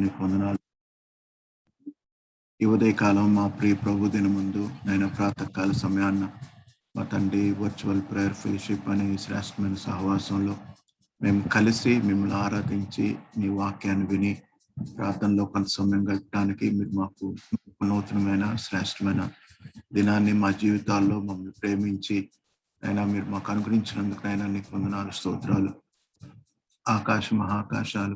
నీకు వందనాలు. ఈ ఉదయకాలం మా ప్రియ ప్రభు దినముందు నేను ప్రాతకాల సమయాన్న మా తండ్రి వర్చువల్ ప్రేయర్ ఫెలోషిప్ అనే శ్రేష్టమైన సహవాసంలో మేము కలిసి మిమ్మల్ని ఆరాధించి నీ వాక్యాన్ని విని ప్రార్థనలో కొంత సమయం గడపడానికి మీరు మాకు నూతనమైన శ్రేష్టమైన దినాన్ని మా జీవితాల్లో మమ్మల్ని ప్రేమించి అయినా మీరు మాకు అనుగ్రహించినందుకు అయినా నీకు వందనాలు, స్తోత్రాలు. ఆకాశ మహాకాశాలు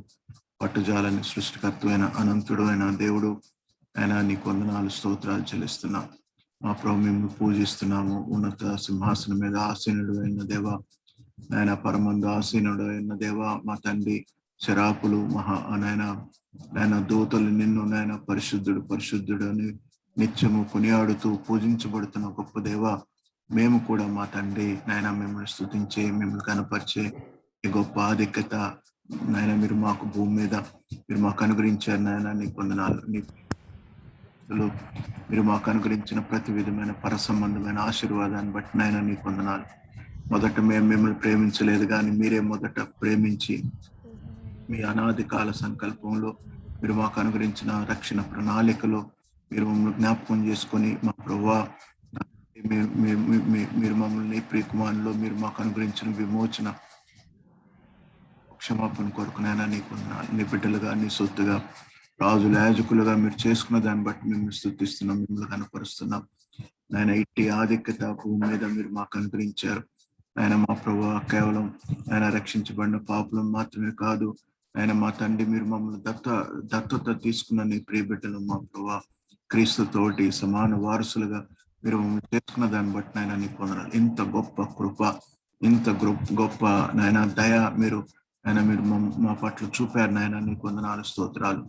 పట్టుజాలని సృష్టికర్తమైన అనంతుడు అయిన దేవుడు అయినా నీకు వందనాలు, స్తోత్రాలు చెల్లిస్తున్నాం. మా ప్రభు మేము పూజిస్తున్నాము. ఉన్నత సింహాసనం మీద ఆసీనుడు అయిన దేవ, ఆయన పరమందు ఆసీనుడు అయిన దేవ, మా తండ్రి శరాపులు నాయన దూతలు నిన్ను నాయన పరిశుద్ధుడు పరిశుద్ధుడు అని నిత్యము కొనియాడుతూ పూజించబడుతున్న గొప్ప దేవ, మేము కూడా మా తండ్రి నాయన మిమ్మల్ని స్తుతించే మిమ్మల్ని కనపరిచే ఈ గొప్ప ఆధిక్యత నాయన మీరు మాకు భూమి మీద మీరు మాకు అనుగ్రహించారు. నాయన నీకు వందనాలు. మీరు మాకు అనుగ్రహించిన ప్రతి విధమైన పరసంబంధమైన ఆశీర్వాదాన్ని బట్టి నాయన నీకు వందనాలు. మొదట మేము మిమ్మల్ని ప్రేమించలేదు, కానీ మీరే మొదట ప్రేమించి మీ అనాది కాల సంకల్పంలో మీరు మాకు అనుగ్రహించిన రక్షణ ప్రణాళికలో మీరు మమ్మల్ని జ్ఞాపకం చేసుకొని మా ప్రభువా మీరు మమ్మల్ని ప్రియకుమారులో మీరు మాకు అనుగ్రహించిన విమోచన క్షమాపణ కొరకునైనా నీకు నీ బిడ్డలుగా నీ సొత్తుగా రాజుల యాజకులుగా మీరు చేసుకున్న దాన్ని బట్టి మిమ్మల్ని స్తుతిస్తున్నాం, మిమ్మల్ని కనపరుస్తున్నాం. ఆయన ఇట్టి ఆధిక్యత భూమి మీద మీరు మాకు అనుగ్రహించారు. ఆయన మా ప్రభువా కేవలం ఆయన రక్షించబడిన పాపులం మాత్రమే కాదు, ఆయన మా తండ్రి మీరు మమ్మల్ని దత్తత తీసుకున్న నీ ప్రియ బిడ్డలు మా ప్రభువా క్రీస్తుతోటి సమాన వారసులుగా మీరు మమ్మల్ని చేసుకున్న దాన్ని బట్టి నాయన నీకు వందనాలు. ఇంత గొప్ప కృప, ఇంత గొప్ప నాయన దయ మీరు మా పట్ల చూపారు. నాయన నీకు వందనాలు, స్తోత్రాలు.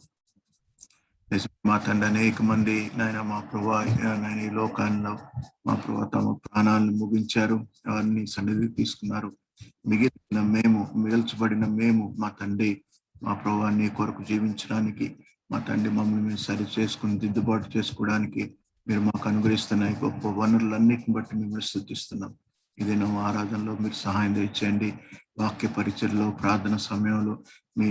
మా తండ్రి అనేక మంది నాయన మా ప్రభా నాయన ఈ లోకాల్లో మా ప్రభా తమ ప్రాణాలను ముగించారు, వారిని సన్నిధి తీసుకున్నారు. మిగల్చబడిన మేము మా తండ్రి మా ప్రభా నీ కొరకు జీవించడానికి మా తండ్రి మమ్మల్ని మేము సరి చేసుకుని దిద్దుబాటు చేసుకోవడానికి మీరు మాకు అనుగ్రహిస్తున్న గొప్ప వనరులన్నిటిని బట్టి మిమ్మల్ని స్తుతిస్తున్నాం. ఇది నా ఆరాధనలో మీరు సహాయం తెచ్చండి. వాక్య పరిచయలో ప్రార్థన సమయంలో మీ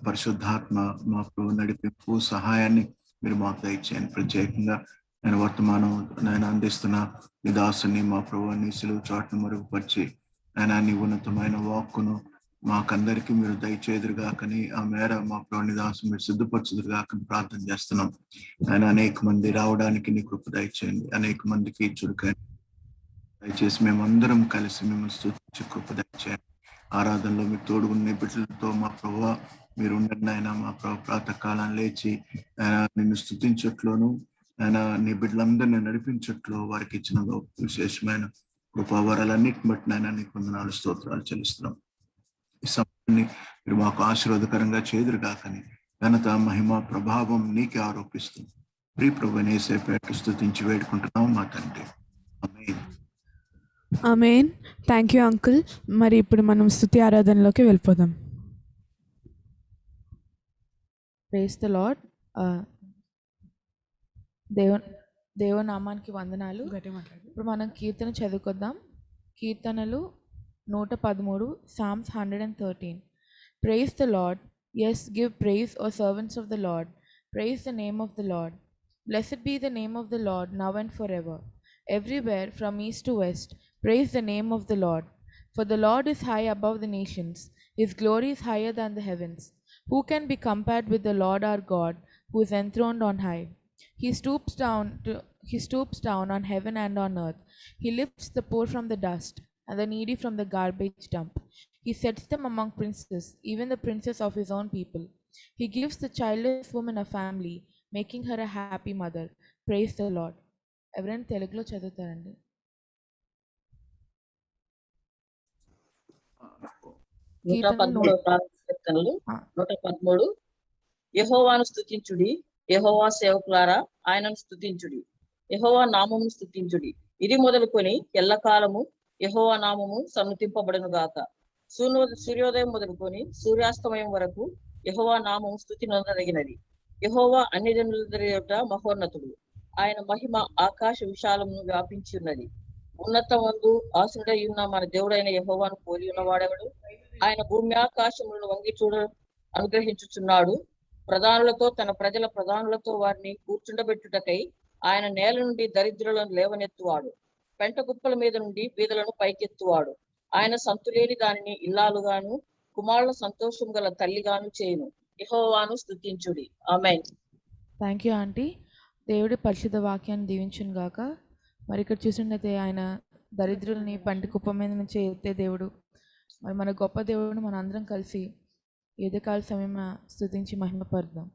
పరిశుద్ధాత్మ మా ప్రభు నడిపింపు సహాయాన్ని మీరు మాకు దయచేయండి. ప్రత్యేకంగా నేను వర్తమానం నేను అందిస్తున్న మీ దాసుని మా ప్రభుని సిలువ చాటును మరుగుపరిచి ఆయన నీ ఉన్నతమైన వాక్కును మాకందరికీ మీరు దయచేదురుగాకని ఆ మేర మా ప్రభుని దాసు మీరు సిద్ధపరచుదురుగాకని ప్రార్థన చేస్తున్నాం. ఆయన అనేక మంది రావడానికి నీ కృప దయచేయండి, అనేక మందికి చురుకైన దయచేసి మేమందరం కలిసి మిమ్మల్ని స్తుతించి కృప దయచేయండి. ఆరాధనలో మీరు తోడుగున్న బిడ్డలతో మా ప్రభువా మీరు ఉండండి. ఆయన మా ప్రాతకాలం లేచి ఆయన నిన్ను స్తుతించట్లోను ఆయన నీ బిడ్డలందరినీ నడిపించట్లో వారికి ఇచ్చిన విశేషమైన కృపావరాలన్నిటిని బట్టి నాయన నీకు వందనాలు, స్తోత్రాలు చెల్లిస్తున్నాం. ఈ సమయాన్ని మీరు మాకు ఆశీర్వాదకరంగా చేదురుగాకని ఘనత మహిమ ప్రభావం నీకే ఆరోపిస్తూ ప్రియ ప్రభువుని యేసుపేట స్తుతించి వేడుకుంటున్నాం మా తండ్రి. Amen. Amen. Thank you uncle. మరి ఇప్పుడు మనం స్తుతి ఆరాధనలోకి వెళ్ళిపోదాం. Praise the lord. దేవనామానికి వందనాలు. ఇప్పుడు మనం కీర్తన చదువుకుందాం. కీర్తనలు 113, Psalms 113. Praise the Lord. Yes, give praise, O servants of the Lord. Praise the name of the Lord. Blessed be the name of the Lord, now and forever. Everywhere, from east to west, praise the name of the Lord. For the Lord is high above the nations. His glory is higher than the heavens. Who can be compared with the Lord our God, who is enthroned on high? He stoops down on heaven and on earth. He lifts the poor from the dust and the needy from the garbage dump. He sets them among princes, even the princes of his own people. He gives the childless woman a family, making her a happy mother. Praise the Lord. ఎవరైనా తెలుగులో చదువుతారండి? కీర్తనలు 113. యెహోవాను స్తుతించుడి, యెహోవా సేవకులారా ఆయనను స్తుతించుడి, యెహోవా నామమును స్తుతించుడి. ఇది మొదలుకొని ఎల్లకాలము యెహోవా నామము సన్నుతింపబడును గాక. సూర్యోదయం మొదలుకొని సూర్యాస్తమయం వరకు యెహోవా నామము స్తుతి నొందదగినది. యెహోవా అన్ని జనుల మహోన్నతుడు. ఆయన మహిమ ఆకాశ విశాలమును వ్యాపించి ఉన్నది. ఉన్నతమందు ఆసురుడై ఉన్న మన దేవుడైన యెహోవాను పోలి ఉన్నవాడెవడు? ఆయన భూమి ఆకాశములను వంగి చూడ అనుగ్రహించుచున్నాడు. ప్రధానులతో తన ప్రజల ప్రధానులతో వారిని కూర్చుండబెట్టుటకై ఆయన నేల నుండి దరిద్రులను లేవనెత్తువాడు. పెంట కుప్పల మీద నుండి బీదలను పైకెత్తువాడు. ఆయన సంతులేని దానిని ఇల్లాలుగాను కుమారుల సంతోషం గల తల్లిగాను చేయును. యెహోవాను స్తుతించుడి. ఆమేన్. Thank you aunty. దేవుడి పరిశుద్ధ వాక్యాన్ని దీవించును గాక. మరి ఇక్కడ చూసినట్లయితే ఆయన దరిద్రులని పంటి కుప్ప మీద నుంచి ఎత్తే దేవుడు. మరి మన గొప్ప దేవుడు మన అందరం కలిసి ఏదకాల సమయం స్తుతించి మహిమపడదాం.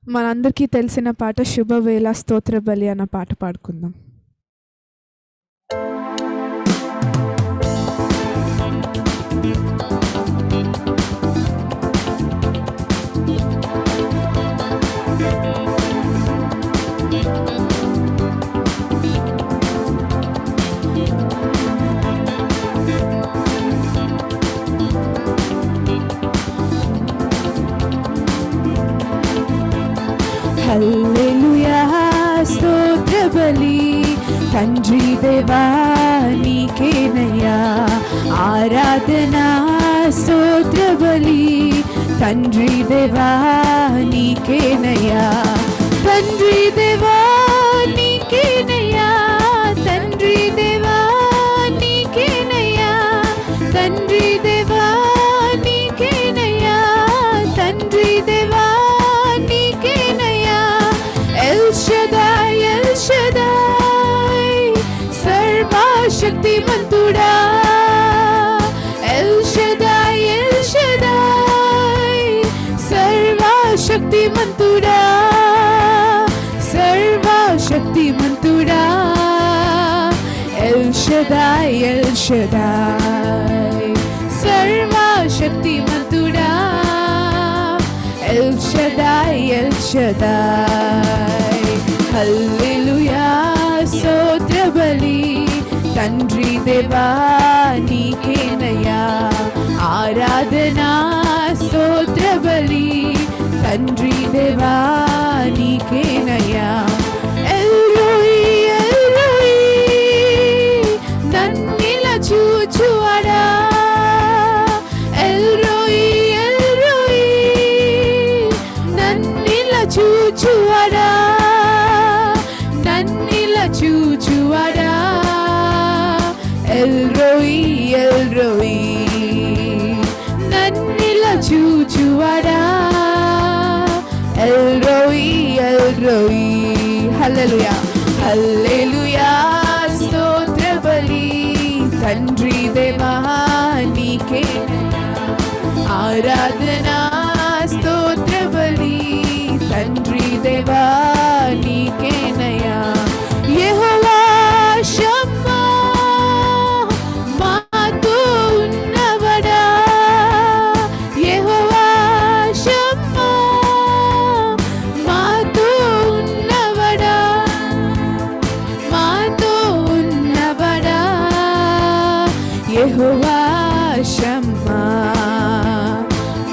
మనందరికీ తెలిసిన పాట శుభవేళ స్తోత్ర బలి అన్న పాట పాడుకుందాం. హల్లెలూయా స్తోత్ర బలి తండ్రి దేవా నీకేనయ్యా ఆరాధనా స్తోత్ర బలి తండ్రి దేవా నీకేనయ్యా తండ్రి దేవా నీకేనయ్యా తండ్రి దేవా నీకేనయ్యా తండ్రి దేవా నీకేనయ్యా తండ్రి దేవా శక్తిమంతుడా ఎల్ షదాయ్ సర్వశక్తిమంతుడా సర్వశక్తిమంతుడా ఎల్ షదాయ్ సర్వశక్తిమంతుడా ఎల్ షదాయ్ హల్లెలూయా స్తోత్ర బలి తండ్రి దేవా నీకేనయ్యా ఆరాధనా స్తోత్ర బలి తండ్రి దేవా నీకేనయ్యా ఎల్రోయి ఎల్రోయి నన్నిలా చూచువాడా ఎల్రోయి ఎల్రోయి నన్నిలా చూచువాడా నన్నిలా చూచువాడా ఎల్రోయి ఎల్రోయి నన్నిలా చూచువాడా ఎల్రోయి ఎల్రోయి హల్లెలూయా హల్లెలూయా స్తోత్ర బలి తండ్రి దేవా నీకేనయ్యా ఆరాధనా స్తోత్ర బలి తండ్రి దేవా నీకేనయ్యా యెహోవా షమ్మా యెహోవా షమ్మా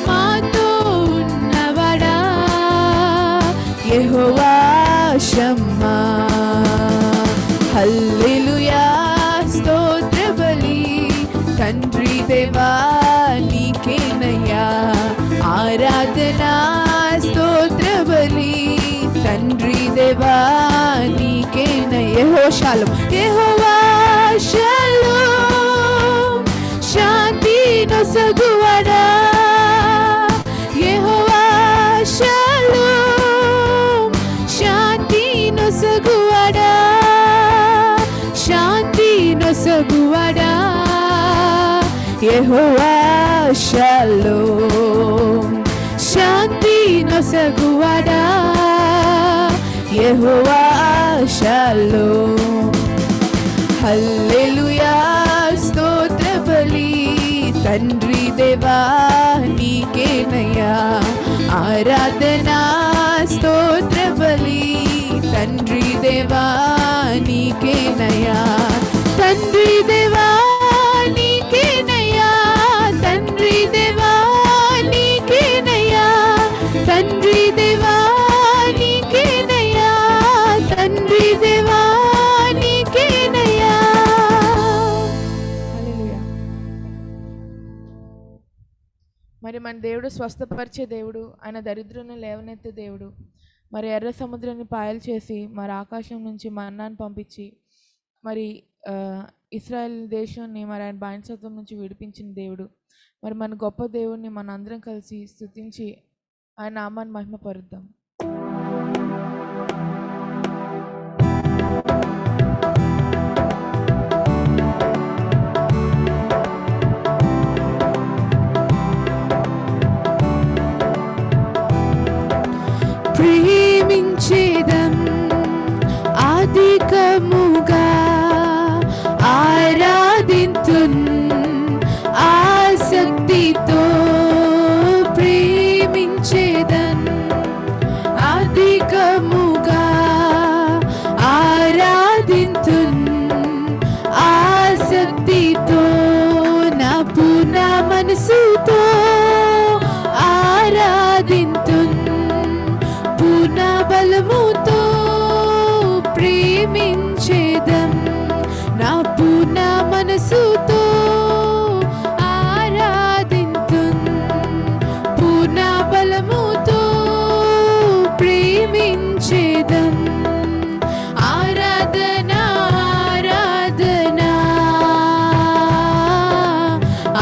మాతో ఉన్నవాడా యెహోవా షమ్మా హల్లెలూయా స్తోత్ర బలి తండ్రి దేవా నీకేనయ్యా ఆరాధనా స్తోత్ర బలి తండ్రి దేవా నీకేనయ్యా యెహోవా షాలోమ్ శాంతి నొసగువాడా యెహోవా షాలోమ్ శాంతి నొసగువాడా శాంతి నొసగువాడా యెహోవా షాలోమ్ శాంతి నొసగువాడా యెహోవా షాలోమ్ హల్లెలూయా స్తోత్ర బలి తండ్రి దేవా నీకేనయ్యా ఆరాధనా స్తోత్ర బలి తండ్రి దేవా నీకేనయ్యా తండ్రి దేవా నీకేనయ్యా తండ్రి దేవా నీకేనయ్యా తండ్రి దేవా నీకేనయ్యా తండ్రి దేవా నీకేనయ్యా హల్లెలూయా. మరి మన దేవుడు స్వస్థపరిచే దేవుడు, ఆయన దరిద్రులను లేవనెత్తే దేవుడు. మరి ఎర్ర సముద్రాన్ని పాయలు చేసి మరి ఆకాశం నుంచి మన్నాను పంపించి మరి ఇశ్రాయేల్ దేశాన్ని మరి ఆయన బానిసత్వం నుంచి విడిపించిన దేవుడు. మరి మన గొప్ప దేవుడిని మన అందరం కలిసి స్తుతించి ఆయన నామాన్ని మహిమపరుద్దాం. ప్రియ ప్రేమించేదం నా పూర్ణ మనసుతో ఆరాధింతున్ పూర్ణ బలముతో ప్రేమించేదం ఆరాధన ఆరాధన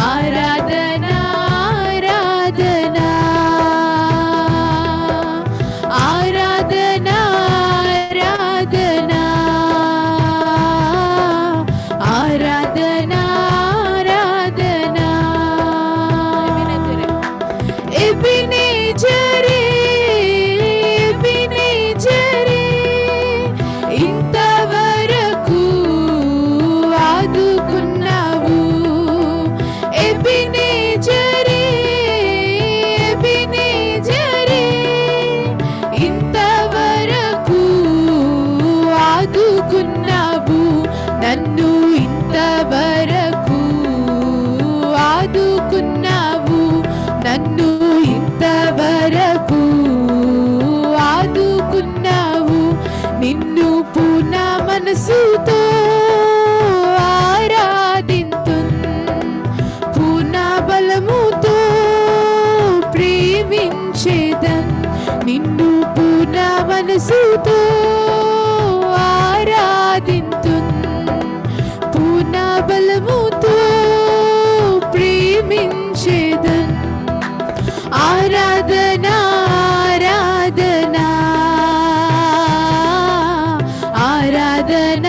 ఆరాధన ఆరాధన ఆరాధన ఆరాధన ఆరాధన ఎబినేజరే ఎబినేజరే ఇంతవరకు ఆదుకున్నావు ఎబినేజరే ఎబినేజరే ఇంతవరకు ఆదుకున్నావు నన్ను ఇంతవరకు ఆదుకున్నావు నన్ను ఇంతవరకు ఆదుకున్నావు నిన్ను పూర్ణ మనసుతో ఆరాధింతున్ పూర్ణ బలముతో ప్రేమించేదన్ నిన్ను పూర్ణ మనసుతో ఆరాధింతున్ పూర్ణ బలముతో ప్రేమించేదన్ ఆరాధన ఆరాధన ఆరాధన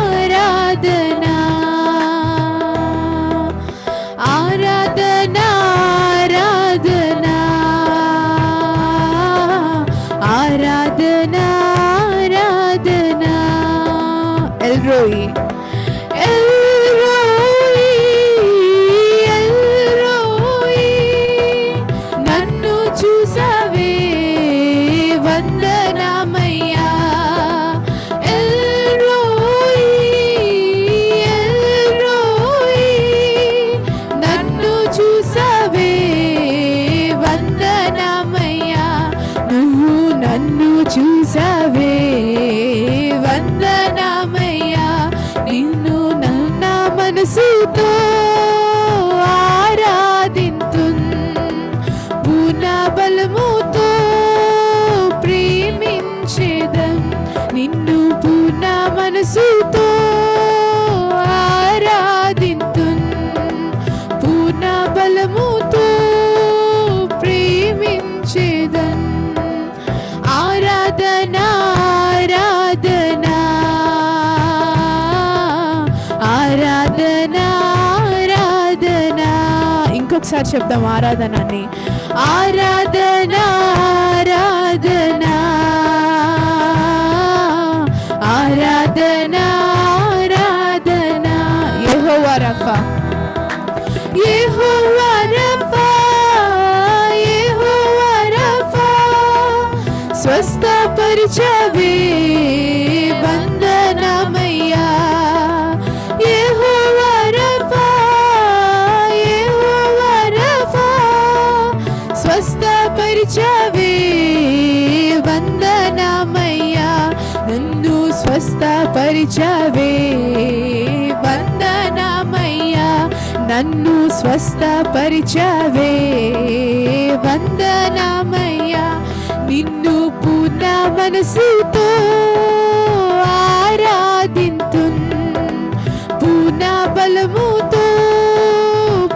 ఆరాధన ఆరాధన ఆరాధన ఆరాధన ఆరాధన ఎల్రోయి ఎల్రోయి ఎల్రోయి నన్ను చూసావే వందనమయ్యా ఎల్రోయి ఎల్రోయి నన్ను చూసావే వందనమయ్యా నువ్వు నన్ను చూసావే వందనమయ్యా నిన్ను నన్న మనసుతో ఆరాధింతున్ పూర్ణ బలముతో ప్రేమించేదం నిన్ను పూర్ణ మనసుతో ఆరాధింతున్ పూర్ణ బలముతో ప్రేమించేదం ఆరాధన ఆరాధన ఆరాధన ఆరాధన ఇంకొకసారి చెప్దాం ఆరాధనని ఆరాధన ఆరాధన ఆరాధన ఆరాధన యెహోవా రఫా యెహోవా రఫా యెహోవా రఫా స్వస్థపరిచవే వందనమయ్యా యెహోవా రఫా యెహోవా రఫా స్వస్థపరిచవే వందనమయ్యా నన్ను స్వస్థపరిచవే వందనమయ్యా నన్ను స్వస్థపరిచవే వందనమయ్యా నిన్ను పూర్ణ మనసుతో ఆరాధింతున్ పూర్ణ బలముతో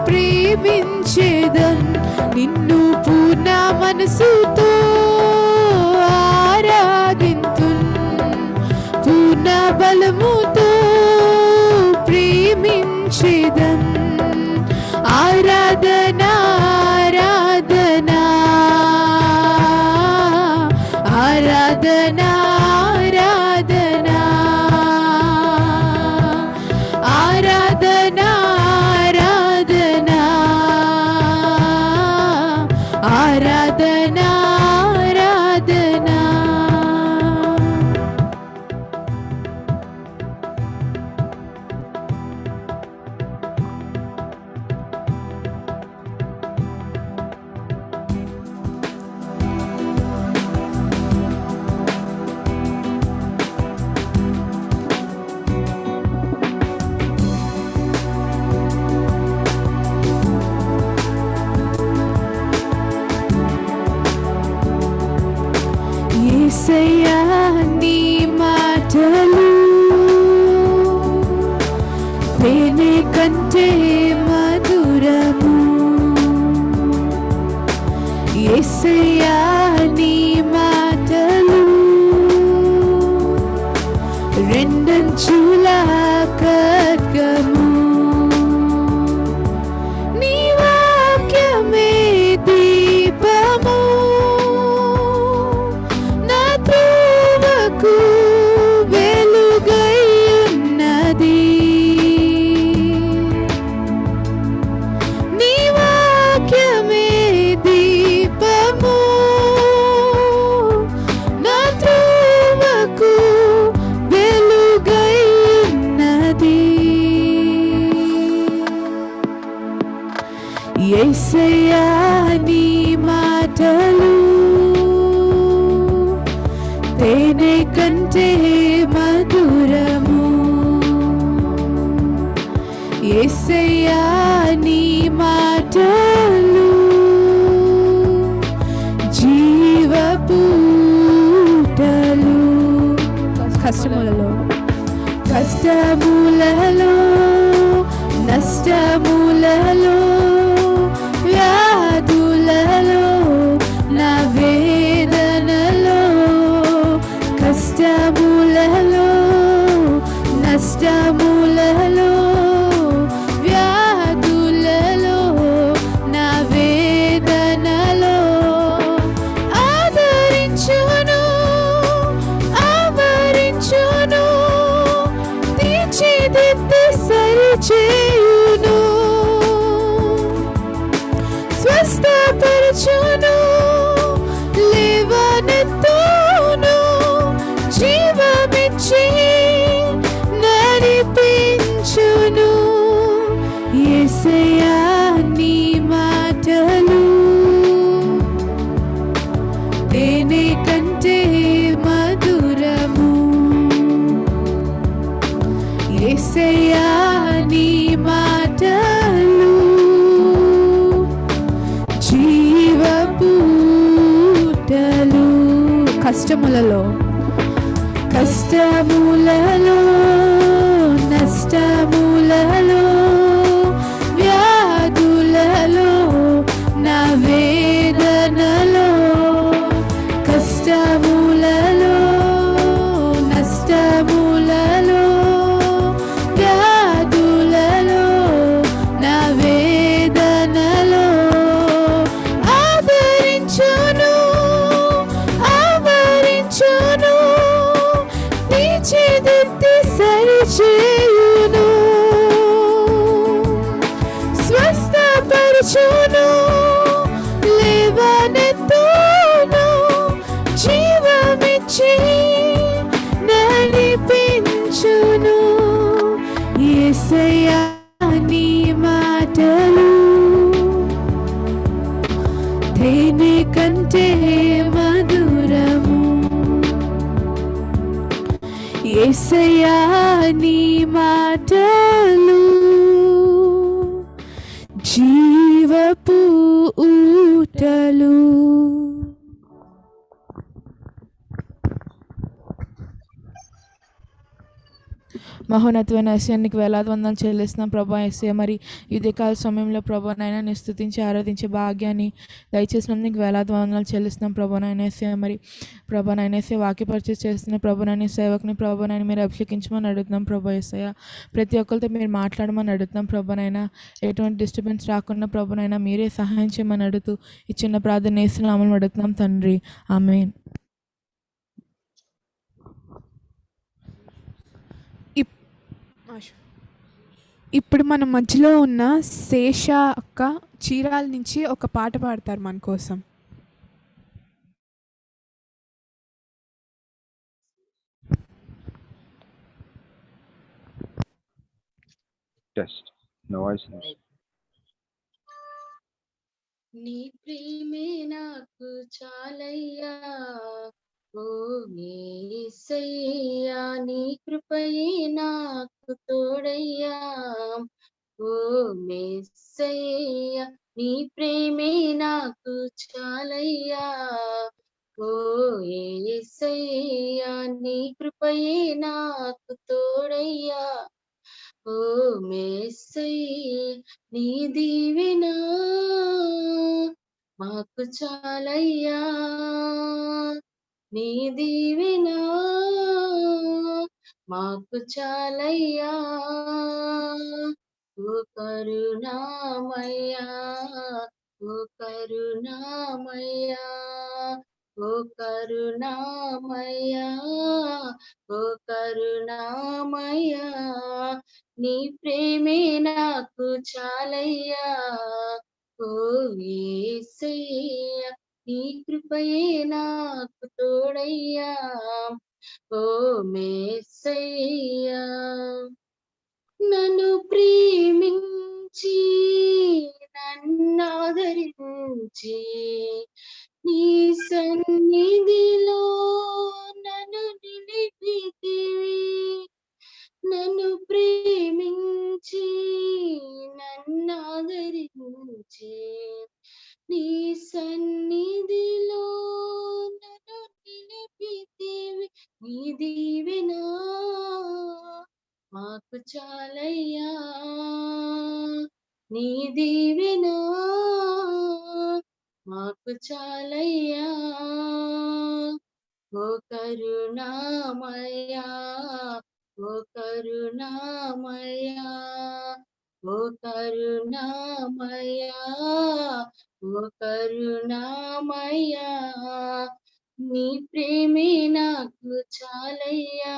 ప్రేమించేదన్ నిన్ను పూర్ణ మనసుతో ఆరాధింతున్ పూర్ణ బలముతో ప్రేమించేదన్ ఆరాధన ఆరాధన ఆరాధన ఆరాధన ఆరాధన ఆరాధన ఆరాధన ఆరాధన రెండంచుల ఖడ్గము నీ వాక్యమే దీపము నా త్రోవకు వెలుగై ఉన్నది నీ వాక్యమే దీపము నా త్రోవకు వెలుగై ఉన్నది యేసయ్యా నీ మాటలు తేనె కంటే మధురము యేసయ్యా నీ మాటలు జీవపూటలు కష్టములలో నష్టములలో వ్యాధులలో నా వేదనలో కష్టములలో నష్టములలో వ్యాధులలో నా వేదనలో ఆదరించును ఆవరించును తీర్చిదిద్ది సరిచేయును స్వస్థపరచును లేవనెత్తును జీవమిచ్చి నడిపించును యేసయ్యా నీ మాటలు తేనె కంటే మధురము యేసయ్యా నీ మాటలు జీవపూటలు కష్టములలో నష్టములలో వ్యాధులలో నా వేదనలో కష్టములలో నష్టములలో వ్యాధులలో నా వేదనలో ఆదరించును ఆవరించును తీర్చిదిద్ది సరిచేయును స్వస్థపరచును లేవనెత్తును జీవమిచ్చి నడిపించును యేసయ్యా నీ మాటలు తేనె కంటే మధురము యేసయ్యా నీ మాటలు జీవపూటలు మహోన్నతమైన యేసయ్యానికి వేలాది వందనాలు చెల్లిస్తున్నాం ప్రభా యేసయ్య. మరి ఈ కాల సమయంలో ప్రభా నాయన నీ స్తుతించి ఆరాధించే భాగ్యాన్ని దయచేసినందుకు వేలాది వందనాలు చెల్లిస్తున్నాం ప్రభా నాయన యేసయ్య. మరి ప్రభా నాయన యేసయ్య వాక్యపరిచయం చేస్తున్న ప్రభా నాయన సేవకుని ప్రభా నాయన మీరు అభిషేకించమని అడుగుతున్నాం ప్రభా యేసయ్య. ప్రతి ఒక్కరితో మీరు మాట్లాడమని అడుగుతున్నాం ప్రభా నాయన. ఎటువంటి డిస్టర్బెన్స్ రాకుండా ప్రభా నాయన మీరే సహాయం చేయమని అడుగుతూ ఈ చిన్న ప్రార్థన యేసు నామములో అడుగుతున్నాం తండ్రి, ఆమేన్. ఇప్పుడు మన మధ్యలో ఉన్న శేష అక్క చీరాల నుంచి ఒక పాట పాడతారు మన కోసం. Test no voice. నీ ప్రేమే నాకు చాలయ్యా ఓ యేసయ్యా, నీ కృపయే నాకు తోడయ్యా ఓ యేసయ్యా, నీ ప్రేమే నాకు చాలయ్యా ఓ యేసయ్యా, నీ కృపయే నాకు తోడయ్యా ఓ యేసయ్యా, నీ దీవెనా మాకు చాలయ్యా, నీ దీవెనా మాకు చాలయ్యా ఓ కరుణామయ్యా ఓ కరుణామయ్యా ఓ కరుణామయ్యా ఓ కరుణామయ్యా నీ ప్రేమే నాకు చాలయ్యా ఓ యేసయ్యా నీ కృపయే నాకు తోడయ్యా ఓ మేసయ్యా నన్ను ప్రేమించి నన్నాదరించి నీ సన్నిధిలో నన్ను నిలిపితివి నన్ను ప్రేమించి నన్నాదరించి నీ సన్నిధిలో నన్ను నిలిపితివి నీ దీవెనా మాకు చాలయ్యా నీ దీవెనా మాకు చాలయ్యా ఓ కరుణామయ్యా ఓ కరుణామయ్యా ఓ కరుణామయ్యా ఓ కరుణామయ్యా నీ ప్రేమే నాకు చాలయ్యా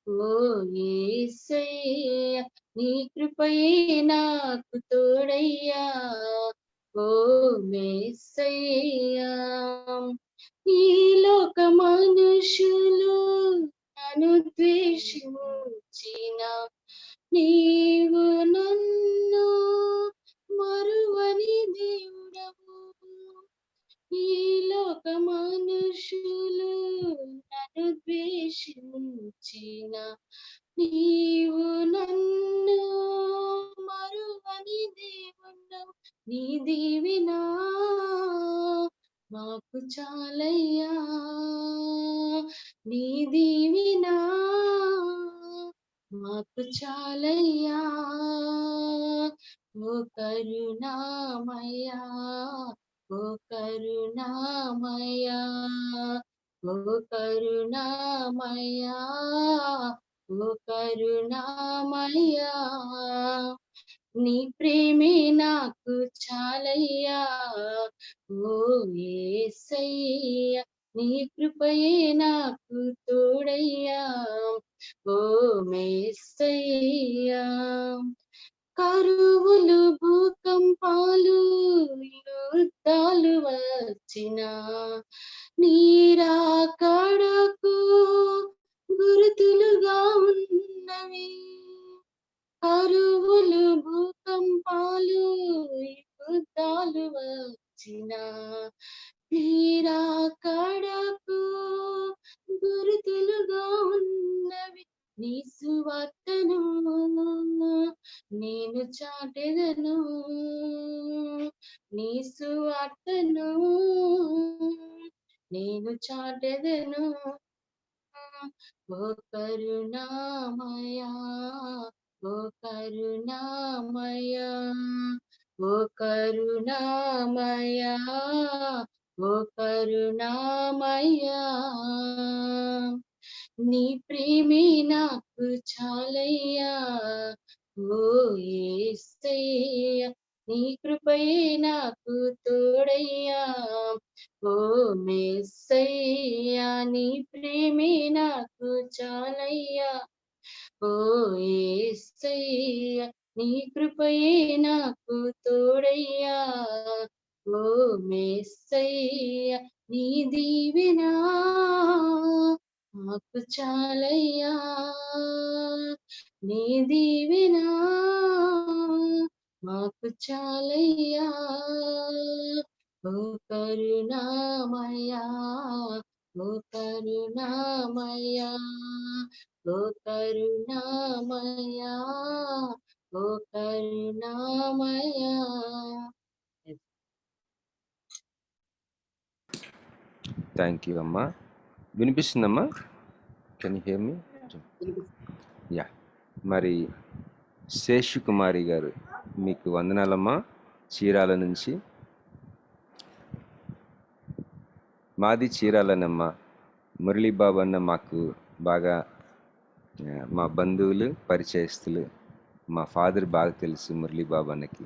ఓ యేసయ్యా నీ కృపయే నాకు తోడయ్యా ఓ మేసయ్యా ఈ లోక మనుషులు నన్ను ద్వేషించిన నీవు నన్ను మరువని దేవుడవు ఈ లోక మనుషులు నన్ను ద్వేషించిన నీవు నన్ను మరువని దేవుడవు నీ దీవెనా మాకు చాలయ్యా నీ దీవెనా మాకు చాలయ్యా ఓ కరుణామయ్యా ఓ కరుణామయ్యా ఓ కరుణామయ్యా ఓ కరుణామయ్యా నీ ప్రేమే నాకు చాలయ్యా ఓ యేసయ్యా నీ కృపయే నాకు తోడయ్యా ఓ మేసయ్యా కరువులు భూకంపాలు యుద్ధాలు వచ్చిన నీరాకడకు గుర్తులుగా ఉన్నవి కరువులు భూకంపాలు యుద్ధాలు వచ్చిన నీరాకడకు గుర్తులుగా ఉన్నవి నీ సువార్తను నేను చాటెదను నీ సువార్తను నేను చాటెదను ఓ కరుణామయా ఓ కరుణామయా ఓ కరుణామయా ఓ కరుణామయా నీ ప్రేమే నాకు చాలయ్యా ఓ యేసయ్యా నీ కృపయే నాకు తోడయ్యా ఓ మెస్సయ్యా నీ ప్రేమే నాకు చాలయ్యా ఓ యేసయ్యా నీ కృపయే నాకు తోడయ్యా ఓ మెస్సయ్యా నీ దీవెనా మాకు చాలయ్యా నీ దీవెనా మాకు చాలయ్యా ఓ కరుణామయా ఓ కరుణామయా ఓ కరుణామయా ఓ కరుణామయా థ్యాంక్ యూ అమ్మా. వినిపిస్తుందమ్మా? Can you hear me? Yeah. మరి శేషు కుమారి గారు మీకు వందనాలమ్మా, చీరాల నుంచి. మాది చీరాలనమ్మా. మురళీబాబు అన్న మాకు బాగా మా బంధువులు, పరిచయస్తులు, మా ఫాదర్ బాగా తెలుసు మురళీబాబు అన్నకి.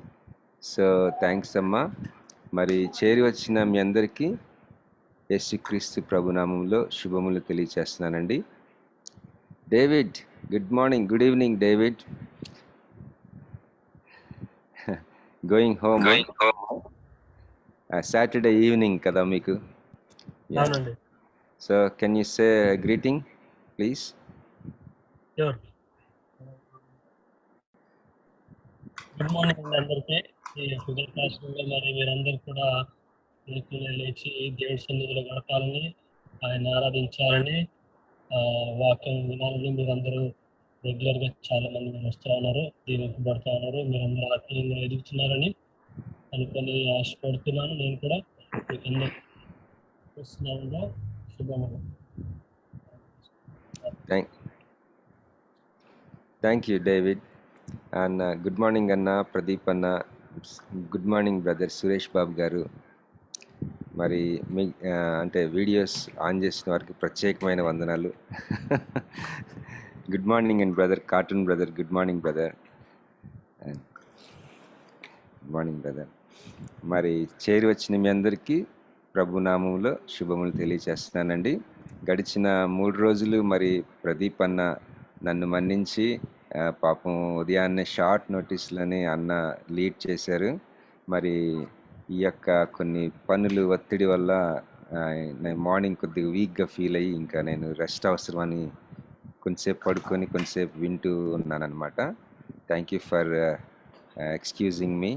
సో థ్యాంక్స్ అమ్మా. మరి చేరి వచ్చిన మీ అందరికీ యేసుక్రీస్తు ప్రభునామంలో శుభములు తెలియచేస్తున్నానండి. David, good morning, good evening David. Going home. Saturday evening కదా మీకు. So can you say greeting please? Sure. Good morning అందరికీ. ఈ షుగర్ క్లాస్లో మరి మీరందరూ కూడా లేచి దేవుడి సన్నిధిలో గడపాలని, ఆయన ఆరాధించాలని, వాక్యం వినాలని మీరందరూ రెగ్యులర్గా చాలా మంది మీరు వస్తూ ఉన్నారు, దీవింపబడుతూ ఉన్నారు. మీరందరూ ఆత్మీయంగా ఎదుగుతున్నారని అనుకొని ఆశపడుతున్నాను. నేను కూడా మీకు అందరూ చూస్తున్నాను. శుభములు. Thank you David. And good morning అన్న ప్రదీప్ అన్న. Good morning brother Suresh Babu గారు. మరి మీ అంటే వీడియోస్ ఆన్ చేసిన వారికి ప్రత్యేకమైన వందనాలు. Good morning and brother cartoon brother. Good morning brother. Good morning brother. మరి చేరి వచ్చిన మీ అందరికీ ప్రభునామంలో శుభములు తెలియచేస్తున్నానండి. గడిచిన 3 రోజులు మరి ప్రదీప్ అన్న నన్ను మన్నించి పాపం ఉదయాన్నే షార్ట్ నోటీస్లని అన్న లీడ్ చేశారు. మరి ఈ యొక్క కొన్ని పనులు ఒత్తిడి వల్ల నేను మార్నింగ్ కొద్దిగా వీక్గా ఫీల్ అయ్యి ఇంకా నేను రెస్ట్ అవసరమని కొంచెంసేపు పడుకొని కొంచెంసేపు వింటూ ఉన్నాను అనమాట. థ్యాంక్ యూ ఫర్ ఎక్స్క్యూజింగ్ మీ.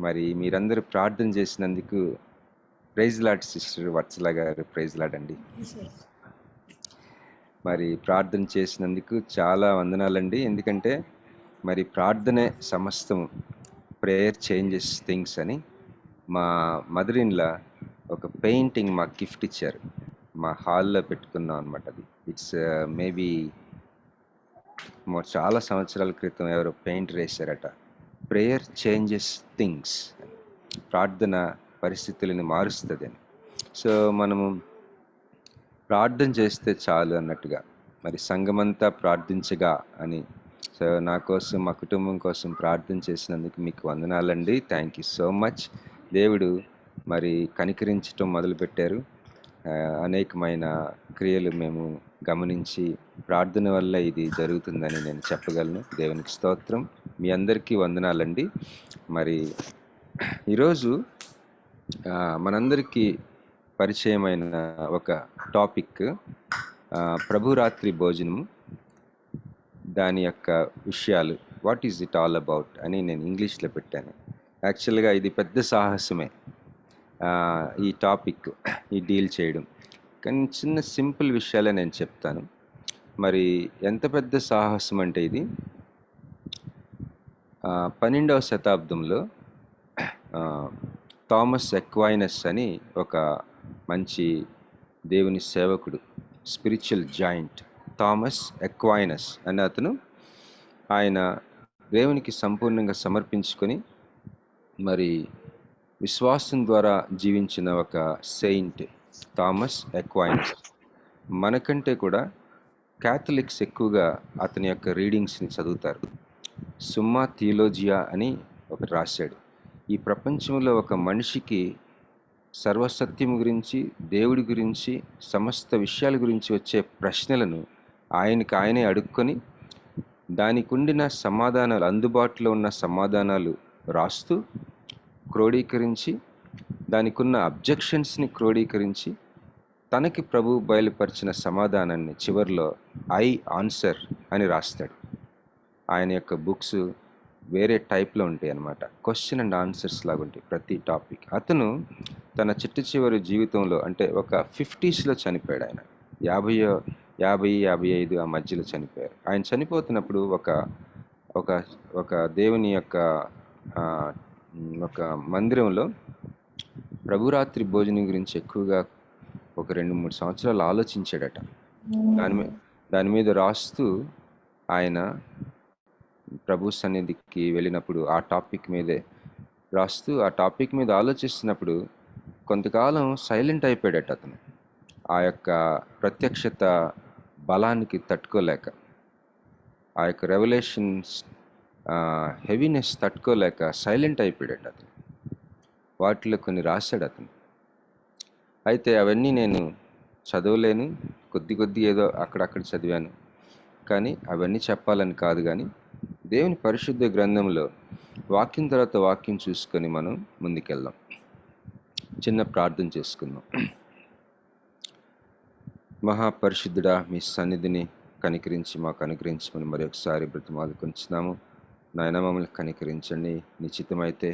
మరి మీరందరూ ప్రార్థన చేసినందుకు ప్రైజ్ లాడ్ సిస్టర్ వత్సల గారు. ప్రైజ్ లాడ్ అండి. మరి ప్రార్థన చేసినందుకు చాలా వందనాలండి. ఎందుకంటే మరి ప్రార్థనే సమస్తం, ప్రేయర్ చేంజెస్ థింగ్స్ అని మా మదర్ ఇన్లా ఒక పెయింటింగ్ మాకు గిఫ్ట్ ఇచ్చారు. మా హాల్లో పెట్టుకున్నాం అనమాట. అది ఇట్స్ మేబీ చాలా సంవత్సరాల క్రితం ఎవరో పెయింటర్ వేశారట. ప్రేయర్ చేంజెస్ థింగ్స్, ప్రార్థన పరిస్థితులను మారుస్తుంది అని. సో మనము ప్రార్థన చేస్తే చాలు అన్నట్టుగా మరి సంఘమంతా ప్రార్థించగా అని. సో నా కోసం, మా కుటుంబం కోసం ప్రార్థన చేసినందుకు మీకు వందనాలండి. Thank you so much. దేవుడు మరి కనికరించటం మొదలుపెట్టారు. అనేకమైన క్రియలు మేము గమనించి ప్రార్థన వల్ల ఇది జరుగుతుందని నేను చెప్పగలను. దేవునికి స్తోత్రం. మీ అందరికీ వందనాలండి. మరి ఈరోజు మనందరికీ పరిచయమైన ఒక టాపిక్ ప్రభురాత్రి భోజనము, దాని యొక్క విషయాలు, what is it all about అని నేను ఇంగ్లీష్లో పెట్టాను. యాక్చువల్గా ఇది పెద్ద సాహసమే ఈ టాపిక్, ఈ డీల్ చేయడం. కానీ చిన్న సింపుల్ విషయాలే నేను చెప్తాను. మరి ఎంత పెద్ద సాహసం అంటే ఇది 12వ శతాబ్దంలో థామస్ ఎక్వైనస్ అని ఒక మంచి దేవుని సేవకుడు, స్పిరిచువల్ జాయింట్ థామస్ ఎక్వైనస్ అనే అతను, ఆయన దేవునికి సంపూర్ణంగా సమర్పించుకొని మరి విశ్వాసం ద్వారా జీవించిన ఒక సెయింట్ థామస్ ఎక్వైనస్. మనకంటే కూడా క్యాథలిక్స్ ఎక్కువగా అతని యొక్క రీడింగ్స్ని చదువుతారు. సుమ్మా థియోలోజియా అని ఒకటి రాశాడు. ఈ ప్రపంచంలో ఒక మనిషికి సర్వసత్యం గురించి, దేవుడి గురించి, సమస్త విషయాల గురించి వచ్చే ప్రశ్నలను ఆయనే అడుక్కొని దానికి ఉండిన సమాధానాలు, అందుబాటులో ఉన్న సమాధానాలు రాస్తూ క్రోడీకరించి, దానికి ఉన్న అబ్జెక్షన్స్ని క్రోడీకరించి తనకి ప్రభు బయలుపరిచిన సమాధానాన్ని చివరిలో ఐ ఆన్సర్ అని రాస్తాడు. ఆయన యొక్క బుక్స్ వేరే టైప్లో ఉంటాయి అన్నమాట. క్వశ్చన్ అండ్ ఆన్సర్స్ లాగా ఉంటాయి ప్రతి టాపిక్. అతను తన చివరి జీవితంలో, అంటే ఒక 50sలో చనిపోయాడు. ఆయన 50-55 ఆ మధ్యలో చనిపోయారు. ఆయన చనిపోతున్నప్పుడు ఒక దేవుని యొక్క ఒక మందిరంలో ప్రభురాత్రి భోజనం గురించి ఎక్కువగా ఒక 2-3 సంవత్సరాలు ఆలోచించాడట. దాని మీద రాస్తూ ఆయన ప్రభు సన్నిధికి వెళ్ళినప్పుడు ఆ టాపిక్ మీదే రాస్తూ, ఆ టాపిక్ మీద ఆలోచిస్తున్నప్పుడు కొంతకాలం సైలెంట్ అయిపోయాడట అతను. ఆ యొక్క ప్రత్యక్షత బలానికి తట్టుకోలేక ఆ యొక్క రెవల్యూషన్స్ హెవీనెస్ తట్టుకోలేక సైలెంట్ అయిపోయాడు అతను. వాటిలో కొన్ని రాశాడు అతను. అయితే అవన్నీ నేను చదవలేను, కొద్ది ఏదో అక్కడక్కడ చదివాను. కానీ అవన్నీ చెప్పాలని కాదు, కానీ దేవుని పరిశుద్ధ గ్రంథంలో వాక్యం తర్వాత వాక్యం చూసుకొని మనం ముందుకెళ్దాం. చిన్న ప్రార్థన చేసుకుందాం. మహాపరిశుద్ధుడా, మీ సన్నిధిని కనికరించి మాకు అనుగ్రహించమని మరి ఒకసారి బ్రతిమాలుకొంచున్నాము. నాయన మమ్మల్ని కనికరించండి. నిశ్చితమైతే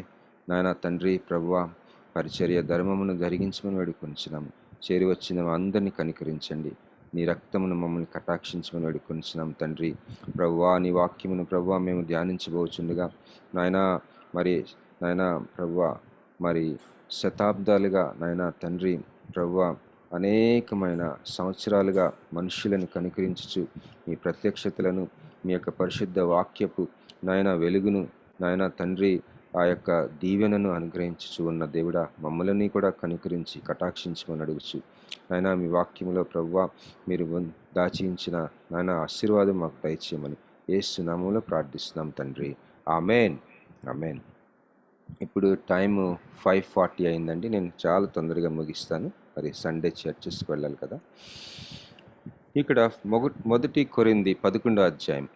నాయన తండ్రి ప్రభువా, పరిచర్య ధర్మమును ధరిగించమని వేడుకొంచున్నాము. చేరి వచ్చిన అందరినీ కనికరించండి. నీ రక్తమును మమ్మల్ని కటాక్షించమని వేడుకొంచున్నాం తండ్రి. ప్రభువా, నీ వాక్యమును ప్రభువా మేము ధ్యానించబోచుండగా నాయన ప్రభువా, మరి శతాబ్దాలుగా నాయన తండ్రి ప్రభువా, అనేకమైన సంవత్సరాలుగా మనుషులను కనికరించుచు మీ ప్రత్యక్షతలను, మీ యొక్క పరిశుద్ధ వాక్యపు నాయన వెలుగును నాయన తండ్రి ఆ యొక్క దీవెనను అనుగ్రహించుచు ఉన్న దేవుడా, మమ్మల్ని కూడా కనుకరించి కటాక్షించమని అడుగుచు నాయన మీ వాక్యంలో ప్రభువా మీరు దాచించిన నాయన ఆశీర్వాదం మాకు దయచేయమని యేసు నామములో ప్రార్థిస్తున్నాం తండ్రి. ఆమేన్, ఆమేన్. ఇప్పుడు టైము 5:40 అయిందండి. నేను చాలా తొందరగా ముగిస్తాను, మరి సండే చర్చెస్కి వెళ్ళాలి కదా. ఇక్కడ మొదటి కొరింథీ 11వ అధ్యాయం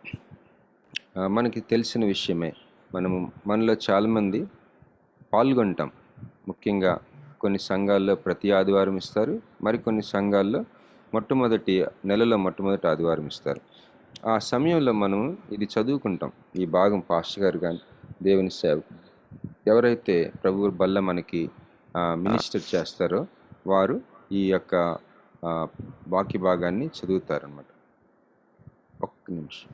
మనకి తెలిసిన విషయమే. మనలో చాలామంది పాల్గొంటాం. ముఖ్యంగా కొన్ని సంఘాల్లో ప్రతి ఆదివారం ఇస్తారు, మరికొన్ని సంఘాల్లో నెలలో మొట్టమొదటి ఆదివారం ఇస్తారు. ఆ సమయంలో మనం ఇది చదువుకుంటాం. ఈ భాగం పాస్టర్ గారు కానీ దేవుని సేవ ఎవరైతే ప్రభు బల్ల మనకి మినిస్టర్ చేస్తారో వారు ఈ యొక్క వాక్య భాగాన్ని చదువుతారన్నమాట. ఒక్క నిమిషం.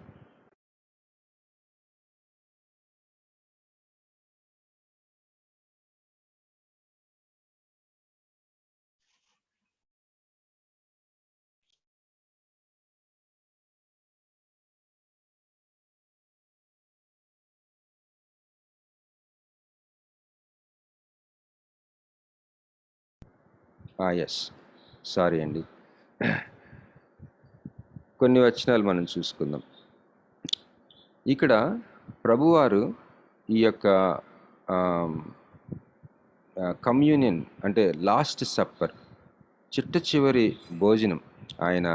ఎస్, సారీ అండి. కొన్ని వచనాలు మనం చూసుకుందాం. ఇక్కడ ప్రభువారు ఈ యొక్క కమ్యూనియన్ అంటే లాస్ట్ సప్పర్, చిట్ట చివరి భోజనం, ఆయన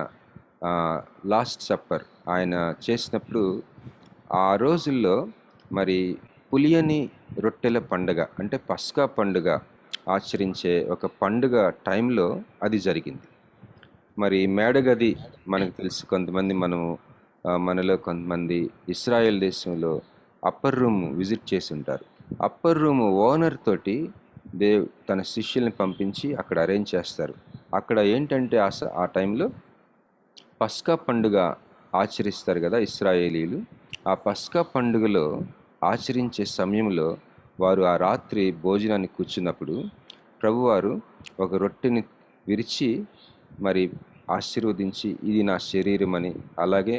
లాస్ట్ సప్పర్ ఆయన చేసినప్పుడు ఆ రోజుల్లో మరి పులియని రొట్టెల పండుగ అంటే పస్కా పండుగ ఆచరించే ఒక పండుగ టైంలో అది జరిగింది. మరి మేడగది మనకు తెలుసు. మనలో కొంతమంది ఇస్రాయేల్ దేశంలో అప్పర్ రూమ్ విజిట్ చేసి ఉంటారు. అప్పర్ రూమ్ ఓనర్ తోటి తన శిష్యుల్ని పంపించి అక్కడ అరేంజ్ చేస్తారు. అక్కడ ఏంటంటే ఆ టైంలో పస్కా పండుగ ఆచరిస్తారు కదా ఇస్రాయేలీలు. ఆ పస్కా పండుగలో ఆచరించే సమయంలో వారు ఆ రాత్రి భోజనాన్ని కూర్చున్నప్పుడు ప్రభువారు ఒక రొట్టెని విరిచి మరి ఆశీర్వదించి ఇది నా శరీరం అని, అలాగే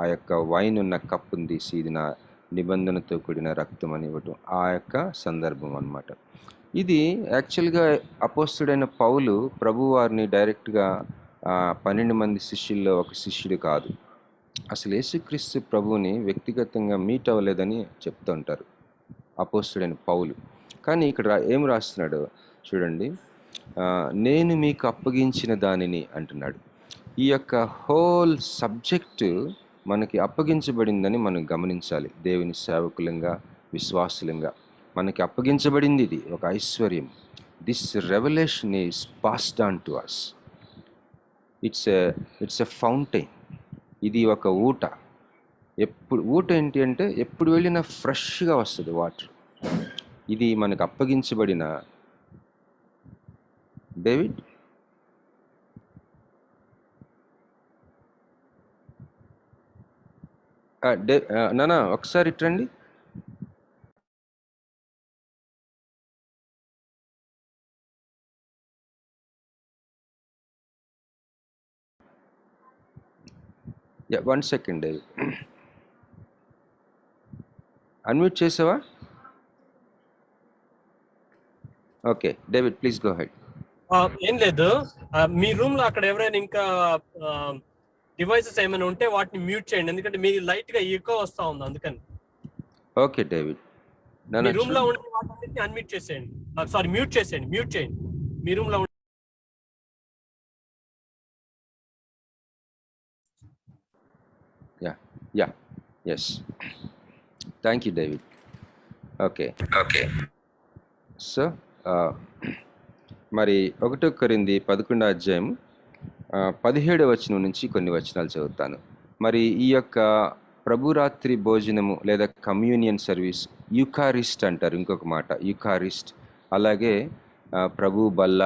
ఆ యొక్క వైన్ ఉన్న కప్పును తీసి ఇది నా నిబంధనతో కూడిన రక్తం అని ఇవ్వటం ఆ యొక్క సందర్భం అన్నమాట. ఇది యాక్చువల్గా అపోస్తుడైన పౌలు ప్రభువారిని డైరెక్ట్గా 12 మంది శిష్యుల్లో ఒక శిష్యుడు కాదు, అసలు యేసుక్రీస్తు ప్రభువుని వ్యక్తిగతంగా మీట్ అవ్వలేదని చెప్తూ ఉంటారు అపోస్తుడైన పౌలు. కానీ ఇక్కడ ఏం రాస్తున్నాడో చూడండి. నేను మీకు అప్పగించిన దానిని అంటున్నాడు. ఈ యొక్క హోల్ సబ్జెక్టు మనకి అప్పగించబడిందని మనం గమనించాలి. దేవుని సేవకులంగా, విశ్వాసులంగా మనకి అప్పగించబడింది. ఇది ఒక ఐశ్వర్యం. This revolution is passed on to us. It's a fountain. ఇది ఒక ఊట. ఊట ఏంటి అంటే ఎప్పుడు వెళ్ళినా ఫ్రెష్గా వస్తుంది వాటర్. ఇది మనకు అప్పగించబడిన డేవిడ్ నానా ఒకసారి ఇట్రండి. వన్ సెకండ్ డేవిడ్, అన్మ్యూట్ చేసావా? Okay David, please go head. ఏం లేదు, మీ రూమ్ లో అక్కడ ఎవరైనా ఇంకా డివైసెస్ ఏమైనా ఉంటే వాటిని మ్యూట్ చేయండి, ఎందుకంటే మీ లైట్ గా ఎక్కువ వస్తా ఉంది అందుకని. Okay David. మీ రూమ్ లో ఉండే వాటిని అన్మ్యూట్ చేసేయండి, సారీ మ్యూట్ చేసేయండి, మ్యూట్ చేయండి మీ రూమ్ లో. Yeah yes, thank you David. Okay so మరి 1 కొరింథీ 11 వచనం నుంచి కొన్ని వచనాలు చదువుతాను. మరి ఈ యొక్క ప్రభురాత్రి భోజనము లేదా కమ్యూనియన్ సర్వీస్, యూకారిస్ట్ అంటారు ఇంకొక మాట, యూకారిస్ట్. అలాగే ప్రభు బల్ల,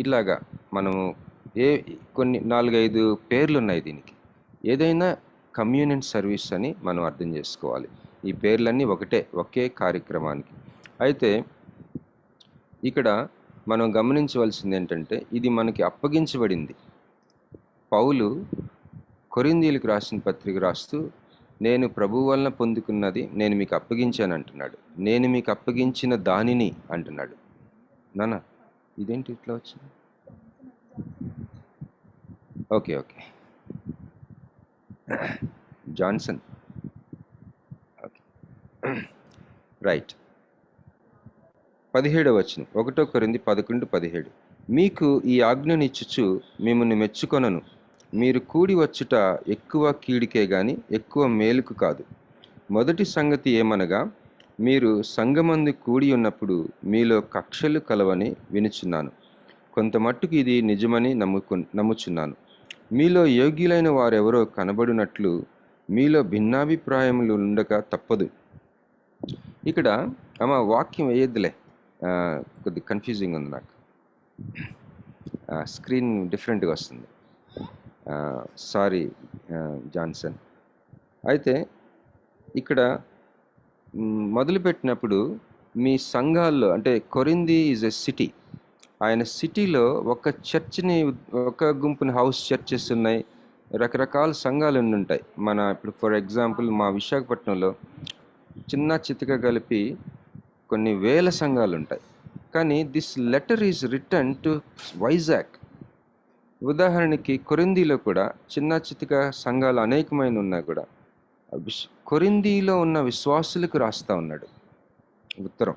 ఇలాగా మనము కొన్ని 4-5 పేర్లు ఉన్నాయి దీనికి. ఏదైనా కమ్యూనియన్ సర్వీస్ అని మనం అర్థం చేసుకోవాలి. ఈ పేర్లన్నీ ఒకే కార్యక్రమానికి. అయితే ఇక్కడ మనం గమనించవలసింది ఏంటంటే, ఇది మనకి అప్పగించబడింది. పౌలు కొరింథీయులకు రాసిన పత్రిక రాస్తూ, నేను ప్రభు వలన పొందుకున్నది నేను మీకు అప్పగించాను అంటున్నాడు. నేను మీకు అప్పగించిన దానిని అంటున్నాడు. నాన్న ఇదేంటి ఇట్లా వచ్చింది? Okay Johnson, okay right. 17వ వచనం, 1 కొరింథీ 11:17. మీకు ఈ ఆజ్ఞనిచ్చుచు మిమ్మల్ని మెచ్చుకొనను, మీరు కూడి వచ్చుట ఎక్కువ కీడికే గాని ఎక్కువ మేలుకు కాదు. మొదటి సంగతి ఏమనగా, మీరు సంఘమందు కూడి ఉన్నప్పుడు మీలో కక్షలు కలవని వినుచున్నాను. కొంత మట్టుకు ఇది నిజమని నమ్ముచున్నాను. మీలో యోగ్యులైన వారెవరో కనబడినట్లు మీలో భిన్నాభిప్రాయములు ఉండక తప్పదు. ఇక్కడ వాక్యం వేయద్దులే, కొద్ది కన్ఫ్యూజింగ్ ఉంది నాకు, స్క్రీన్ డిఫరెంట్గా వస్తుంది. Sorry Johnson. అయితే ఇక్కడ మొదలుపెట్టినప్పుడు మీ సంఘాల్లో, అంటే కొరింథీ ఈజ్ ఎ సిటీ. ఆయన సిటీలో ఒక చర్చిని, ఒక గుంపుని హౌస్ చర్చెస్ ఉన్నాయి, రకరకాల సంఘాలు ఉంటాయి. ఇప్పుడు ఫర్ ఎగ్జాంపుల్ మా విశాఖపట్నంలో చిన్న చితక కలిపి కొన్ని వేల సంఘాలు ఉంటాయి. కానీ this letter is return to Vizag. ఉదాహరణకి కొరింథీలో కూడా చిన్న చితక సంఘాలు అనేకమైన ఉన్నా కూడా కొరింథీలో ఉన్న విశ్వాసులకు రాస్తా ఉన్నాడు ఉత్తరం.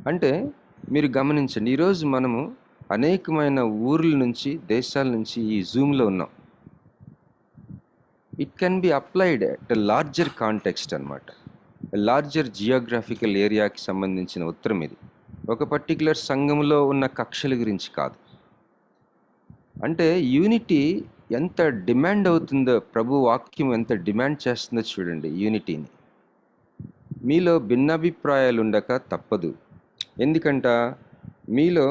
అంటే మీరు గమనించండి, ఈరోజు మనము అనేకమైన ఊర్ల నుంచి, దేశాల నుంచి ఈ జూమ్లో ఉన్నాం. It can be applied at a larger context అనమాట, లార్జర్ జియోగ్రాఫికల్ ఏరియాకి సంబంధించిన ఉత్తరం ఇది. ఒక పర్టికులర్ సంఘంలో ఉన్న కక్షల గురించి కాదు. అంటే యూనిటీ ఎంత డిమాండ్ అవుతుందో, ప్రభు వాక్యం ఎంత డిమాండ్ చేస్తుందో చూడండి యూనిటీని. మీలో భిన్నాభిప్రాయాలు ఉండక తప్పదు. ఎందుకంట, మీలో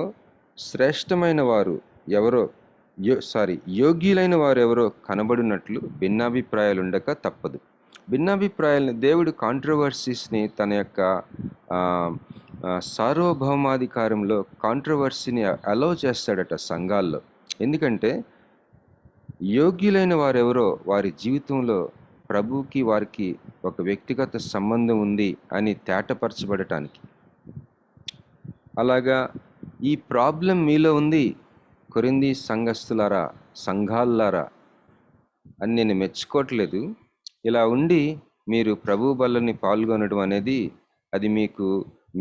శ్రేష్టమైన వారు ఎవరో, యోగ్యులైన వారు ఎవరో కనబడినట్లు భిన్నాభిప్రాయాలు ఉండక తప్పదు. భిన్నాభిప్రాయాలని దేవుడు కాంట్రవర్సీస్ని తన యొక్క సార్వభౌమాధికారంలో కాంట్రవర్సీని అలౌ చేస్తాడట సంఘాల్లో. ఎందుకంటే యోగ్యులైన వారెవరో వారి జీవితంలో ప్రభువుకి వారికి ఒక వ్యక్తిగత సంబంధం ఉంది అని తేటపరచబడటానికి. అలాగా ఈ ప్రాబ్లం మీలో ఉంది కొరింథీ సంఘస్థులారా, సంఘాల్లారా అని నేను మెచ్చుకోవట్లేదు. ఇలా ఉండి మీరు ప్రభు బల్లని పాల్గొనడం అనేది అది మీకు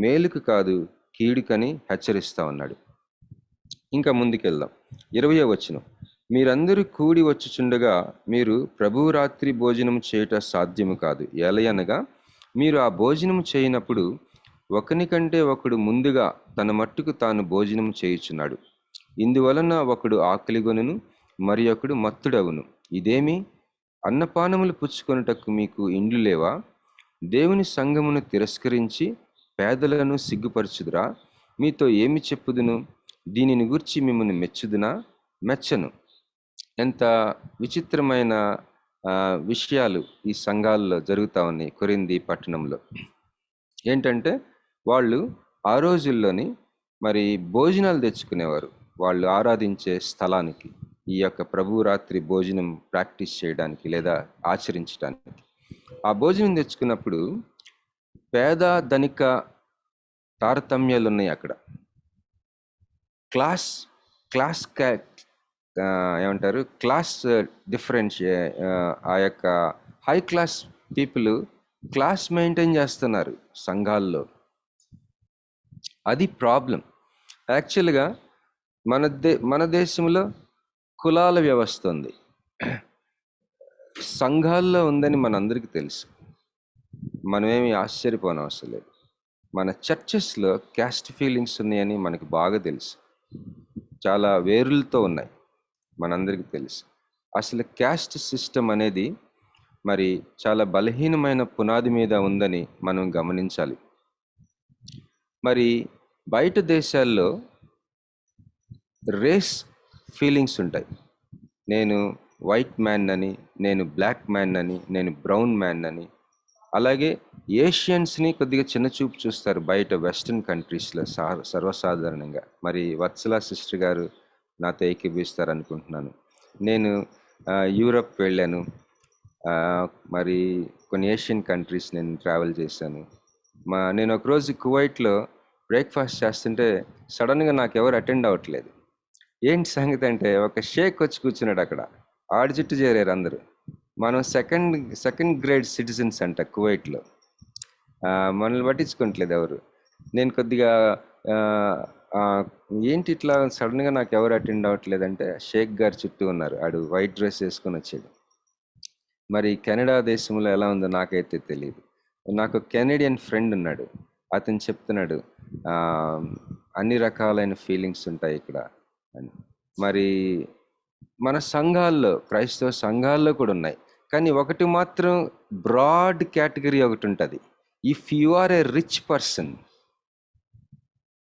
మేలుకు కాదు కీడుకని హెచ్చరిస్తా ఉన్నాడు. ఇంకా ముందుకెళ్దాం. 20వ వచనం, మీరందరూ కూడి వచ్చుచుండగా మీరు ప్రభువు రాత్రి భోజనం చేయుట సాధ్యము కాదు. ఎలయనగా మీరు ఆ భోజనం చేయనప్పుడు ఒకనికంటే ఒకడు ముందుగా తన మట్టుకు తాను భోజనం చేయుచున్నాడు. ఇందువలన ఒకడు ఆకలిగొనును, మరి ఒకడు మత్తుడవును. ఇదేమి, అన్నపానములు పుచ్చుకొనుటకు మీకు ఇండ్లు లేవా? దేవుని సంఘమును తిరస్కరించి పేదలను సిగ్గుపరచుదురా? మీతో ఏమి చెప్పుదును? దీనిని గూర్చి మిమ్మల్ని మెచ్చుదునా? మెచ్చను. ఎంత విచిత్రమైన విషయాలు ఈ సంఘాల్లో జరుగుతూ ఉన్నాయి కొరింథీ పట్టణంలో. ఏంటంటే వాళ్ళు ఆ రోజుల్లోని మరి భోజనాలు తెచ్చుకునేవారు వాళ్ళు ఆరాధించే స్థలానికి, ఈ యొక్క ప్రభు రాత్రి భోజనం ప్రాక్టీస్ చేయడానికి లేదా ఆచరించడానికి. ఆ భోజనం తెచ్చుకున్నప్పుడు పేద ధనిక తారతమ్యాలు ఉన్నాయి. అక్కడ క్లాస్ ఏమంటారు క్లాస్ ఆ యొక్క high class people class maintain చేస్తున్నారు సంఘాల్లో. అది ప్రాబ్లం. యాక్చువల్గా మన దేశంలో కులాల వ్యవస్థ ఉంది, సంఘాల్లో ఉందని మనందరికీ తెలుసు. మనమేమి ఆశ్చర్యపోనవసరం లేదు. మన చర్చెస్లో క్యాస్ట్ ఫీలింగ్స్ ఉన్నాయని మనకి బాగా తెలుసు. చాలా వేరులతో ఉన్నాయి, మనందరికీ తెలుసు. అసలు క్యాస్ట్ సిస్టమ్ అనేది మరి చాలా బలహీనమైన పునాది మీద ఉందని మనం గమనించాలి. మరి బయట దేశాల్లో రేస్ ఫీలింగ్స్ ఉంటాయి. నేను వైట్ మ్యాన్ అని, నేను బ్లాక్ మ్యాన్ అని, నేను బ్రౌన్ మ్యాన్ అని. అలాగే ఏషియన్స్ని కొద్దిగా చిన్న చూపు చూస్తారు బయట వెస్ట్రన్ కంట్రీస్లో సర్వసాధారణంగా. మరి వత్సల సిస్టర్ గారు నాతో ఏకీభవిస్తారు అనుకుంటున్నాను. నేను యూరప్ వెళ్ళాను, మరి కొన్ని ఏషియన్ కంట్రీస్ నేను ట్రావెల్ చేశాను. నేను ఒకరోజు కువైట్లో బ్రేక్ఫాస్ట్ చేస్తుంటే సడన్గా నాకు ఎవరు అటెండ్ అవ్వట్లేదు. ఏంటి సంగతి అంటే, ఒక షేక్ వచ్చి కూర్చున్నాడు అక్కడ. ఆడి చుట్టూ చేరారు అందరూ. మనం సెకండ్ గ్రేడ్ సిటిజన్స్ అంట కువైట్లో. మనల్ని పట్టించుకోవట్లేదు ఎవరు. నేను కొద్దిగా ఏంటి ఇట్లా సడన్గా నాకు ఎవరు అటెండ్ అవ్వట్లేదంటే, షేక్ గారు చుట్టూ ఉన్నారు. ఆడు వైట్ డ్రెస్ వేసుకొని వచ్చాడు. మరి కెనడా దేశంలో ఎలా ఉందో నాకైతే తెలియదు. నాకు కెనడియన్ ఫ్రెండ్ ఉన్నాడు, అతను చెప్తున్నాడు అన్ని రకాలైన ఫీలింగ్స్ ఉంటాయి ఇక్కడ అని. మరి మన సంఘాల్లో, క్రైస్తవ సంఘాల్లో కూడా ఉన్నాయి. కానీ ఒకటి మాత్రం బ్రాడ్ కేటగిరీ ఒకటి ఉంటుంది. If you are a rich person,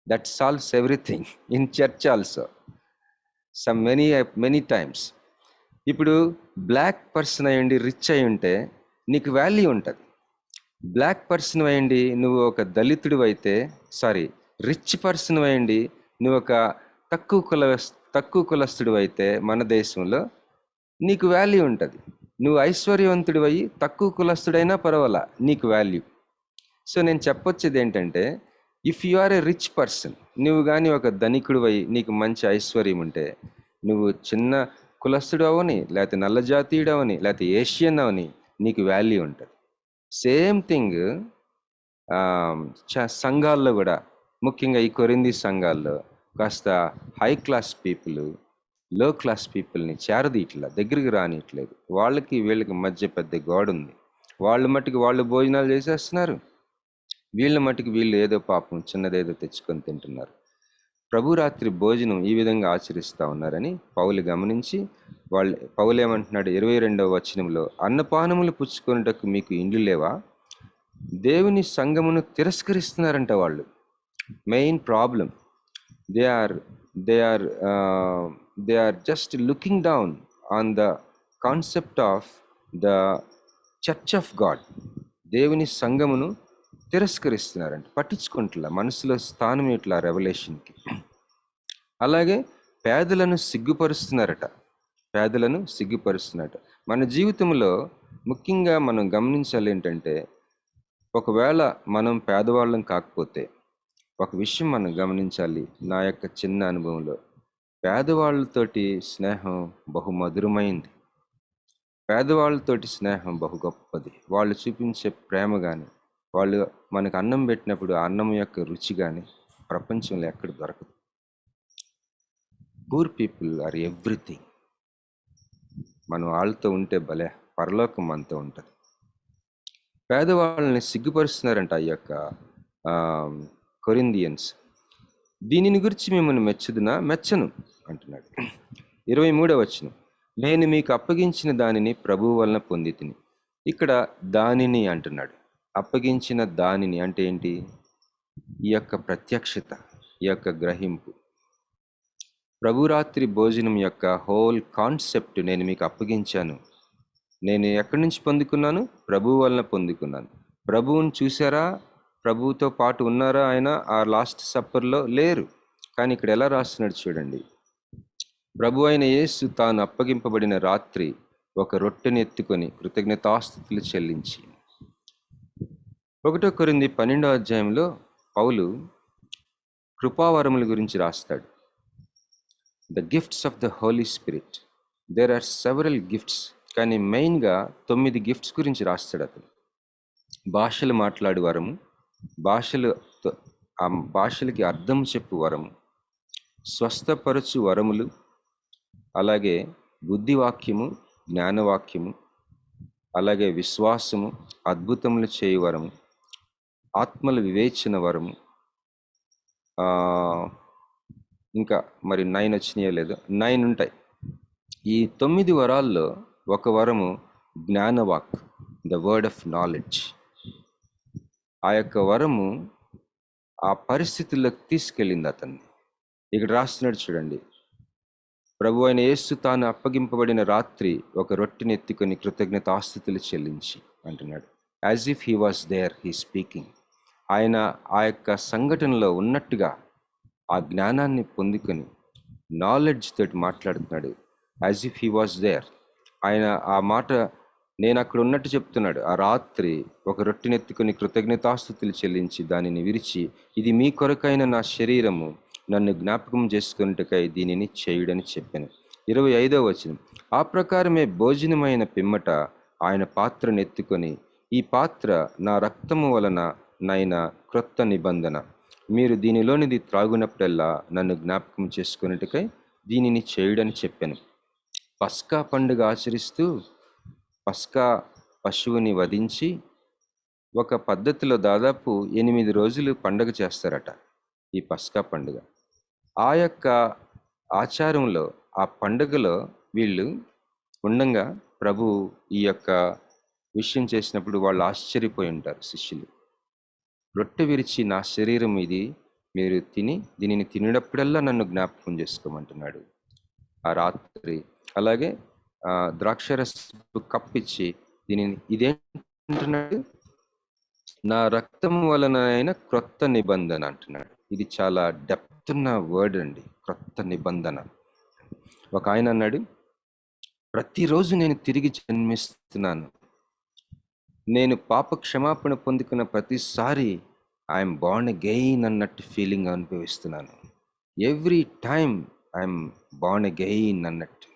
that solves everything in church also many times. ఇప్పుడు బ్లాక్ పర్సన్ అయ్యండి రిచ్ అయి ఉంటే నీకు వాల్యూ ఉంటుంది. బ్లాక్ పర్సన్ అయ్యండి నువ్వు ఒక దళితుడు అయితే, రిచ్ పర్సన్ అయ్యండి నువ్వు ఒక తక్కువ కులస్తుడు అయితే మన దేశంలో నీకు వాల్యూ ఉంటుంది. నువ్వు ఐశ్వర్యవంతుడు అయ్యి తక్కువ కులస్తుడైనా పర్వాలా, నీకు వాల్యూ. సో నేను చెప్పొచ్చేది ఏంటంటే, if you are a rich person, నువ్వు కానీ ఒక ధనికుడు అయ్యి నీకు మంచి ఐశ్వర్యం ఉంటే, నువ్వు చిన్న కులస్తుడు అవని, లేకపోతే నల్ల జాతీయుడు అవని, లేకపోతే ఏషియన్ అవని, నీకు వాల్యూ ఉంటుంది. సేమ్ థింగ్ సంఘాల్లో కూడా, ముఖ్యంగా ఈ కొరింథీ సంఘాల్లో కాస్త హై క్లాస్ పీపుల్ లో క్లాస్ పీపుల్ని చేరదీయట్లా, దగ్గరికి రానియట్లేదు. వాళ్ళకి వీళ్ళకి మధ్య పెద్ద గోడ ఉంది. వాళ్ళు మట్టుకు వాళ్ళు భోజనాలు చేసేస్తున్నారు, వీళ్ళ మట్టుకు వీళ్ళు ఏదో పాపం చిన్నదేదో తెచ్చుకొని తింటున్నారు. ప్రభురాత్రి భోజనం ఈ విధంగా ఆచరిస్తూ ఉన్నారని పౌలు గమనించి, పౌలు ఏమంటున్నాడు 22వ వచనంలో, అన్నపానములు పుచ్చుకొనుటకు మీకు ఇండ్లు లేవా? దేవుని సంఘమును తిరస్కరిస్తున్నారంట వాళ్ళు. Main problem, they are just looking down on the concept of the church of God. దేవుని సంఘమును తిరస్కరిస్తున్నారంట, పట్టించుకుంటున్నా, మనసులో స్థానం ఇట్లా రెవల్యూషన్కి. అలాగే పేదలను సిగ్గుపరుస్తున్నారట. మన జీవితంలో ముఖ్యంగా మనం గమనించాలి ఏంటంటే, ఒకవేళ మనం పేదవాళ్ళం కాకపోతే ఒక విషయం మనం గమనించాలి. నా యొక్క చిన్న అనుభవంలో పేదవాళ్ళతోటి స్నేహం బహు మధురమైంది, పేదవాళ్ళతోటి స్నేహం బహు గొప్పది. వాళ్ళు చూపించే ప్రేమ కానీ, వాళ్ళు మనకు అన్నం పెట్టినప్పుడు ఆ అన్నం యొక్క రుచి కానీ ప్రపంచంలో ఎక్కడ దొరకదు. Poor people are everything. మనం వాళ్ళతో ఉంటే భలే పరలోకం మనతో ఉంటుంది. పేదవాళ్ళని సిగ్గుపరుస్తున్నారంట ఈ యొక్క కొరింథియన్స్. దీనిని గురించి మిమ్మల్ని మెచ్చను అంటున్నాడు. 23వ వచనం, నేను మీకు అప్పగించిన దానిని ప్రభువు వలన పొందితిని. ఇక్కడ దానిని అంటున్నాడు. అప్పగించిన దానిని అంటే ఏంటి? ఈ యొక్క ప్రత్యక్షత, ఈ యొక్క గ్రహింపు. ప్రభురాత్రి భోజనం యొక్క హోల్ కాన్సెప్ట్ నేను మీకు అప్పగించాను. నేను ఎక్కడి నుంచి పొందుకున్నాను? ప్రభువు వలన పొందుకున్నాను. ప్రభువుని చూసారా? ప్రభువుతో పాటు ఉన్నారా? ఆయన ఆ లాస్ట్ సప్పర్లో లేరు. కానీ ఇక్కడ ఎలా రాస్తున్నాడు చూడండి. ప్రభు అయిన యేసు తాను అప్పగింపబడిన రాత్రి ఒక రొట్టెని ఎత్తుకొని కృతజ్ఞతాస్తుతులు చెల్లించి. 1 కొరింథీ 12వ అధ్యాయంలో పౌలు కృపావరముల గురించి రాస్తాడు. The gifts of the holy spirit. There are several gifts, కానీ మెయిన్గా 9 గిఫ్ట్స్ గురించి రాస్తాడు అతను. భాషలు మాట్లాడు వరము, ఆ భాషలకి అర్థం చెప్పు వరము, స్వస్థపరచు వరములు, అలాగే బుద్ధివాక్యము, జ్ఞానవాక్యము, అలాగే విశ్వాసము, అద్భుతములు చేయు వరము, ఆత్మల వివేచన వరము, ఇంకా మరి 9 వచ్చినాయో లేదో, 9 ఉంటాయి. ఈ 9 వరాల్లో ఒక వరము జ్ఞానవాక్, ద వర్డ్ ఆఫ్ నాలెడ్జ్. ఆ యొక్క వరము ఆ పరిస్థితుల్లోకి తీసుకెళ్ళింది అతన్ని. ఇక్కడ రాస్తున్నాడు చూడండి, ప్రభు అయిన యేసు తాను అప్పగింపబడిన రాత్రి ఒక రొట్టెని ఎత్తుకొని కృతజ్ఞతాస్తుతులు చెల్లించి అంటున్నాడు. As if he was there, he speaking. ఆయన ఆ యొక్క సంఘటనలో ఉన్నట్టుగా ఆ జ్ఞానాన్ని పొందుకొని నాలెడ్జ్ తోటి మాట్లాడుతున్నాడు. As if he was there. ఆయన ఆ మాట నేను అక్కడ ఉన్నట్టు చెప్తున్నాడు. ఆ రాత్రి ఒక రొట్టెని ఎత్తుకొని కృతజ్ఞతాస్తుతులు చెల్లించి దానిని విరిచి, ఇది మీ కొరకైన నా శరీరము, నన్ను జ్ఞాపకం చేసుకున్నట్టుకై దీనిని చేయుడని చెప్పాను. 25వ వచనం, ఆ ప్రకారమే భోజనమైన పిమ్మట ఆయన పాత్రను ఎత్తుకొని, ఈ పాత్ర నా రక్తము వలన నైన క్రొత్త నిబంధన, మీరు దీనిలోనిది త్రాగునప్పుడల్లా నన్ను జ్ఞాపకం చేసుకున్నట్టుకై దీనిని చేయుడని చెప్పాను. పస్కా పండుగ ఆచరిస్తూ పస్కా పశువుని వధించి ఒక పద్ధతిలో దాదాపు 8 రోజులు పండుగ చేస్తారట ఈ పస్కా పండుగ. ఆ యొక్క ఆచారంలో, ఆ పండుగలో వీళ్ళు ఉండంగా ప్రభు ఈ యొక్క విషయం చేసినప్పుడు వాళ్ళు ఆశ్చర్యపోయి ఉంటారు శిష్యులు. రొట్టె విరిచి, నా శరీరం ఇది, మీరు తిని దీనిని తినేటప్పుడల్లా నన్ను జ్ఞాపకం చేసుకోమంటున్నాడు ఆ రాత్రి. అలాగే ద్రాక్షరసపు కప్పిచ్చి దీనిని ఇదేంటున్నాడు, నా రక్తం వలన అయిన క్రొత్త నిబంధన అంటున్నాడు. ఇది చాలా డెప్త్ ఉన్న వర్డ్ అండి, క్రొత్త నిబంధన. ఒక ఆయన అన్నాడు, ప్రతిరోజు నేను తిరిగి జన్మిస్తున్నాను, నేను పాప క్షమాపణ పొందుకున్న ప్రతిసారి ఐఎమ్ బార్న్ అగెయిన్ అన్నట్టు ఫీలింగ్ అనుభవిస్తున్నాను. Every time I'm born again అన్నట్టు,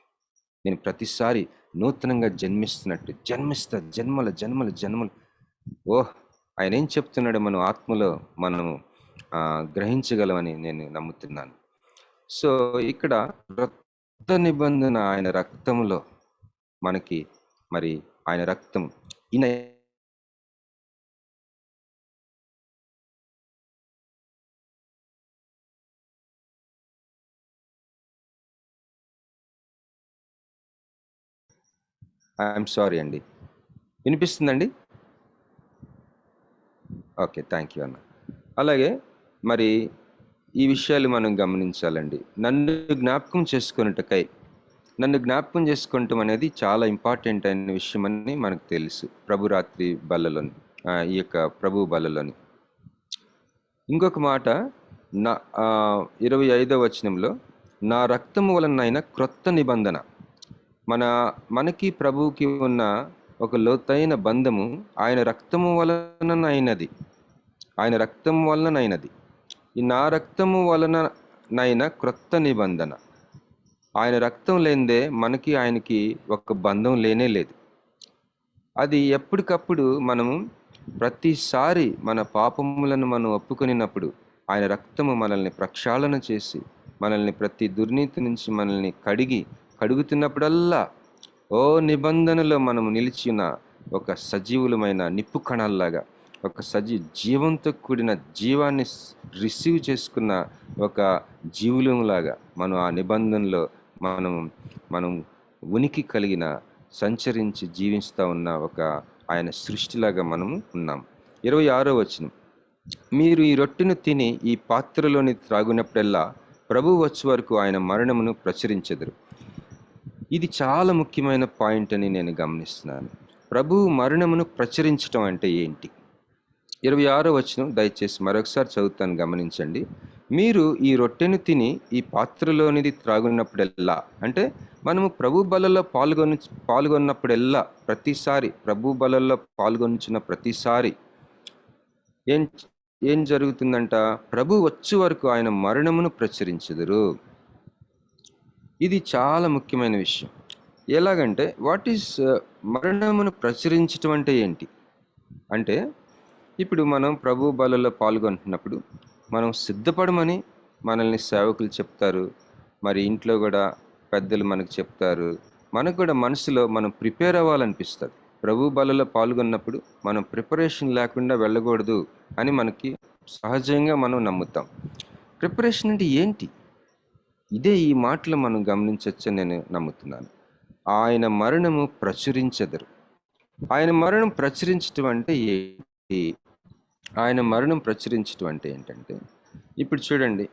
నేను ప్రతిసారి నూతనంగా జన్మిస్తున్నట్టు, జన్మల జన్మల జన్మలు. ఓహ్, ఆయన ఏం చెప్తున్నాడో మనం ఆత్మలో మనము గ్రహించగలమని నేను నమ్ముతున్నాను. సో ఇక్కడ క్రొత్త నిబంధన ఆయన రక్తంలో మనకి, మరి ఆయన రక్తం ఈయన ఐఎమ్ సారీ అండి, వినిపిస్తుందండి? ఓకే, థ్యాంక్ యూ అన్న. అలాగే మరి ఈ విషయాలు మనం గమనించాలండి. నన్ను జ్ఞాపకం చేసుకున్నట్టుకై, నన్ను జ్ఞాపకం చేసుకుంటాం అనేది చాలా ఇంపార్టెంట్ అయిన విషయం అని మనకు తెలుసు ప్రభురాత్రి బల్లలోని, ఈ యొక్క ప్రభు బల్లలోని. ఇంకొక మాట, నా 25వ వచనంలో, నా రక్తము వలన క్రొత్త నిబంధన. మనకి ప్రభువుకి ఉన్న ఒక లోతైన బంధము ఆయన రక్తము వలనైనది, ఆయన రక్తము వలనైనది. ఈ నా రక్తము వలనైన క్రొత్త నిబంధన. ఆయన రక్తం లేనిదే మనకి ఆయనకి ఒక బంధం లేనే లేదు. అది ఎప్పటికప్పుడు మనము ప్రతిసారి మన పాపములను మనం ఒప్పుకొనినప్పుడు ఆయన రక్తము మనల్ని ప్రక్షాళన చేసి, మనల్ని ప్రతి దుర్నీతి నుంచి మనల్ని కడుగుతున్నప్పుడల్లా, ఓ నిబంధనలో మనము నిలిచిన ఒక సజీవులమైన నిప్పు కణాల్లాగా, ఒక జీవంతో కూడిన జీవాన్ని రిసీవ్ చేసుకున్న ఒక జీవులంలాగా మనం ఆ నిబంధనలో మనం ఉనికి కలిగిన, సంచరించి జీవిస్తూ ఉన్న ఒక ఆయన సృష్టిలాగా మనము ఉన్నాం. 26వ వచనం, మీరు ఈ రొట్టెను తిని ఈ పాత్రలోని త్రాగునప్పుడల్లా ప్రభు వచ్చే వరకు ఆయన మరణమును ప్రచురించెదరు. ఇది చాలా ముఖ్యమైన పాయింట్ అని నేను గమనిస్తున్నాను. ప్రభు మరణమును ప్రచురించడం అంటే ఏంటి? 26వ వచనం దయచేసి మరొకసారి చదువుతాను, గమనించండి. మీరు ఈ రొట్టెను తిని ఈ పాత్రలోనిది త్రాగున్నప్పుడల్లా, అంటే మనము ప్రభు బలలో పాల్గొన్నప్పుడల్లా, ప్రతిసారి ప్రభు బలలో పాల్గొనిచిన ప్రతిసారి ఏం జరుగుతుందంట? ప్రభు వచ్చే వరకు ఆయన మరణమును ప్రచురించెదరు. ఇది చాలా ముఖ్యమైన విషయం. ఎలాగంటే వాట్ ఈస్ మరణమును ప్రచురించటం అంటే ఏంటి అంటే, ఇప్పుడు మనం ప్రభు బలలో పాల్గొంటున్నప్పుడు మనం సిద్ధపడమని మనల్ని సేవకులు చెప్తారు, మరి ఇంట్లో కూడా పెద్దలు మనకు చెప్తారు. మనకు కూడా మనసులో మనం ప్రిపేర్ అవ్వాలనిపిస్తుంది. ప్రభు బలలో పాల్గొన్నప్పుడు మనం ప్రిపరేషన్ లేకుండా వెళ్ళకూడదు అని మనకి సహజంగా మనం నమ్ముతాం. ప్రిపరేషన్ అంటే ఏంటి? ఇదే ఈ మాటలు మనం గమనించవచ్చని నేను నమ్ముతున్నాను. ఆయన మరణము ప్రచురించెదరు. ఆయన మరణం ప్రచురించటం అంటే ఏంటి? ఆయన మరణం ప్రచురించటం అంటే ఏంటంటే, ఇప్పుడు చూడండి,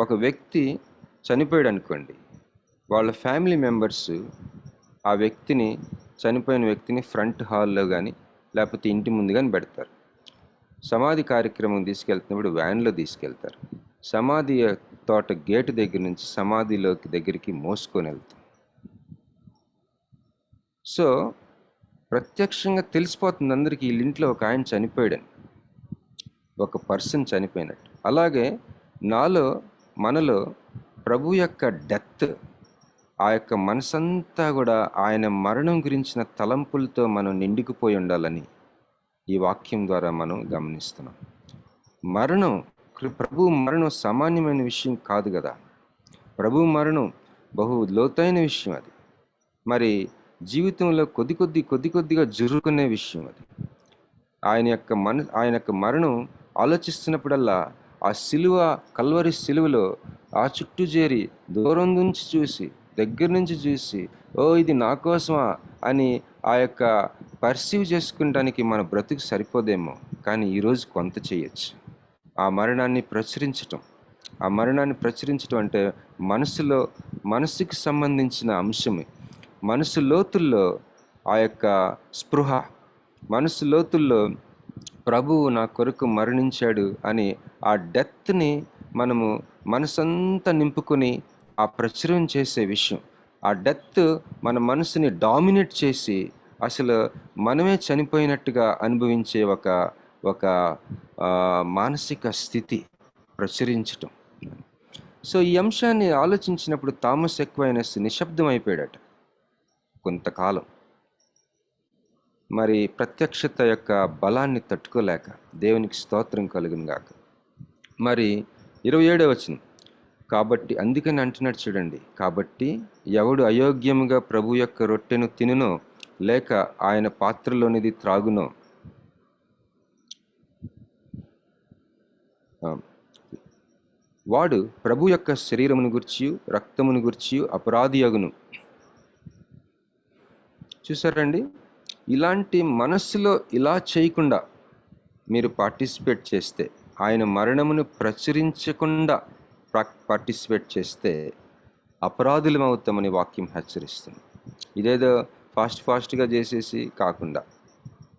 ఒక వ్యక్తి చనిపోయాడు అనుకోండి, వాళ్ళ ఫ్యామిలీ మెంబర్స్ ఆ వ్యక్తిని, చనిపోయిన వ్యక్తిని ఫ్రంట్ హాల్లో కానీ లేకపోతే ఇంటి ముందు కానీ పెడతారు. సమాధి కార్యక్రమం తీసుకెళ్తున్నప్పుడు వ్యాన్లో తీసుకెళ్తారు. సమాధి తోట గేటు దగ్గర నుంచి సమాధిలోకి దగ్గరికి మోసుకొని వెళ్తారు. సో ప్రత్యక్షంగా తెలిసిపోతుంది అందరికీ, వీళ్ళ ఇంట్లో ఒక ఆయన చనిపోయాడని, ఒక పర్సన్ చనిపోయినట్టు. అలాగే మనలో ప్రభు యొక్క డెత్, ఆ యొక్క మనసంతా కూడా ఆయన మరణం గురించిన తలంపులతో మనం నిండుకుపోయి ఉండాలని ఈ వాక్యం ద్వారా మనం గమనిస్తున్నాం. ప్రభు మరణం సామాన్యమైన విషయం కాదు కదా. ప్రభు మరణం బహు లోతైన విషయం అది. మరి జీవితంలో కొద్దిగా జరుగుకునే విషయం అది. ఆయన యొక్క మరణం ఆలోచిస్తున్నప్పుడల్లా ఆ సిలువ, కల్వరి సిలువలో ఆ చుట్టూ చేరి దూరం నుంచి చూసి, దగ్గర నుంచి చూసి, ఓ ఇది నా కోసమా అని ఆ యొక్క పర్సీవ్ చేసుకుంటానికి మన బ్రతుకు సరిపోదేమో, కానీ ఈరోజు కొంత చేయొచ్చు. ఆ మరణాన్ని ప్రచురించటం అంటే మనసుకి సంబంధించిన అంశమే. మనసు లోతుల్లో ఆ యొక్క స్పృహ, మనసు లోతుల్లో ప్రభువు నా కొరకు మరణించాడు అని ఆ డెత్ని మనము మనసంతా నింపుకొని ఆ ప్రచురం చేసే విషయం. ఆ డెత్ మన మనసుని డామినేట్ చేసి అసలు మనమే చనిపోయినట్టుగా అనుభవించే ఒక మానసిక స్థితి ప్రచురించటం. సో ఈ అంశాన్ని ఆలోచించినప్పుడు థామస్ ఎక్వైనస్ నిశ్శబ్దం అయిపోయాడట కొంతకాలం. మరి ప్రత్యక్షత యొక్క బలాన్ని తట్టుకోలేక, దేవునికి స్తోత్రం కలుగును గాక. మరి 27వ వచనం, కాబట్టి అందుకని అంటున్నాడు చూడండి, కాబట్టి ఎవడు అయోగ్యముగా ప్రభు యొక్క రొట్టెను తినునో లేక ఆయన పాత్రలోనిది త్రాగునో, వాడు ప్రభు యొక్క శరీరమును గుర్చి రక్తమును గుర్చి అపరాధి అగును. చూసారండి, ఇలాంటి మనస్సులో ఇలా చేయకుండా మీరు పార్టిసిపేట్ చేస్తే, ఆయన మరణమును ప్రచురించకుండా పార్టిసిపేట్ చేస్తే అపరాధులం అవుతామని వాక్యం హెచ్చరిస్తుంది. ఇదేదో ఫాస్ట్గా చేసేసి కాకుండా,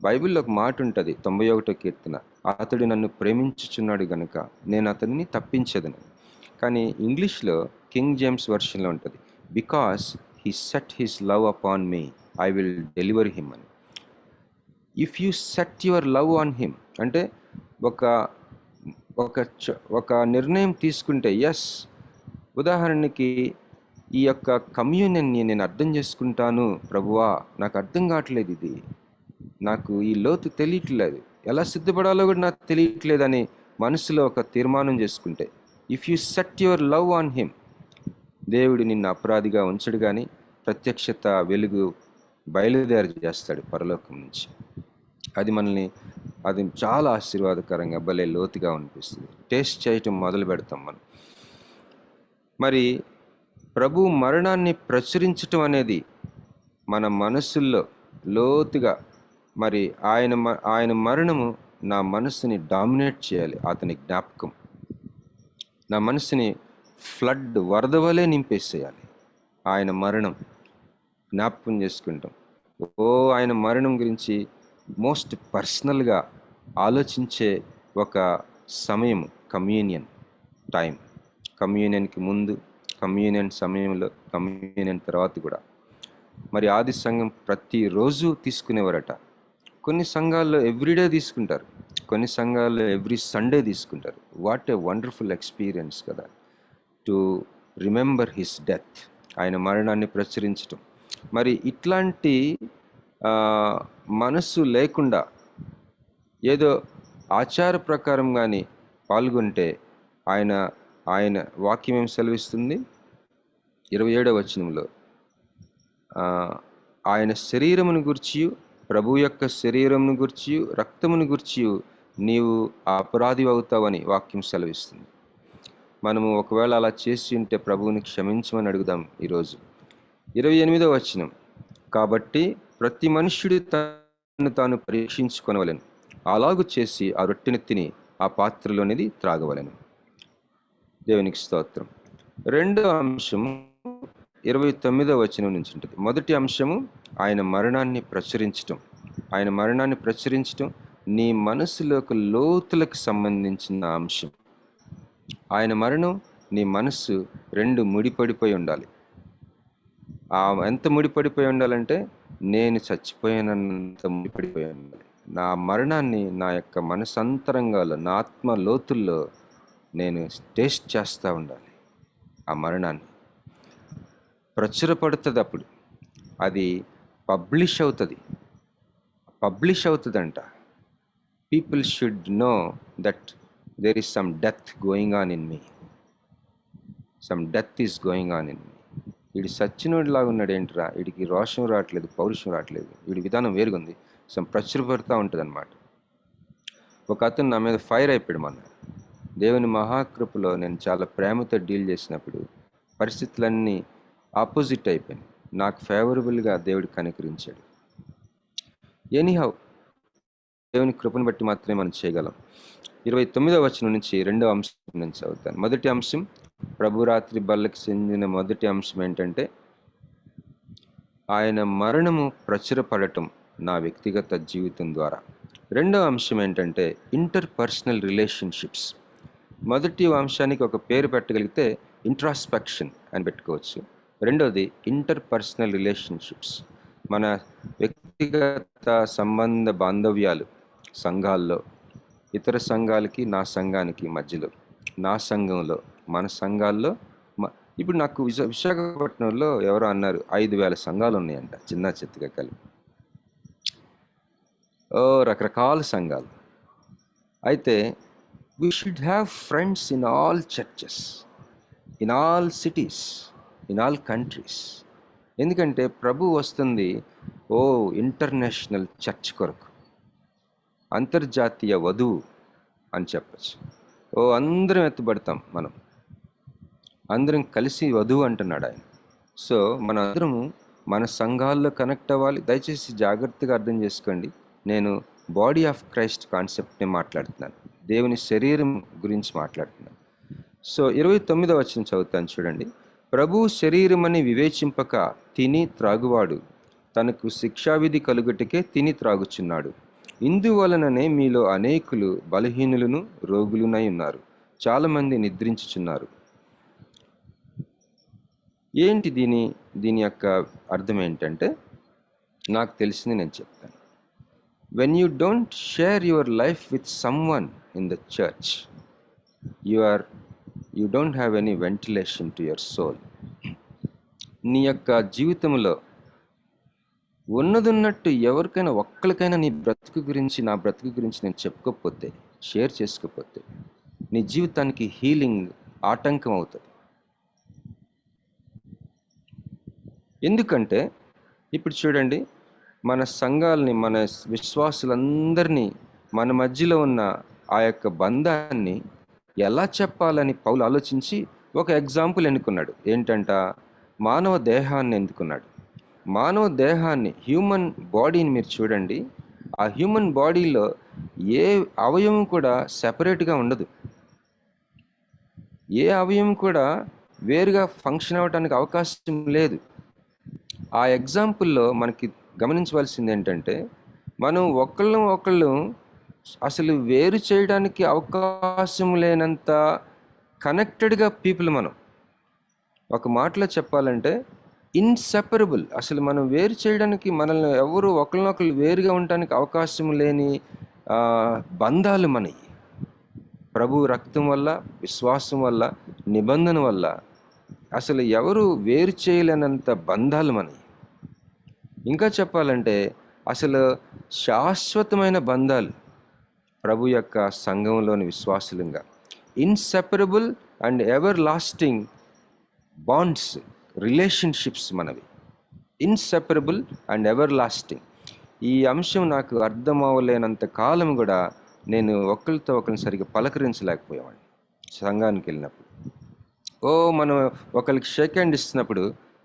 బైబిల్లో ఒక మాట ఉంటుంది, 91వ కీర్తన, అతడు నన్ను ప్రేమించుచున్నాడు గనుక నేను అతనిని తప్పించదను. కానీ ఇంగ్లీష్లో కింగ్ జేమ్స్ వర్షన్లో ఉంటుంది, because he set his love upon me I will deliver him అని. If you set your love on him అంటే ఒక నిర్ణయం తీసుకుంటే, ఎస్, ఉదాహరణకి ఈ యొక్క కమ్యూనియన్ని నేను అర్థం చేసుకుంటాను ప్రభువా, నాకు అర్థం కావట్లేదు, ఇది నాకు ఈ లోతు తెలియట్లేదు, ఎలా సిద్ధపడాలో కూడా నాకు తెలియట్లేదని మనసులో ఒక తీర్మానం చేసుకుంటే, if you set your love on him, దేవుడు నిన్ను అపరాధిగా ఉంచడు, కానీ ప్రత్యక్షత వెలుగు బయలుదేరి చేస్తాడు పరలోకం నుంచి. అది చాలా ఆశీర్వాదకరంగా భలే లోతుగా అనిపిస్తుంది. టేస్ట్ చేయటం మొదలు పెడతాం మనం. మరి ప్రభు మరణాన్ని ప్రచురించటం అనేది మన మనసుల్లో లోతుగా, మరి ఆయన మరణము నా మనసుని డామినేట్ చేయాలి. అతని జ్ఞాపకం నా మనసుని వరద వలె నింపేసేయాలి. ఆయన మరణం జ్ఞాపకం చేసుకుంటాం. ఆయన మరణం గురించి మోస్ట్ పర్సనల్గా ఆలోచించే ఒక సమయం కమ్యూనియన్ టైం. కమ్యూనియన్కి ముందు, కమ్యూనియన్ సమయంలో, కమ్యూనియన్ తర్వాత కూడా. మరి ఆది సంఘం ప్రతిరోజు తీసుకునేవారట. కొన్ని సంఘాల్లో ఎవ్రీడే తీసుకుంటారు, కొన్ని సంఘాల్లో ఎవ్రీ సండే తీసుకుంటారు. వాట్ ఏ వండర్ఫుల్ ఎక్స్పీరియన్స్ కదా, టు రిమెంబర్ హిస్ డెత్, ఆయన మరణాన్ని ప్రచురించటం. మరి ఇట్లాంటి మనసు లేకుండా ఏదో ఆచార ప్రకారం కానీ పాల్గొంటే ఆయన వాక్యం ఏం సెలవిస్తుంది? 27వ వచనంలో ఆయన శరీరమును గుర్చియు, ప్రభు యొక్క శరీరమును గుర్చియు, రక్తమును గుర్చియు నీవు అపరాధి అవుతావని వాక్యం సెలవిస్తుంది. మనము ఒకవేళ అలా చేసి ఉంటే ప్రభువుని క్షమించమని అడుగుదాం ఈరోజు. 28వ వచనం, కాబట్టి ప్రతి మనుష్యుడు తను తాను పరీక్షించుకొనవలెను, అలాగు చేసి ఆ రొట్టెని తిని ఆ పాత్రలోనిది త్రాగవలెను. దేవునికి స్తోత్రం. రెండవ అంశము 29వ వచనం నుంచి ఉంటుంది. మొదటి అంశము ఆయన మరణాన్ని ప్రచురించటం. ఆయన మరణాన్ని ప్రచురించటం నీ మనసులోకి లోతులకు సంబంధించిన అంశం. ఆయన మరణం నీ మనసు రెండు ముడిపడిపోయి ఉండాలి. ఎంత ముడిపడిపోయి ఉండాలంటే నేను చచ్చిపోయానంత ముడిపడిపోయి ఉండాలి. నా మరణాన్ని నా యొక్క మనసంతరంగాలో, నా ఆత్మ లోతుల్లో నేను టేస్ట్ చేస్తూ ఉండాలి. ఆ మరణాన్ని ప్రచురపడుతుంది. అప్పుడు అది పబ్లిష్ అవుతుందంట. People should know that there is some death going on in me, some death is going on in me. వీడి సచ్చినోడిలాగా ఉన్నాడు ఏంట్రా, వీడికి రోషం రావట్లేదు, పౌరుషం రావట్లేదు, వీడి విధానం వేరుగుంది, ప్రచురపడుతూ ఉంటుంది అన్నమాట. ఒక అతను నా మీద ఫైర్ అయిపోయాడు. మొన్న దేవుని మహాకృపలో నేను చాలా ప్రేమతో డీల్ చేసినప్పుడు పరిస్థితులన్నీ ఆపోజిట్ అయిపోయింది. నాకు ఫేవరబుల్గా దేవుడు కనికరించాడు. ఎనీహౌ దేవుని కృపను బట్టి మాత్రమే మనం చేయగలం. 29వ వచనం నుంచి 2వ అంశం నుంచి చదువుతాను. మొదటి అంశం, ప్రభురాత్రి బల్లకి చెందిన మొదటి అంశం ఏంటంటే ఆయన మరణము ప్రచురపడటం నా వ్యక్తిగత జీవితం ద్వారా. రెండవ అంశం ఏంటంటే ఇంటర్పర్సనల్ రిలేషన్షిప్స్. మొదటి అంశానికి ఒక పేరు పెట్టగలిగితే ఇంట్రాస్పెక్షన్ అని పెట్టుకోవచ్చు. రెండవది ఇంటర్పర్సనల్ రిలేషన్షిప్స్, మన వ్యక్తిగత సంబంధ బాంధవ్యాలు, సంఘాల్లో, ఇతర సంఘాలకి నా సంఘానికి మధ్యలో, నా సంఘంలో, మన సంఘాల్లో. ఇప్పుడు నాకు విశాఖపట్నంలో ఎవరో అన్నారు 5,000 సంఘాలు ఉన్నాయంట, చిన్న చిత్తగా కలిపి. రకరకాల సంఘాలు. అయితే we should have friends in all churches, in all cities, in all countries. ఎందుకంటే ప్రభు వస్తుంది ఇంటర్నేషనల్ చర్చ్ కొరకు, అంతర్జాతీయ వధువు అని చెప్పచ్చు. అందరం ఎత్తుబడతాం, మనం అందరం కలిసి వధువు అంటున్నాడు ఆయన. సో మన అందరము మన సంఘాల్లో కనెక్ట్ అవ్వాలి. దయచేసి జాగ్రత్తగా అర్థం చేసుకోండి, నేను బాడీ ఆఫ్ క్రైస్ట్ కాన్సెప్ట్ని మాట్లాడుతున్నాను, దేవుని శరీరం గురించి మాట్లాడుతున్నాను. సో 29వ వచనం చదువుతాను చూడండి. ప్రభు శరీరమని వివేచింపక తిని త్రాగువాడు తనకు శిక్షావిధి కలుగుటకే తిని త్రాగుచున్నాడు. ఇందువలననే మీలో అనేకులు బలహీనులను రోగులునై ఉన్నారు, చాలామంది నిద్రించుచున్నారు. ఏంటి దీని యొక్క అర్థం ఏంటంటే, నాకు తెలిసింది నేను చెప్తాను. When you don't share your life with someone in the church, you don't have any ventilation to your soul. నీ యొక్క జీవితంలో ఉన్నదున్నట్టు ఎవరికైనా ఒక్కరికైనా నీ బ్రతుకు గురించి, నా బ్రతుకు గురించి నేను చెప్పుకోకపోతే, షేర్ చేసుకోకపోతే, నీ జీవితానికి హీలింగ్ ఆటంకం అవుతుంది. ఎందుకంటే ఇప్పుడు చూడండి, మన సంఘాలని, మన విశ్వాసులందరినీ, మన మధ్యలో ఉన్న ఆ యొక్క బంధాన్ని ఎలా చెప్పాలని పౌలు ఆలోచించి ఒక ఎగ్జాంపుల్ ఎన్నుకున్నాడు. ఏంటంట, మానవ దేహాన్ని ఎన్నుకున్నాడు. మానవ దేహాన్ని, హ్యూమన్ బాడీని మీరు చూడండి. ఆ హ్యూమన్ బాడీలో ఏ అవయవం కూడా సెపరేట్గా ఉండదు. ఏ అవయవం కూడా వేరుగా ఫంక్షన్ అవ్వడానికి అవకాశం లేదు. ఆ ఎగ్జాంపుల్లో మనకి గమనించవలసింది ఏంటంటే, మనం ఒకళ్ళు అసలు వేరు చేయడానికి అవకాశం లేనంత కనెక్టెడ్గా పీపుల్. మనం ఒక మాటలో చెప్పాలంటే ఇన్సెపరబుల్. అసలు మనం వేరు చేయడానికి, మనల్ని ఎవరు ఒకరినొకరు వేరుగా ఉండడానికి అవకాశం లేని బంధాలు మనవి. ప్రభు రక్తం వల్ల, విశ్వాసం వల్ల, నిబంధన వల్ల అసలు ఎవరు వేరు చేయలేనంత బంధాలు మనవి. ఇంకా చెప్పాలంటే అసలు శాశ్వతమైన బంధాలు ప్రభు యొక్క సంఘంలోని విశ్వాసులుగా, inseparable and ever lasting bonds, relationships మనవి, ఇన్సెపరబుల్ అండ్ ఎవర్ లాస్టింగ్. ఈ అంశం నాకు అర్థం అవ్వలేనంత కాలం కూడా నేను ఒకరితో ఒకరిని సరిగ్గా పలకరించలేకపోయేవాడిని. సంఘానికి వెళ్ళినప్పుడు మనం ఒకరికి షేక్ హ్యాండ్ ఇస్తున్నప్పుడు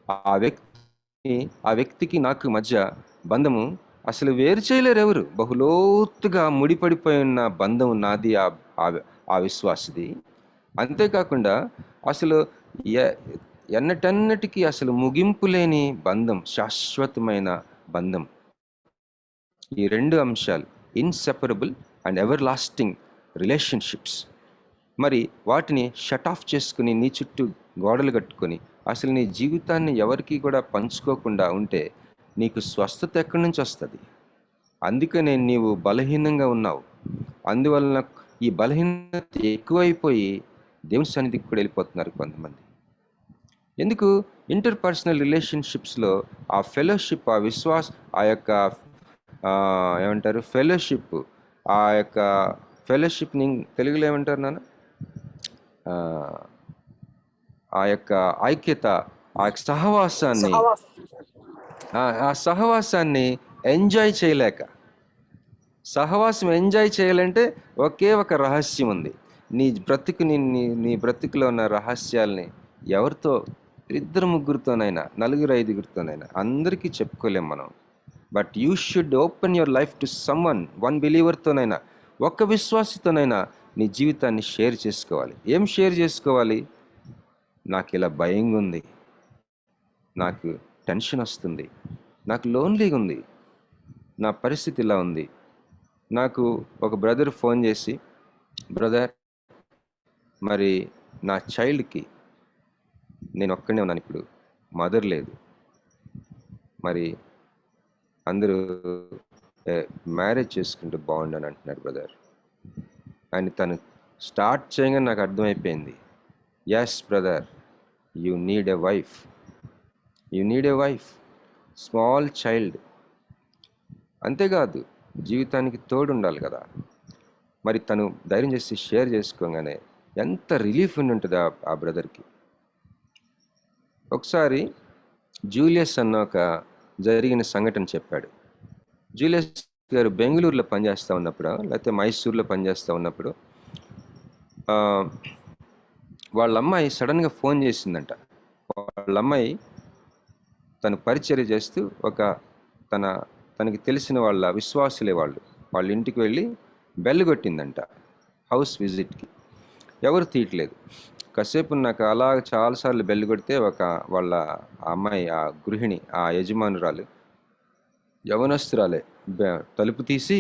ఆ వ్యక్తికి నాకు మధ్య బంధము అసలు వేరు చేయలేరు ఎవరు. బహులోతుగా ముడిపడిపోయి ఉన్న బంధం నాది ఆ విశ్వాసది. అంతేకాకుండా అసలు ఎన్నటన్నిటికీ అసలు ముగింపు లేని బంధం, శాశ్వతమైన బంధం. ఈ రెండు అంశాలు, inseparable and ever lasting relationships. మరి వాటిని షట్ ఆఫ్ చేసుకుని నీ చుట్టూ గోడలు కట్టుకొని అసలు నీ జీవితాన్ని ఎవరికి కూడా పంచుకోకుండా ఉంటే నీకు స్వస్థత ఎక్కడి నుంచి వస్తుంది? అందుకనే నీవు బలహీనంగా ఉన్నావు. అందువలన ఈ బలహీనత ఎక్కువైపోయి దేవుని సన్నిధికి కూడా వెళ్ళిపోతున్నారు కొంతమంది. ఎందుకు? ఇంటర్పర్సనల్ రిలేషన్షిప్స్లో ఆ ఫెలోషిప్, ఆ ఆ యొక్క ఏమంటారు, ఫెలోషిప్, ఆ యొక్క ఫెలోషిప్ని తెలుగులో ఏమంటారు నాన్న? ఆ యొక్క ఐక్యత, ఆ సహవాసాన్ని ఎంజాయ్ చేయలేక, సహవాసం ఎంజాయ్ చేయాలంటే ఒకే ఒక రహస్యం ఉంది. నీ బ్రతుకులో ఉన్న రహస్యాల్ని ఎవరితో, 2-3తోనైనా, 4-5తోనైనా, అందరికీ చెప్పుకోలేం మనం. But you should open your life to one బిలీవర్తోనైనా, ఒక్క విశ్వాసితోనైనా నీ జీవితాన్ని షేర్ చేసుకోవాలి. ఏం షేర్ చేసుకోవాలి? నాకు ఇలా భయంగా ఉంది, నాకు టెన్షన్ వస్తుంది, నాకు లోన్లీగా ఉంది, నా పరిస్థితి ఇలా ఉంది. నాకు ఒక బ్రదర్ ఫోన్ చేసి, బ్రదర్ మరి నా చైల్డ్కి నేను ఒక్కనే ఉన్నాను, ఇప్పుడు మదర్ లేదు, మరి అందరూ మ్యారేజ్ చేసుకుంటే బాగుండని అంటున్నారు బ్రదర్ అని తను స్టార్ట్ చేయగానే నాకు అర్థమైపోయింది, yes brother, you need a wife, small child. అంతేకాదు జీవితానికి తోడు ఉండాలి కదా. మరి తను ధైర్యం చేసి షేర్ చేసుకోగానే ఎంత రిలీఫ్ ఉండి ఉంటుంది ఆ బ్రదర్కి. ఒకసారి జూలియస్ అన్న ఒక జరిగిన సంఘటన చెప్పాడు. జూలియస్ గారు బెంగళూరులో పనిచేస్తూ ఉన్నప్పుడు, లేకపోతే మైసూర్లో పనిచేస్తూ ఉన్నప్పుడు వాళ్ళ అమ్మాయి సడన్గా ఫోన్ చేసిందంట. వాళ్ళ అమ్మాయి తను పరిచర్య చేస్తూ తనకి తెలిసిన వాళ్ళ విశ్వాసులే వాళ్ళ ఇంటికి వెళ్ళి బెల్ కొట్టిందంట హౌస్ విజిట్కి. ఎవరు తీయట్లేదు. కాసేపు నాకు అలా చాలాసార్లు బెల్ కొడితే వాళ్ళ అమ్మాయి, ఆ గృహిణి, ఆ యజమానురాలు, యవనస్తురాలే, తలుపు తీసి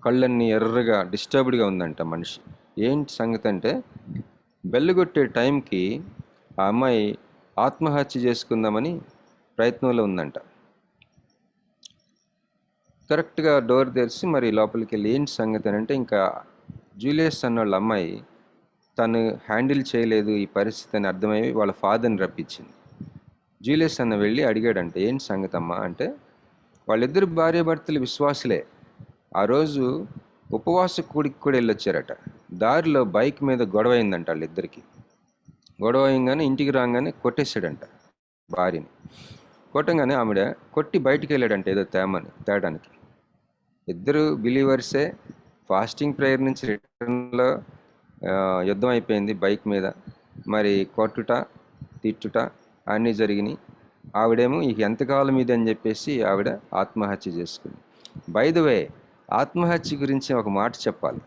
కళ్ళన్నీ ఎర్రగా డిస్టర్బ్డ్గా ఉందంట మనిషి. ఏంటి సంగతి అంటే, బెల్ కొట్టే టైంకి ఆ అమ్మాయి ఆత్మహత్య చేసుకుందామని ప్రయత్నంలో ఉందంట. కరెక్ట్గా డోర్ తెరిచి మరి లోపలికి వెళ్ళి ఏంటి సంగతి అని అంటే, ఇంకా జూలియస్ అన్న వాళ్ళ అమ్మాయి తను హ్యాండిల్ చేయలేదు ఈ పరిస్థితి అని అర్థమయ్యి వాళ్ళ ఫాదర్ని రప్పించింది. జూలియస్ అన్న వెళ్ళి అడిగాడంటే, ఏంటి సంగతి అమ్మా అంటే, వాళ్ళిద్దరు భార్యాభర్తలు విశ్వాసులే. ఆ రోజు ఉపవాస కూడికి కూడా వెళ్ళొచ్చారట. దారిలో బైక్ మీద గొడవ అయిందంట వాళ్ళిద్దరికి. గొడవ అయ్యంగానే ఇంటికి రాగానే కొట్టేశాడంట భార్యని. కొట్టంగానే ఆవిడ కొట్టి బయటికి వెళ్ళాడంట ఏదో తేడానికి. ఇద్దరు బిలీవర్సే. ఫాస్టింగ్ ప్రేయర్ నుంచి రిటర్న్లో యుద్ధం అయిపోయింది బైక్ మీద. మరి కొట్టుట, తిట్టుట అన్నీ జరిగినాయి. ఆవిడేమో ఇక ఎంతకాలం ఇది అని చెప్పేసి ఆవిడ ఆత్మహత్య చేసుకుంది. బై ద వే, ఆత్మహత్య గురించి ఒక మాట చెప్పాలి.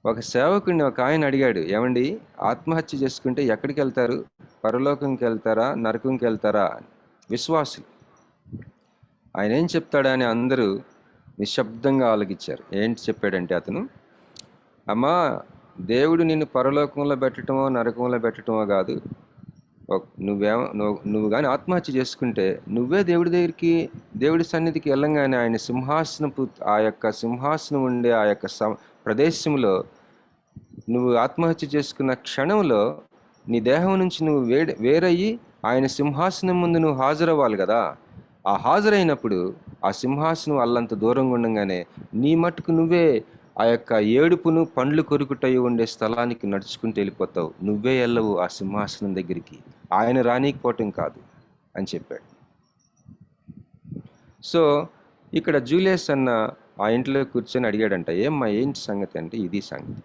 ఒక సేవకుడిని ఒక ఆయన అడిగాడు, ఏమండి ఆత్మహత్య చేసుకుంటే ఎక్కడికి వెళ్తారు? పరలోకంకి వెళ్తారా, నరకంకి వెళ్తారా? విశ్వాసులు. ఆయన ఏం చెప్తాడా అని అందరూ నిశ్శబ్దంగా ఆలోచించారు. ఏంటి చెప్పాడంటే అతను, అమ్మా, దేవుడు నిన్ను పరలోకంలో పెట్టడమో నరకంలో పెట్టడమో కాదు. నువ్వు కానీ ఆత్మహత్య చేసుకుంటే నువ్వే దేవుడి సన్నిధికి వెళ్ళంగానే ఆయన ఆ యొక్క సింహాసనం ఉండే ఆ యొక్క ప్రదేశంలో నువ్వు ఆత్మహత్య చేసుకున్న క్షణంలో నీ దేహం నుంచి నువ్వు వేరయ్యి ఆయన సింహాసనం ముందు నువ్వు హాజరవ్వాలి కదా. ఆ హాజరైనప్పుడు ఆ సింహాసనం అల్లంత దూరంగా ఉండగానే నీ మట్టుకు నువ్వే ఆ యొక్క ఏడుపును పండ్లు కొరుకుటయి ఉండే స్థలానికి నడుచుకుంటూ వెళ్ళిపోతావు. నువ్వే వెళ్ళవు ఆ సింహాసనం దగ్గరికి, ఆయన రానీకపోవటం కాదు అని చెప్పాడు. సో ఇక్కడ జూలియస్ అన్న ఆ ఇంట్లో కూర్చొని అడిగాడంట, ఏమ్మా ఏంటి సంగతి అంటే, ఇది సంగతి,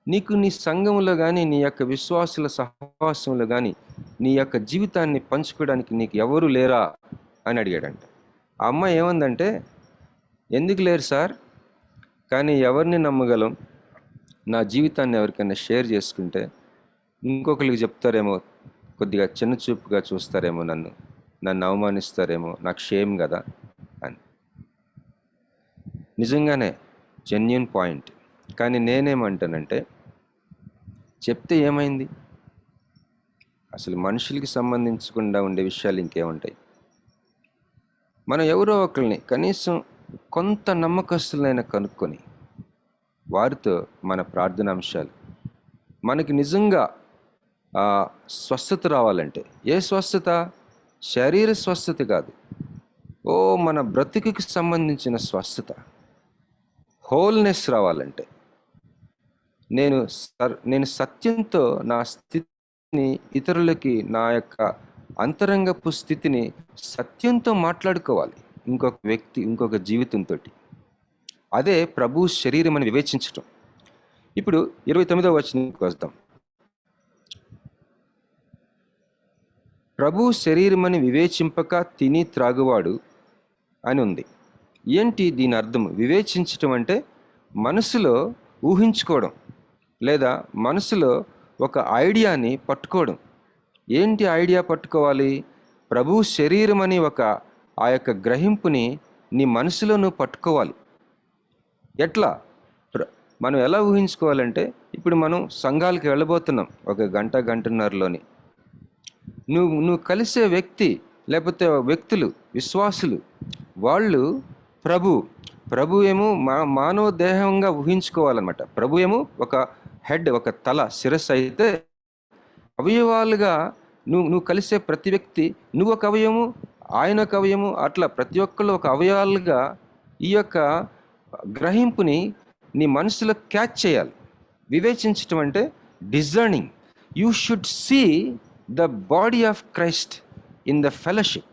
నీకు నీ సంఘంలో కానీ నీ యొక్క విశ్వాసుల సహవాసంలో కానీ నీ యొక్క జీవితాన్ని పంచుకోవడానికి నీకు ఎవరు లేరా అని అడిగాడంట. ఆ అమ్మాయి ఏమందంటే, ఎందుకు లేరు సార్, కానీ ఎవరిని నమ్మగలం, నా జీవితాన్ని ఎవరికైనా షేర్ చేసుకుంటే ఇంకొకరికి చెప్తారేమో, కొద్దిగా చిన్న చూపుగా చూస్తారేమో, నన్ను అవమానిస్తారేమో, నాకు షేమ్ కదా అని. నిజంగానే జెన్యూన్ పాయింట్. కానీ నేనేమంటానంటే, చెప్తే ఏమైంది, అసలు మనుషులకి సంబంధించకుండా ఉండే విషయాలు ఇంకేముంటాయి. మనం ఎవరో ఒకరిని కనీసం కొంత నమ్మకస్తులైనా కనుక్కొని వారితో మన ప్రార్థనాంశాలు, మనకి నిజంగా స్వస్థత రావాలంటే, ఏ స్వస్థత, శరీర స్వస్థత కాదు, మన బ్రతుకుకి సంబంధించిన స్వస్థత, హోల్నెస్ రావాలంటే, నేను సత్యంతో నా స్థితిని ఇతరులకి, నా యొక్క అంతరంగపు స్థితిని సత్యంతో మాట్లాడుకోవాలి ఇంకొక వ్యక్తి, ఇంకొక జీవితంతో. అదే ప్రభు శరీరం అని వివేచించటం. ఇప్పుడు 29వ వచనానికి వస్తాం. ప్రభు శరీరమని వివేచింపక తిని త్రాగువాడు అని ఉంది. ఏంటి దీని అర్థం? వివేచించటం అంటే మనసులో ఊహించుకోవడం, లేదా మనసులో ఒక ఐడియాని పట్టుకోవడం. ఏంటి ఐడియా పట్టుకోవాలి? ప్రభు శరీరం అని ఆ యొక్క గ్రహింపుని నీ మనసులో నువ్వు పట్టుకోవాలి. ఎట్లా? మనం ఎలా ఊహించుకోవాలంటే, ఇప్పుడు మనం సంఘాలకు వెళ్ళబోతున్నాం ఒక గంటన్నరలోని. నువ్వు కలిసే వ్యక్తి, లేకపోతే వ్యక్తులు, విశ్వాసులు, వాళ్ళు ప్రభు ఏమో మానవ దేహంగా ఊహించుకోవాలన్నమాట. ప్రభు ఏమో ఒక హెడ్, ఒక తల, శిరస్సు అయితే, అవయవాలుగా నువ్వు కలిసే ప్రతి వ్యక్తి, నువ్వు ఒక అవయము, ఆయన ఒక అవయము, అట్లా ప్రతి ఒక్కళ్ళు ఒక అవయవాలుగా ఈ యొక్క గ్రహింపుని నీ మనసులో క్యాచ్ చేయాలి. వివేచించటం అంటే discerning. You should see the body of Christ in the fellowship,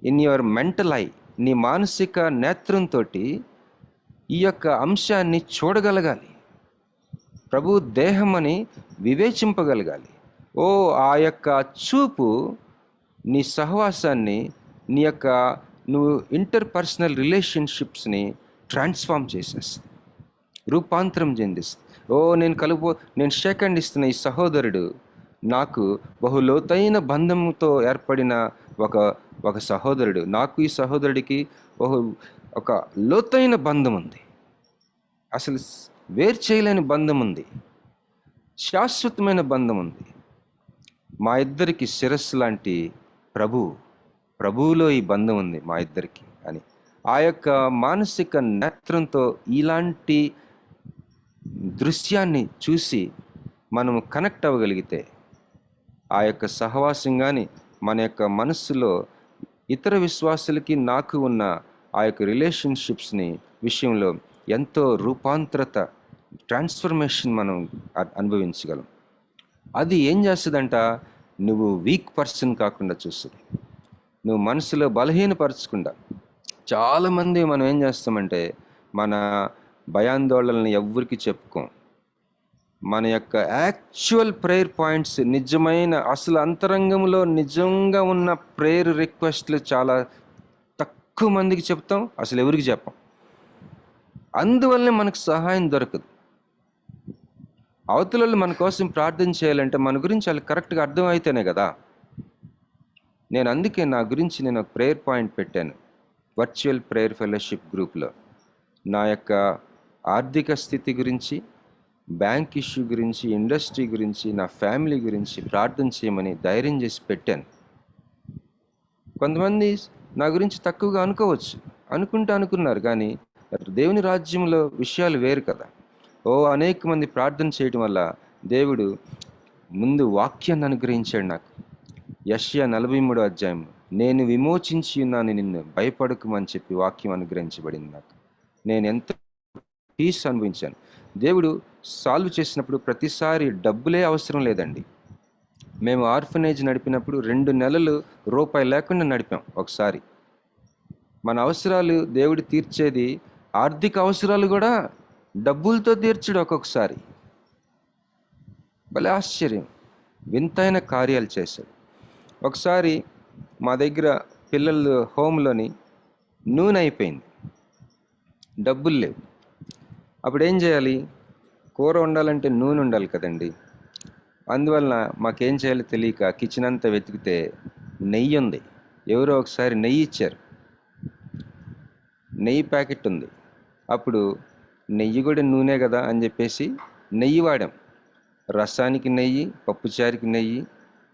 in your mental eye. నీ మానసిక నేత్రంతో ఈ యొక్క అంశాన్ని చూడగలగాలి. ప్రభు దేహం అని వివేచింపగలగాలి. ఆ యొక్క చూపు నీ సహవాసాన్ని, నీ యొక్క నువ్వు ఇంటర్పర్సనల్ రిలేషన్షిప్స్ని ట్రాన్స్ఫార్మ్ చేసేస్తుంది, రూపాంతరం చెందిస్తుంది. నేను షేక్ హ్యాండ్ ఇస్తున్న ఈ సహోదరుడు నాకు బహు లోతైన బంధంతో ఏర్పడిన ఒక సహోదరుడు. నాకు ఈ సహోదరుడికి ఒక లోతైన బంధం ఉంది, అసలు వేరు చేయలేని బంధం ఉంది, శాశ్వతమైన బంధం ఉంది. మా ఇద్దరికి శిరస్సు లాంటి ప్రభువులో ఈ బంధం ఉంది మా ఇద్దరికి అని ఆ యొక్క మానసిక నేత్రంతో ఇలాంటి దృశ్యాన్ని చూసి మనము కనెక్ట్ అవ్వగలిగితే, ఆ యొక్క సహవాసం కానీ మన యొక్క మనస్సులో ఇతర విశ్వాసులకి నాకు ఉన్న ఆ యొక్క రిలేషన్షిప్స్ని విషయంలో ఎంతో రూపాంతరత, ట్రాన్స్ఫర్మేషన్ మనం అనుభవించగలం. అది ఏం చేస్తుందంట, నువ్వు వీక్ పర్సన్ కాకుండా చూస్తుంది, నువ్వు మనసులో బలహీనపరచకుండా. చాలామంది మనం ఏం చేస్తామంటే, మన భయాందోళనని ఎవ్వరికి చెప్పుకోం. మన యొక్క యాక్చువల్ ప్రేయర్ పాయింట్స్, నిజమైన అసలు అంతరంగంలో నిజంగా ఉన్న ప్రేయర్ రిక్వెస్ట్లు చాలా తక్కువ మందికి చెప్తాం, అసలు ఎవరికి చెప్పం. అందువల్లనే మనకు సహాయం దొరకదు. అవతల మన కోసం ప్రార్థన చేయాలంటే మన గురించి వాళ్ళకి కరెక్ట్గా అర్థమైతేనే కదా. అందుకే నా గురించి నేను ఒక ప్రేయర్ పాయింట్ పెట్టాను వర్చువల్ ప్రేయర్ ఫెలోషిప్ గ్రూప్లో. నా యొక్క ఆర్థిక స్థితి గురించి, బ్యాంక్ ఇష్యూ గురించి, ఇండస్ట్రీ గురించి, నా ఫ్యామిలీ గురించి ప్రార్థన చేయమని ధైర్యం చేసి పెట్టాను. కొంతమంది నా గురించి తక్కువగా అనుకున్నారు, కానీ దేవుని రాజ్యంలో విషయాలు వేరు కదా. అనేక మంది ప్రార్థన చేయడం వల్ల దేవుడు ముందు వాక్యాన్ని అనుగ్రహించాడు నాకు. యెషయా 43 అధ్యాయం, నేను విమోచించి ఉన్నాను నిన్ను, భయపడకమని చెప్పి వాక్యం అనుగ్రహించబడింది నాకు. నేను ఎంత పీస్ అనుభవించాను. దేవుడు సాల్వ్ చేసినప్పుడు ప్రతిసారి డబ్బులే అవసరం లేదండి. మేము ఆర్ఫనేజ్ నడిపినప్పుడు 2 నెలలు రూపాయి లేకుండా నడిపాం. ఒకసారి మన అవసరాలు దేవుడు తీర్చేది, ఆర్థిక అవసరాలు కూడా డబ్బులతో తీర్చడు ఒక్కొక్కసారి. భలే ఆశ్చర్యం, వింతైన కార్యాలు చేశాడు. ఒకసారి మా దగ్గర పిల్లలు హోమ్లోని నూనె అయిపోయింది, డబ్బులు లేవు. అప్పుడు ఏం చేయాలి? కూర వండాలంటే నూనె ఉండాలి కదండి. అందువలన మాకేం చేయాలో తెలియక కిచెన్ అంతా వెతికితే నెయ్యి ఉంది. ఎవరో ఒకసారి నెయ్యి ఇచ్చారు, నెయ్యి ప్యాకెట్ ఉంది. అప్పుడు నెయ్యి కూడా నూనె కదా అని చెప్పేసి నెయ్యి వాడాం. రసానికి నెయ్యి, పప్పుచారుకి నెయ్యి,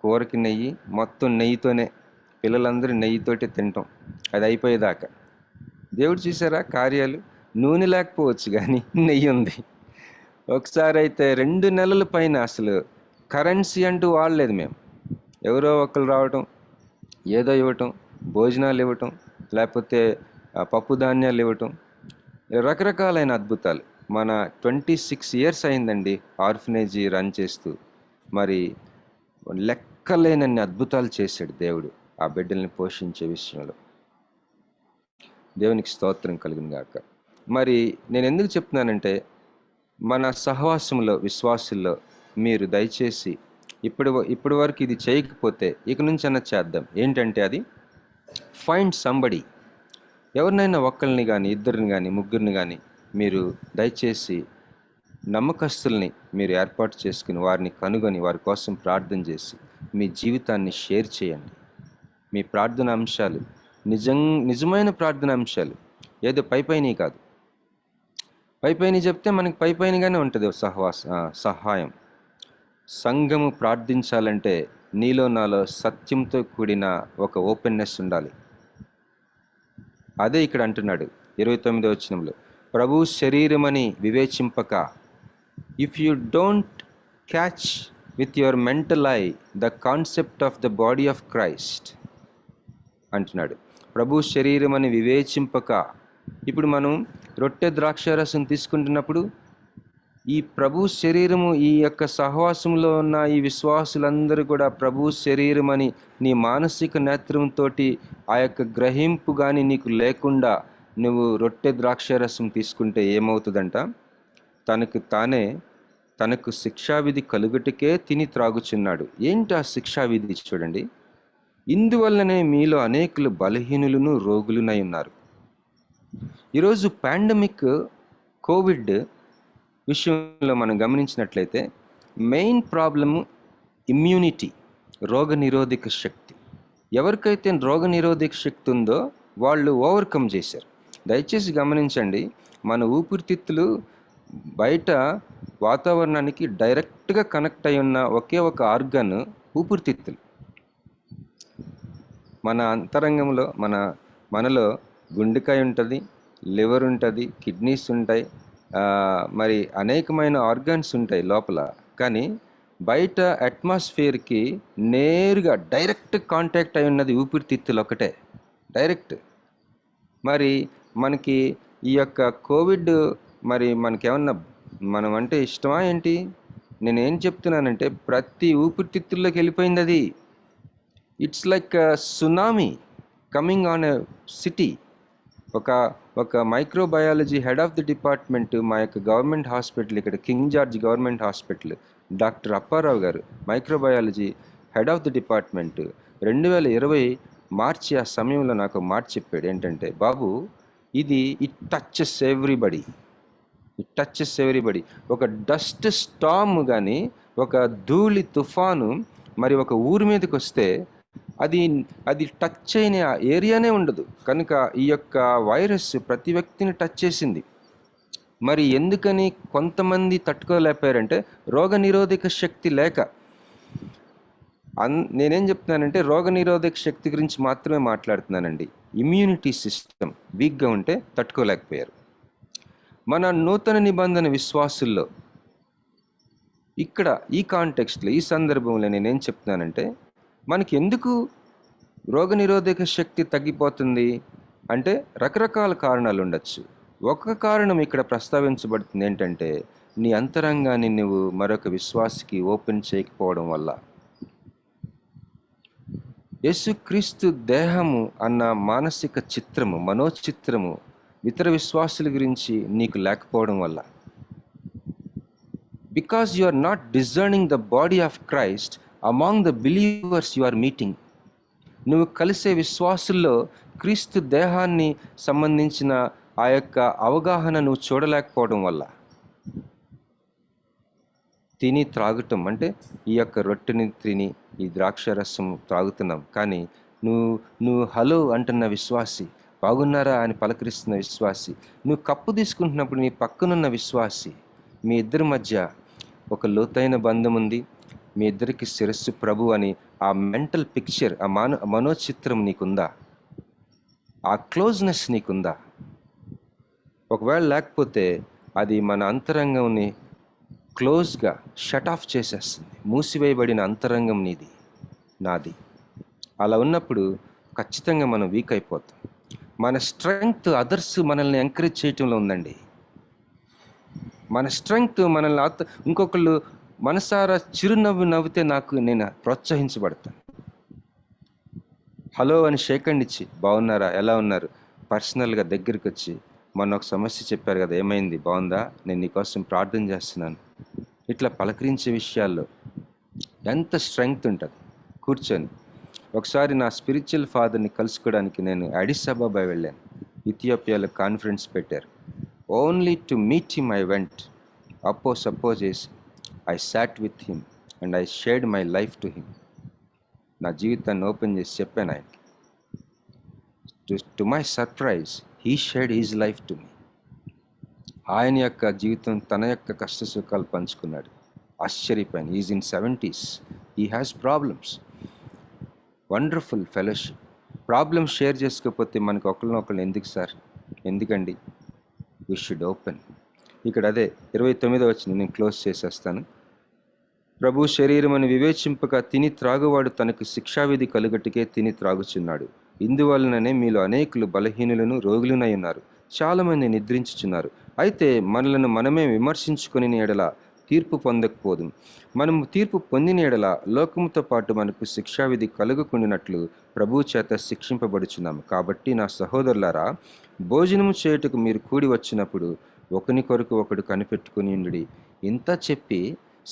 కూరకి నెయ్యి, మొత్తం నెయ్యితోనే. పిల్లలందరూ నెయ్యితోటే తింటాం అది అయిపోయేదాకా. దేవుడు చూసారా కార్యాలు. నూనె లేకపోవచ్చు కానీ నెయ్యి ఉంది. ఒకసారి అయితే 2 నెలల పైన అసలు కరెన్సీ అంటూ వాడలేదు మేము. ఎవరో ఒకరు రావటం, ఏదో ఇవ్వటం, భోజనాలు ఇవ్వటం, లేకపోతే పప్పు ధాన్యాలు ఇవ్వటం, రకరకాలైన అద్భుతాలు. మన 26 ఇయర్స్ అయిందండి ఆర్ఫనేజీ రన్ చేస్తూ. మరి లెక్కలేనన్ని అద్భుతాలు చేశాడు దేవుడు ఆ బిడ్డల్ని పోషించే విషయంలో. దేవునికి స్తోత్రం కలుగును గాక. మరి నేను ఎందుకు చెప్తున్నానంటే, మన సహవాసంలో విశ్వాసుల్లో మీరు దయచేసి ఇప్పటి వరకు ఇది చేయకపోతే ఇక నుంచి అన్న చేద్దాం. ఏంటంటే అది ఫైండ్ సంబడి. ఎవరినైనా ఒక్కరిని కానీ, ఇద్దరిని కానీ, ముగ్గురిని కానీ మీరు దయచేసి నమ్మకస్తుల్ని మీరు ఏర్పాటు చేసుకుని వారిని కనుగొని వారి కోసం ప్రార్థన చేసి మీ జీవితాన్ని షేర్ చేయండి. మీ ప్రార్థన అంశాలు నిజమైన ప్రార్థన అంశాలు, ఏదో పైపైన కాదు. పైపైన చెప్తే మనకి పైపైనగానే ఉంటుంది సహాయం. సంఘము ప్రార్థించాలంటే నీలో నాలో సత్యంతో కూడిన ఒక ఓపెన్నెస్ ఉండాలి. అదే ఇక్కడ అంటున్నాడు 29వ వచనంలో, ప్రభు శరీరమని వివేచింపక, if you don't catch with your mental eye the concept of the body of Christ అంటున్నాడు. ప్రభు శరీరమని వివేచింపక. ఇప్పుడు మనం రొట్టె ద్రాక్షారసం తీసుకుంటున్నప్పుడు ఈ ప్రభు శరీరము, ఈ యొక్క సహవాసంలో ఉన్న ఈ విశ్వాసులందరూ కూడా ప్రభు శరీరం అని నీ మానసిక నేత్రంతో ఆ యొక్క గ్రహింపు కానీ నీకు లేకుండా నువ్వు రొట్టె ద్రాక్షారసం తీసుకుంటే ఏమవుతుందంట? తనకు శిక్షావిధి కలుగుటకే తిని త్రాగుచున్నాడు. ఏంటి ఆ శిక్షావిధి? చూడండి, ఇందువల్లనే మీలో అనేకులు బలహీనులను రోగులునై ఉన్నారు. ఈరోజు పాండమిక్ కోవిడ్ విషయంలో మనం గమనించినట్లయితే మెయిన్ ప్రాబ్లము ఇమ్యూనిటీ, రోగనిరోధక శక్తి. ఎవరికైతే రోగనిరోధక శక్తి ఉందో వాళ్ళు ఓవర్కమ్ చేశారు. దయచేసి గమనించండి, మన ఊపిరితిత్తులు బయట వాతావరణానికి డైరెక్ట్గా కనెక్ట్ అయి ఉన్న ఒకే ఒక ఆర్గన్ ఊపిరితిత్తులు. మన అంతరంగంలో మనలో గుండెకాయ ఉంటుంది, లివర్ ఉంటుంది, కిడ్నీస్ ఉంటాయి, మరి అనేకమైన ఆర్గాన్స్ ఉంటాయి లోపల. కానీ బయట అట్మాస్ఫియర్కి నేరుగా డైరెక్ట్ కాంటాక్ట్ అయి ఉన్నది ఊపిరితిత్తులు ఒకటే, డైరెక్ట్. మరి మనకి ఈ యొక్క కోవిడ్ మరి మనకేమన్నా మనం అంటే ఇష్టమా ఏంటి? నేనేం చెప్తున్నానంటే ప్రతి ఊపిరితిత్తుల్లోకి వెళ్ళిపోయింది అది. It's like tsunami coming on a city. ఒక microbiology head of the department మా యొక్క గవర్నమెంట్ హాస్పిటల్, ఇక్కడ King George government hospital, doctor Apparao గారు microbiology head of the department 2020 మార్చి ఆ సమయంలో నాకు మాట చెప్పాడు. ఏంటంటే, బాబు ఇది ఇట్ టచెస్ ఎవ్రీబడి. ఒక డస్ట్ స్టామ్ కానీ, ఒక ధూళి తుఫాను మరి ఒక ఊరి మీదకి వస్తే అది టచ్ అయిన ఏరియానే ఉండదు. కనుక ఈ యొక్క వైరస్ ప్రతి వ్యక్తిని టచ్ చేసింది. మరి ఎందుకని కొంతమంది తట్టుకోలేకపోయారంటే రోగనిరోధక శక్తి లేక. నేనేం చెప్తున్నానంటే రోగనిరోధక శక్తి గురించి మాత్రమే మాట్లాడుతున్నానండి. ఇమ్యూనిటీ సిస్టమ్ వీక్గా ఉంటే తట్టుకోలేకపోయారు. మన నూతన నిబంధన విశ్వాసుల్లో ఇక్కడ ఈ కాంటెక్స్ట్లో, ఈ సందర్భంలో నేనేం చెప్తున్నానంటే, మనకి ఎందుకు రోగనిరోధక శక్తి తగ్గిపోతుంది అంటే రకరకాల కారణాలు ఉండొచ్చు. ఒక కారణం ఇక్కడ ప్రస్తావించబడుతుంది ఏంటంటే, నీ అంతరంగాన్ని నువ్వు మరొక విశ్వాసికి ఓపెన్ చేయకపోవడం వల్ల. యేసుక్రీస్తు దేహము అన్న మానసిక చిత్రము, మనోచిత్రము ఇతర విశ్వాసుల గురించి నీకు లేకపోవడం వల్ల. Because you are not discerning the body of Christ among the believers you are meeting. నువ్వు కలిసే విశ్వాసుల్లో క్రీస్తు దేహాన్ని సంబంధించిన ఆ యొక్క అవగాహన నువ్వు చూడలేకపోవడం వల్ల. తిని త్రాగటం అంటే ఈ యొక్క రొట్టెని తిని ఈ ద్రాక్షరసం త్రాగుతున్నాం, కానీ నువ్వు హలో అంటున్న విశ్వాసి, బాగున్నారా అని పలకరిస్తున్న విశ్వాసి, నువ్వు కప్పు తీసుకుంటున్నప్పుడు నీ పక్కనున్న విశ్వాసి, మీ ఇద్దరి మధ్య ఒక లోతైన బంధం ఉంది, మీ ఇద్దరికి శిరస్సు ప్రభు అని ఆ మెంటల్ పిక్చర్, ఆ మనోచిత్రం నీకుందా? ఆ క్లోజ్నెస్ నీకుందా? ఒకవేళ లేకపోతే అది మన అంతరంగంని క్లోజ్గా షట్ ఆఫ్ చేసేస్తుంది. మూసివేయబడిన అంతరంగం నీది, నాది. అలా ఉన్నప్పుడు ఖచ్చితంగా మనం వీక్ అయిపోతాం. మన స్ట్రెంగ్త్ అదర్స్ మనల్ని ఎంకరేజ్ చేయటంలో ఉందండి. మన స్ట్రెంగ్త్ మనల్ని ఇంకొకళ్ళు మనసారా చిరునవ్వు నవ్వితే నేను ప్రోత్సహించబడతాను. హలో అని షేక్ హ్యాండ్ ఇచ్చి, బాగున్నారా, ఎలా ఉన్నారు, పర్సనల్గా దగ్గరికి వచ్చి, మొన్న ఒక సమస్య చెప్పారు కదా, ఏమైంది, బాగుందా, నేను నీకోసం ప్రార్థన చేస్తున్నాను, ఇట్లా పలకరించే విషయాల్లో ఎంత స్ట్రెంగ్త్ ఉంటుంది. కూర్చొని ఒకసారి నా స్పిరిచువల్ ఫాదర్ని కలుసుకోవడానికి నేను అడిస్ అబాబా వెళ్ళాను. ఇథియోపియాలో కాన్ఫరెన్స్ పెట్టారు. Only to meet him I went. Suppose I sat with him and I shared my life to him. నా జీవితాన్ని ఓపెన్ చేసి చెప్పాను ఆయనకి. To my surprise he shared his life to me. ఆయన యొక్క జీవితం, తన యొక్క కష్ట సుఖాలు పంచుకున్నాడు. ఆశ్చర్యపోయాను. Is in 70s. He has problems. Wonderful fellowship. Problems share చేసుకోకపోతే మనకు ఒకరినొకరు ఎందుకు సార్, ఎందుకండి? We should open. ఇక్కడ అదే 29వ వచనం నేను క్లోజ్ చేసేస్తాను. ప్రభు శరీరమని వివేచింపక తిని త్రాగువాడు తనకు శిక్షావిధి కలుగట్టుకే తిని త్రాగుచున్నాడు. ఇందువలననే మీలో అనేకులు బలహీనులను రోగులునై ఉన్నారు, చాలామంది నిద్రించుచున్నారు. అయితే మనలను మనమే విమర్శించుకొని ఎడల తీర్పు పొందకపోదు. మనము తీర్పు పొందిన ఎడల లోకముతో పాటు మనకు శిక్షావిధి కలుగుకుండినట్లు ప్రభు చేత శిక్షింపబడుచున్నాము. కాబట్టి నా సహోదరులారా, భోజనము చేయుటకు మీరు కూడి వచ్చినప్పుడు ఒకని కొరకు ఒకడు కనిపెట్టుకుని ఉండుడి. ఇంత చెప్పి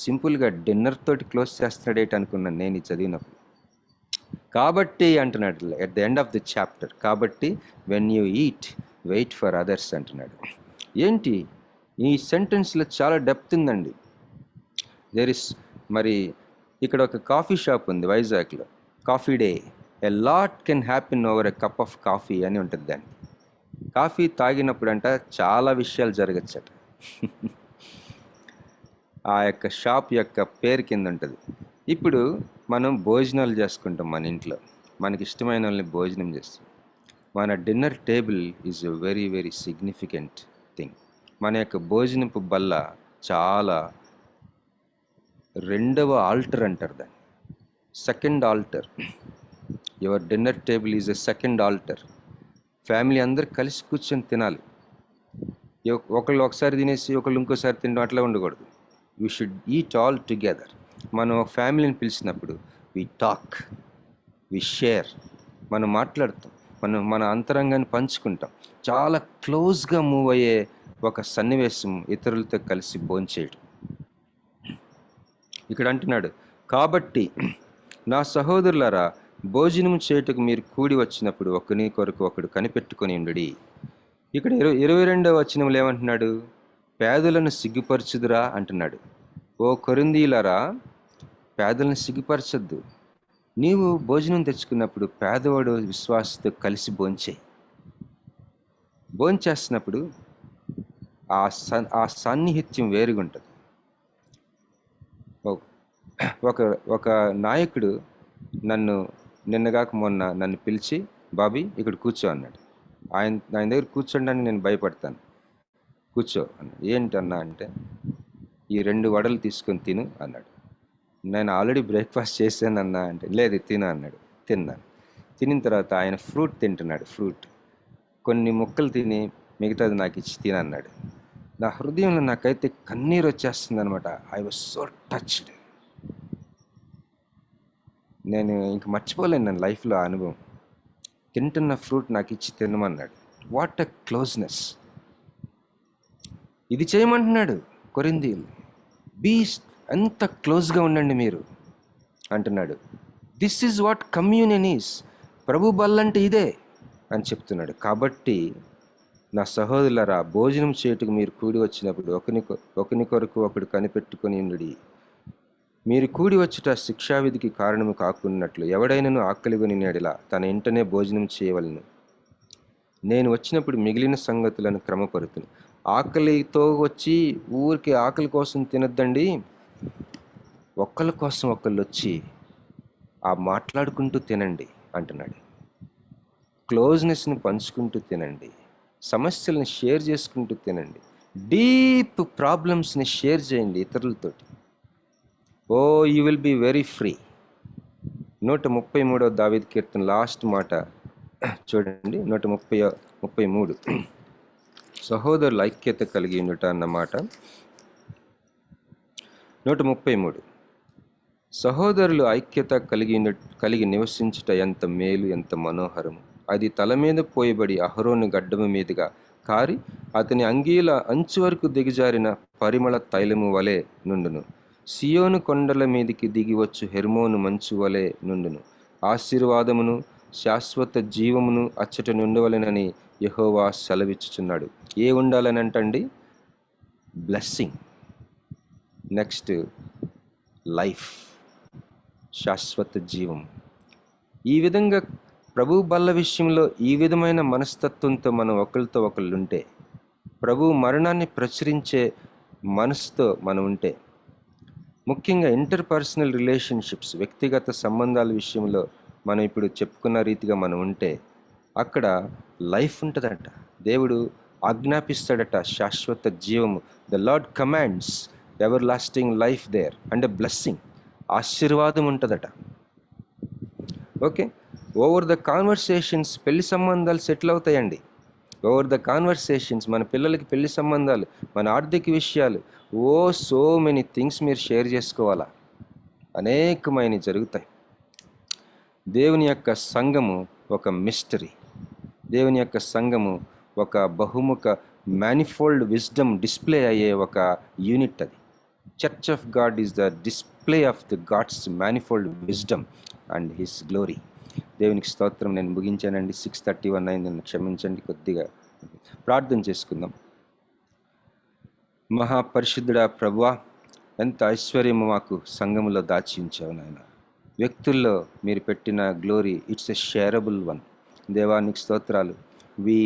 సింపుల్గా డిన్నర్ తోటి క్లోజ్ చేస్తాడేట అనుకున్నాను నేను ఈ చదివినప్పుడు. కాబట్టి అంటున్నాడు at the end of the chapter, కాబట్టి when you eat wait for others అంటున్నాడు. ఏంటి ఈ సెంటెన్స్లో చాలా డెప్త్ ఉందండి. మరి ఇక్కడ ఒక కాఫీ షాప్ ఉంది వైజాగ్లో, coffee day. A lot can happen over a cup of coffee అని ఉంటుంది దానికి. కాఫీ తాగినప్పుడు అంట చాలా విషయాలు జరగచ్చట. ఆ యొక్క షాప్ యొక్క పేరు కింద ఉంటుంది. ఇప్పుడు మనం భోజనాలు చేసుకుంటాం మన ఇంట్లో, మనకి ఇష్టమైన వాళ్ళని భోజనం చేస్తాం. మన dinner table is a very very significant thing. మన యొక్క భోజనపు బల్ల చాలా రెండవ ఆల్టర్ అంటారు దాన్ని, second altar. Your dinner table is a second altar. Family అందరు కలిసి కూర్చొని తినాలి. ఒకళ్ళు ఒకసారి తినేసి ఒకళ్ళు ఇంకోసారి తినడం అట్లా ఉండకూడదు. We should eat all together. మనం ఒక ఫ్యామిలీని పిలిచినప్పుడు వీ టాక్, వీ షేర్, మనం మాట్లాడతాం, మన అంతరంగాన్ని పంచుకుంటాం. చాలా క్లోజ్గా మూవ్ అయ్యే ఒక సన్నివేశం ఇతరులతో కలిసి భోంచేయడం. ఇక్కడ అంటున్నాడు, కాబట్టి నా సహోదరులారా, భోజనం చేయుటకు మీరు కూడి వచ్చినప్పుడు ఒకని కొరకు ఒకడు కనిపెట్టుకొని ఉండుడి. ఇక్కడ 22వ వచనంలో ఏమంటున్నాడు? పేదలను సిగ్గుపరచుదురా అంటున్నాడు. ఓ కొరింథీయులారా, పేదలను సిగ్గుపరచద్దు. నీవు భోజనం తెచ్చుకున్నప్పుడు పేదవాడు విశ్వాసతో కలిసి భోంచేస్తున్నప్పుడు ఆ సాన్నిహిత్యం వేరుగా ఉంటుంది. ఒక నాయకుడు నిన్నగాక మొన్న నన్ను పిలిచి, బాబీ ఇక్కడ కూర్చో అన్నాడు. ఆయన దగ్గర కూర్చోడానికి నేను భయపడతాను. కూర్చో అన్న. ఏంటన్నా అంటే, ఈ 2 వడలు తీసుకొని తిను అన్నాడు. నేను ఆల్రెడీ బ్రేక్ఫాస్ట్ చేశానన్నా అంటే, లేదు తిను అన్నాడు. తిన్నాను. తినిన తర్వాత ఆయన ఫ్రూట్ తింటున్నాడు. ఫ్రూట్ కొన్ని ముక్కలు తిని మిగతాది నాకు ఇచ్చి తినన్నాడు. నా హృదయంలో నాకైతే కన్నీరు వచ్చేస్తుంది అనమాట. I was so touched. నేను ఇంక మర్చిపోలేను నా లైఫ్లో ఆ అనుభవం. తింటున్న ఫ్రూట్ నాకు ఇచ్చి తినమన్నాడు. What a closeness. ఇది చేయమంటున్నాడు కొరింథీయులు. ఎంత క్లోజ్గా ఉండండి మీరు అంటున్నాడు. This is what communion is. ప్రభు బల్లంటే ఇదే అని చెప్తున్నాడు. కాబట్టి నా సహోదరులారా, భోజనం చేయుటకు మీరు కూడి వచ్చినప్పుడు ఒకని కొరకు ఒకడు కనిపెట్టుకొని ఉండుడి. మీరు కూడి వచ్చుట శిక్షావిధికి కారణము కాకున్నట్లు ఎవడైనను ఆకలిగొని నేడిలా తన ఇంటనే భోజనం చేయవలను. నేను వచ్చినప్పుడు మిగిలిన సంగతులను క్రమపరుతును. ఆకలితో వచ్చి ఊరికి ఆకలి కోసం తినద్దండి. ఒకళ్ళ కోసం ఒకళ్ళు వచ్చి ఆ మాట్లాడుకుంటూ తినండి అంటున్నాడు. క్లోజ్నెస్ని పంచుకుంటూ తినండి. సమస్యలను షేర్ చేసుకుంటూ తినండి. డీప్ ప్రాబ్లమ్స్ని షేర్ చేయండి ఇతరులతోటి. Oh you will be very free. 133 దావీదు కీర్తన లాస్ట్ మాట చూడండి. 133 సహోదరుల ఐక్యత కలిగి ఉండుట అన్నమాట. 133 సహోదరులు ఐక్యత కలిగి నివసించుట ఎంత మేలు, ఎంత మనోహరము. అది తల మీద పోయబడి అహరోను గడ్డము మీదుగా కారి అతని అంగీల అంచు వరకు దిగజారిన పరిమళ తైలము వలె నుండును. సియోను కొండల మీదికి దిగివచ్చు హెర్మోను మంచు వలె నుండును. ఆశీర్వాదమును శాశ్వత జీవమును అచ్చట నుండవలెనని యెహోవా సెలవిచ్చుచున్నాడు. ఏ ఉండాలనంటండి? బ్లెస్సింగ్. నెక్స్ట్ లైఫ్, శాశ్వత జీవం. ఈ విధంగా ప్రభు బల్ల విషయంలో ఈ విధమైన మనస్తత్వంతో మనం ఒకరితో ఒకళ్ళు ఉంటే, ప్రభు మరణాన్ని ప్రచురించే మనసుతో మనం ఉంటే, ముఖ్యంగా ఇంటర్పర్సనల్ రిలేషన్షిప్స్, వ్యక్తిగత సంబంధాల విషయంలో మనం ఇప్పుడు చెప్పుకున్న రీతిగా మనం ఉంటే, అక్కడ లైఫ్ ఉంటుందట. దేవుడు ఆజ్ఞాపిస్తాడట శాశ్వత జీవము. The Lord commands everlasting life there. అంటే బ్లెస్సింగ్, ఆశీర్వాదం ఉంటుందట. ఓకే, ఓవర్ ద కాన్వర్సేషన్స్ పెళ్లి సంబంధాలు సెటిల్ అవుతాయండి. ఓవర్ ద కాన్వర్సేషన్స్ మన పిల్లలకి పెళ్లి సంబంధాలు, మన ఆర్థిక విషయాలు, సో మెనీ థింగ్స్ మీరు షేర్ చేసుకోవాలా. అనేకమైనవి జరుగుతాయి. దేవుని యొక్క సంఘము ఒక మిస్టరీ. దేవుని యొక్క సంఘము ఒక బహుముఖ మ్యానిఫోల్డ్ విజ్డమ్ డిస్ప్లే అయ్యే ఒక యూనిట్. అది church of God is the display of the God's manifold wisdom and his glory. దేవునికి స్తోత్రం. నేను ముగించానండి. 6:31 అయింది, నన్ను క్షమించండి. కొద్దిగా ప్రార్థన చేసుకుందాం. మహాపరిశుద్ధుడా ప్రభువా, ఎంత ఐశ్వర్యము మాకు సంఘములో దాచి ఉంచావు నాయన. వ్యక్తుల్లో మీరు పెట్టిన glory, it's a shareable one. దేవా నీకు స్తోత్రాలు. We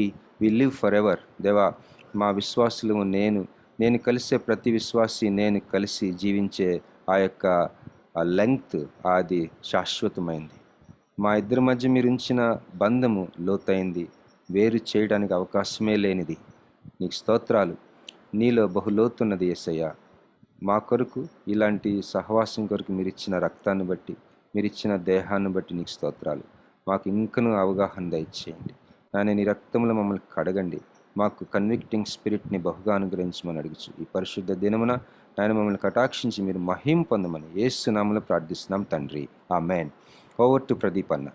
live forever. దేవా, మా విశ్వాసులు నేను కలిసే ప్రతి విశ్వాసి నేను కలిసి జీవించే ఆ యొక్క లెంగ్త్ అది శాశ్వతమైంది. మా ఇద్దరి మధ్య మీరు ఉంచిన బంధము లోతైంది, వేరు చేయడానికి అవకాశమే లేనిది. నీకు స్తోత్రాలు. నీలో బహులోతున్నది యేసయ్య. మా కొరకు ఇలాంటి సహవాసం కొరకు మీరు ఇచ్చిన రక్తాన్ని బట్టి, మీరు ఇచ్చిన దేహాన్ని బట్టి నీకు స్తోత్రాలు. మాకు ఇంకనూ అవగాహన దయచేయండి. నేను నీ రక్తంలో మమ్మల్ని కడగండి. మాకు కన్విక్టింగ్ స్పిరిట్ని బహుగా అనుగ్రహించమని అడుగుచు ఈ పరిశుద్ధ దినమున ఆయన మమ్మల్ని కటాక్షించి మీరు మహిమ పొందమని యేసు నామములో ప్రార్థిస్తున్నాం తండ్రి. ఆమేన్. ఓవర్ టు ప్రదీప్ అన్న.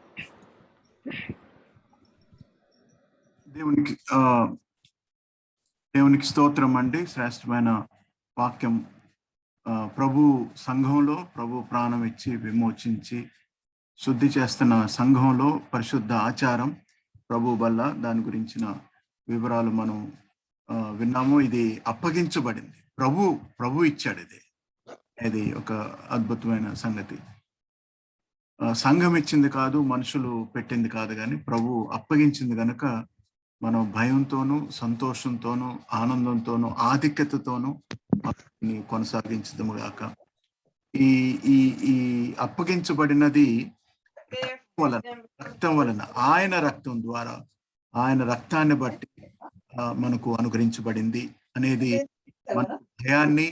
దేవునికి స్తోత్రం అండి. శ్రేష్టమైన వాక్యం. ప్రభు సంఘంలో ప్రభు ప్రాణం ఇచ్చి విమోచించి శుద్ధి చేస్తున్న సంఘంలో పరిశుద్ధ ఆచారం ప్రభు వల్ల దాని గురించిన వివరాలు మనం విన్నాము. ఇది అప్పగించబడింది. ప్రభు ఇచ్చాడు. ఇది ఒక అద్భుతమైన సంగతి. సంఘం ఇచ్చింది కాదు, మనుషులు పెట్టింది కాదు, కానీ ప్రభు అప్పగించింది కనుక మనం భయంతోనూ సంతోషంతోనూ ఆనందంతోనూ ఆధిక్యతతోనూ కొనసాగించదము గాక. ఈ ఈ ఈ అప్పగించబడినది రక్తం వలన, ఆయన రక్తం ద్వారా, ఆయన రక్తాన్ని బట్టి మనకు అనుగ్రహించబడింది అనేది మన భయాన్ని,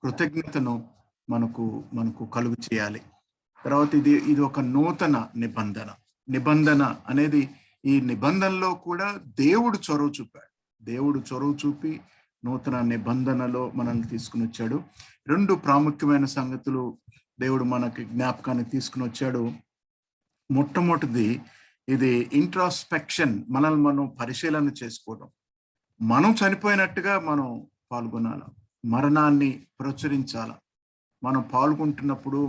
కృతజ్ఞతను మనకు మనకు కలుగు చేయాలి. తర్వాత ఇది ఒక నూతన నిబంధన అనేది ఈ నిబంధనలో కూడా దేవుడు చొరవ చూపాడు. దేవుడు చొరవ చూపి నూతన నిబంధనలో మనల్ని తీసుకుని వచ్చాడు. 2 ప్రాముఖ్యమైన సంగతులు దేవుడు మనకి జ్ఞాపకానికి తీసుకుని వచ్చాడు. మొట్టమొదటిది ఇది ఇంట్రాస్పెక్షన్, మనల్ని మనం పరిశీలన చేసుకోవడం. మనం చనిపోయినట్టుగా మనం పాల్గొనాలి, మరణాన్ని ప్రచురించాలి. మనం పాల్గొంటున్నప్పుడు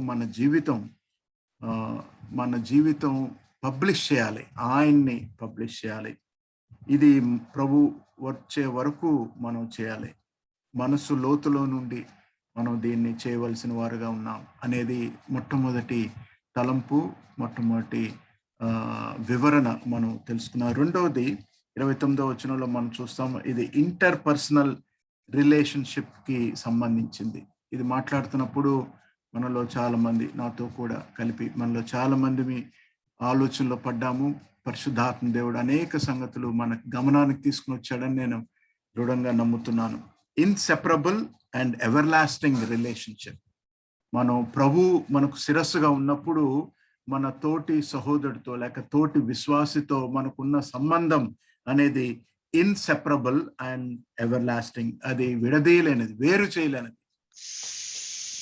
మన జీవితం పబ్లిష్ చేయాలి, ఆయన్ని పబ్లిష్ చేయాలి. ఇది ప్రభు వచ్చే వరకు మనం చేయాలి. మనసు లోతులో నుండి మనం దీన్ని చేయవలసిన వారుగా ఉన్నాం అనేది మొట్టమొదటి తలంపు, మొట్టమొదటి వివరణ మనం తెలుసుకున్నాం. రెండవది 29వ వచనంలో మనం చూస్తాం, ఇది ఇంటర్పర్సనల్ రిలేషన్షిప్ కి సంబంధించింది. ఇది మాట్లాడుతున్నప్పుడు మనలో చాలా మంది, నాతో కూడా కలిపి మనలో చాలా మంది ఆలోచనలో పడ్డాము. పరిశుద్ధాత్మ దేవుడు అనేక సంగతులు మన గమనానికి తీసుకుని వచ్చాడని నేను దృఢంగా నమ్ముతున్నాను. Inseparable and ever lasting relationship. మనం ప్రభు మనకు శిరస్సుగా ఉన్నప్పుడు మన తోటి సహోదరుడితో లేక తోటి విశ్వాసితో మనకున్న సంబంధం అనేది ఇన్సెపరబుల్ అండ్ ఎవర్ లాస్టింగ్. అది విడదీయలేనిది, వేరు చేయలేనిది,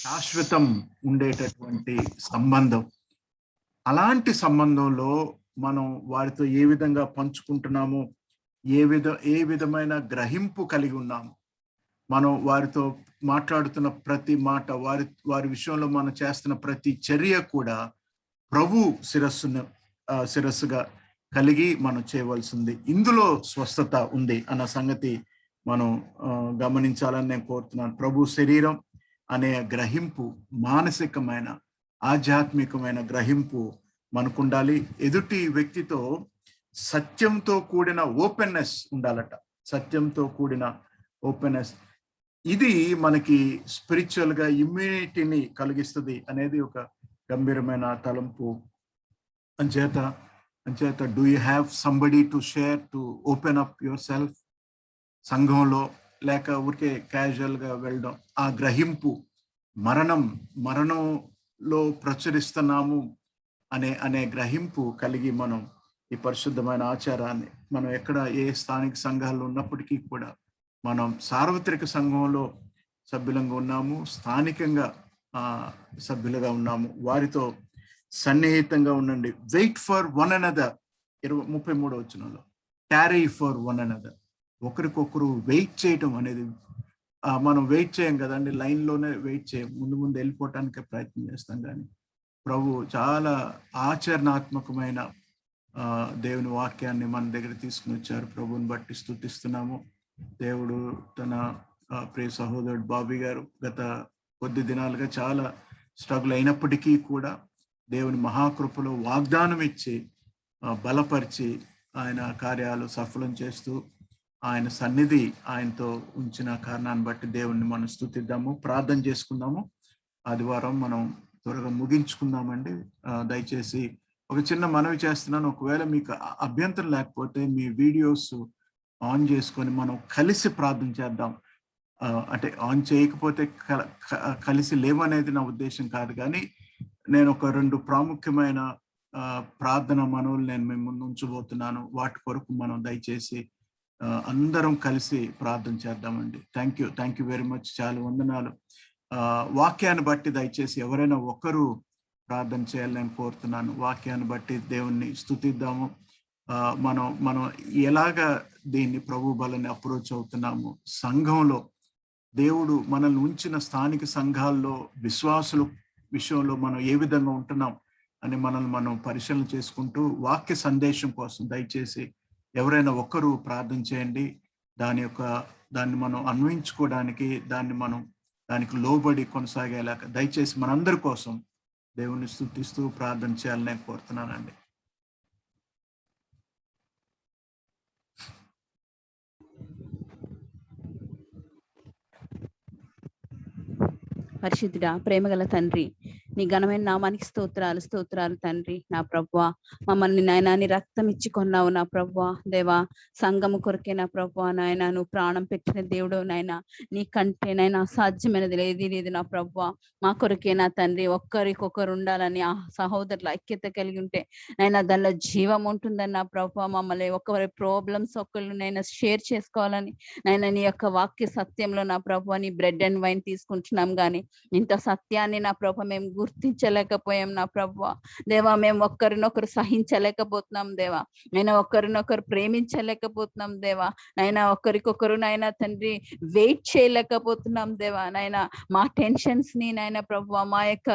శాశ్వతం ఉండేటటువంటి సంబంధం. అలాంటి సంబంధంలో మనం వారితో ఏ విధంగా పంచుకుంటున్నామో, ఏ విధమైన గ్రహింపు కలిగి ఉన్నాము, మనం వారితో మాట్లాడుతున్న ప్రతి మాట, వారి విషయంలో మనం చేస్తున్న ప్రతి చర్య కూడా ప్రభు శిరస్సుగా కలిగి మనం చేయవలసింది. ఇందులో స్వస్థత ఉంది అన్న సంగతి మనం గమనించాలని నేను కోరుతున్నాను. ప్రభు శరీరం అనే గ్రహింపు, మానసికమైన ఆధ్యాత్మికమైన గ్రహింపు మనకుండాలి. ఎదుటి వ్యక్తితో సత్యంతో కూడిన ఓపెన్నెస్ ఉండాలట, సత్యంతో కూడిన ఓపెన్నెస్. ఇది మనకి స్పిరిచువల్ గా ఇమ్యూనిటీని కలిగిస్తుంది అనేది ఒక గంభీరమైన తలంపు. అంచేత do you have somebody to share, to open up your self? సంఘంలో లేక ఊరికే క్యాజువల్ గా వెళ్ళడం, ఆ గ్రహింపు, మరణంలో ప్రచురిస్తున్నాము అనే గ్రహింపు కలిగి మనం ఈ పరిశుద్ధమైన ఆచారాన్ని మనం ఏ స్థానిక సంఘాల్లో ఉన్నప్పటికీ కూడా మనం సార్వత్రిక సంఘంలో సభ్యులంగా ఉన్నాము, స్థానికంగా సభ్యులుగా ఉన్నాము. వారితో సన్నిహితంగా ఉండండి. వెయిట్ ఫర్ వన్ అనదర్, 33వ వచనంలో క్యారీ ఫర్ వన్ అనదర్. ఒకరికొకరు వెయిట్ చేయటం అనేది, మనం వెయిట్ చేయం కదండి, లైన్లోనే వెయిట్ చేయం, ముందు వెళ్ళిపోవటానికి ప్రయత్నం చేస్తాం. కానీ ప్రభు చాలా ఆచరణాత్మకమైన దేవుని వాక్యాన్ని మన దగ్గర తీసుకుని వచ్చారు. ప్రభుని బట్టి స్తుతిస్తున్నాము. దేవుడు తన ప్రియ సహోదరుడు బాబీ గారు గత కొద్ది దినాలుగా చాలా స్ట్రగుల్ అయినప్పటికీ కూడా దేవుని మహాకృపలో వాగ్దానం ఇచ్చి బలపరిచి ఆయన కార్యాలు సఫలం చేస్తూ ఆయన సన్నిధి ఆయనతో ఉంచిన కారణాన్ని బట్టి దేవుణ్ణి మనం స్తుతిద్దాము, ప్రార్థన చేసుకుందాము. ఆదివారం మనం త్వరగా ముగించుకుందామండి. దయచేసి ఒక చిన్న మనవి చేస్తున్నాను, ఒకవేళ మీకు అభ్యంతరం లేకపోతే మీ వీడియోస్ ఆన్ చేసుకొని మనం కలిసి ప్రార్థన చేద్దాం. అంటే ఆన్ చేయకపోతే కలిసి లేవనేది నా ఉద్దేశం కాదు, కానీ నేను ఒక 2 ప్రాముఖ్యమైన ప్రార్థన మనవులు నేను మేము ముందు ఉంచబోతున్నాను. వాటి కొరకు మనం దయచేసి అందరం కలిసి ప్రార్థన చేద్దామండి. Thank you very much. చాలా వందనాలు. వాక్యాన్ని బట్టి దయచేసి ఎవరైనా ఒకరు ప్రార్థన చేయాలని నేను కోరుతున్నాను. వాక్యాన్ని బట్టి దేవుణ్ణి స్తుతిద్దాము. మనం ఎలాగా దీన్ని ప్రభు బలని అప్రోచ్ అవుతున్నాము, సంఘంలో దేవుడు మనల్ని ఉంచిన స్థానిక సంఘాల్లో విశ్వాసుల విషయంలో మనం ఏ విధంగా ఉంటున్నాం అని మనల్ని మనం పరిశీలన చేసుకుంటూ వాక్య సందేశం కోసం దయచేసి ఎవరైనా ఒకరు ప్రార్థన చేయండి. దాన్ని మనం అన్వయించుకోవడానికి, దానికి లోబడి కొనసాగేలాగా దయచేసి మనందరి కోసం దేవుని స్తుతిస్తూ ప్రార్థన చేయాలని నేను కోరుతున్నానండి. పరిశుద్ధుడా, ప్రేమగల తండ్రి, నీ ఘనమైన నామానికి స్తోత్రాలు స్తోత్రాలు తండ్రి. నా ప్రభువా మమ్మల్ని నాయన నీ రక్తం ఇచ్చి కొన్నావు నా ప్రభువా. దేవా సంఘము కొరకే నా ప్రభువా నాయన నువ్వు ప్రాణం పెట్టిన దేవుడు నాయన, నీ కంటే నైనా అసాధ్యమైనది లేదు నా ప్రభువా. మా కొరకే నా తండ్రి ఒక్కరికొకరు ఉండాలని ఆ సహోదరుల ఐక్యత కలిగి ఉంటే నైనా దానిలో జీవం ఉంటుందని నా ప్రభువా. మమ్మల్ని ఒకరి ప్రాబ్లమ్స్ ఒకళ్ళు నైనా షేర్ చేసుకోవాలని నైనా నీ యొక్క వాక్య సత్యంలో నా ప్రభువా నీ బ్రెడ్ అండ్ వైన్ తీసుకుంటున్నాం కానీ ఇంత సత్యాన్ని నా ప్రభు మేము గుర్తించలేకపోయాం నా ప్రభువా. దేవా మేము ఒక్కరినొకరు సహించలేకపోతున్నాం దేవా, నైనా ఒకరినొకరు ప్రేమించలేకపోతున్నాం దేవా, నైనా ఒకరికొకరు నైనా తండ్రి వెయిట్ చేయలేకపోతున్నాం దేవా. నైనా మా టెన్షన్స్ ని నైనా ప్రభువా, మా యొక్క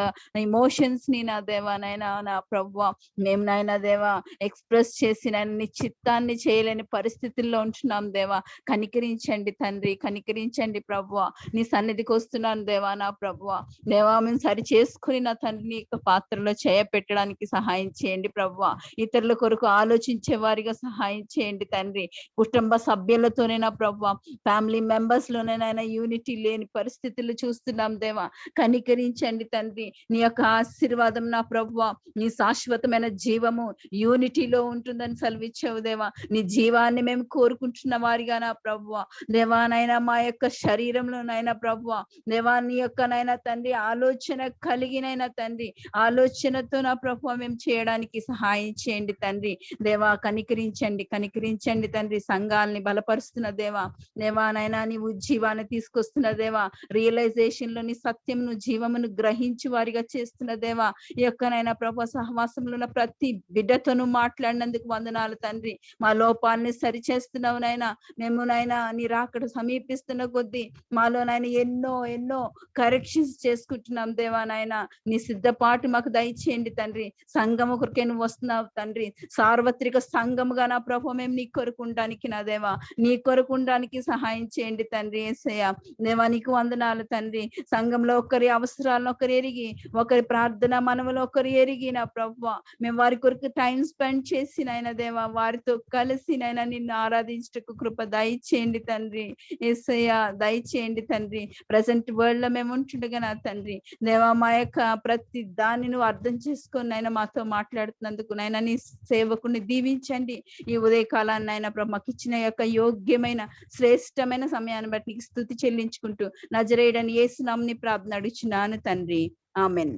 ఇమోషన్స్ ని నా దేవా నైనా నా ప్రభువా మేము నైనా దేవా ఎక్స్ప్రెస్ చేసి నీ చిత్తాన్ని చేయలేని పరిస్థితుల్లో ఉంటున్నాం దేవా. కనికరించండి తండ్రి, కనికరించండి ప్రభువా. నీ సన్నిధికి వస్తున్నాను దేవా నా ప్రభువా. దేవా మేము సరి చేసుకుని నా తండ్రి నీ యొక్క పాత్రలో పెట్టడానికి సహాయం చేయండి ప్రభువా. ఇతరుల కొరకు ఆలోచించే వారిగా సహాయం చేయండి తండ్రి. కుటుంబ సభ్యులతోనే నా ప్రభువా, ఫ్యామిలీ మెంబర్స్ లోనైనా యూనిటీ లేని పరిస్థితులు చూస్తున్నాం దేవా. కనికరించండి తండ్రి. నీ యొక్క ఆశీర్వాదం నా ప్రభువా, నీ శాశ్వతమైన జీవము యూనిటీలో ఉంటుందని సెలవిచ్చావు దేవా. నీ జీవాన్ని మేము కోరుకుంటున్న వారిగా నా ప్రభువా. దేవానైనా మా యొక్క శరీరంలోనైనా ప్రభువా, దేవా నీ యొక్క నైనా తండ్రి ఆలోచన కలిగినైనా తండ్రి ఆలోచనతో నా ప్రభువా మేము చేయడానికి సహాయం చేయండి తండ్రి. దేవా కనికరించండి, కనికరించండి తండ్రి. సంఘాలని బలపరుస్తున్న దేవా, దేవానైనా నీవు జీవాన్ని తీసుకొస్తున్న దేవా, రియలైజేషన్ లోని సత్యమును జీవమును గ్రహించి వారిగా చేస్తున్న దేవా. ఈ యొక్కనైనా ప్రభు సహవాసంలో ఉన్న ప్రతి బిడ్డతోనూ మాట్లాడినందుకు వందనాలు తండ్రి. మా లోపాలని సరిచేస్తున్నావు నైనా. మేము నైనా నీ రాకడ సమీపిస్తున్న కొద్దీ మాలోనైనా ఎన్నో ఎన్నో కరెక్షన్స్ చేసుకుంటున్నాం దేవా నాయన. నీ సిద్ధపాటు మాకు దయచేయండి తండ్రి. సంఘము కొరకే నువ్వు వస్తున్నావు తండ్రి. సార్వత్రిక సంఘముగా నా ప్రభు మేము నీ కొరకు ఉండడానికి నా దేవా, నీ కొరకు ఉండడానికి సహాయం చేయండి తండ్రి. యేసయ్య దేవా నీకు వందనాలు తండ్రి. సంఘంలో ఒకరి అవసరాలను ఒకరు ఎరిగి, ఒకరి ప్రార్థన మనములో ఒకరు ఎరిగి నా ప్రభువా మేము వారి కొరకు టైం స్పెండ్ చేసి నైనా దేవా వారితో కలిసి నైనా నిన్ను ఆరాధించటకు కృప దయచేయండి తండ్రి. యేసయ్య దయచేయండి తండ్రి. ప్రజెంట్ వరల్డ్ లో మేము ఉంటుండగా నా తండ్రి దేవా మా యొక్క ప్రతి దాన్ని నువ్వు అర్థం చేసుకొని నైనా మాతో మాట్లాడుతున్నందుకు నైనా నీ సేవకుని దీవించండి. ఈ ఉదయకాలాన్ని అయినా ప్రభు మాకు ఇచ్చిన యొక్క యోగ్యమైన శ్రేష్టమైన సమయాన్ని బట్టి నీకు స్తుతి చెల్లించుకుంటూ నజరేయుడని యేసు నామమున ప్రార్థన అడుగుచున్నాను తండ్రి. ఆమెన్.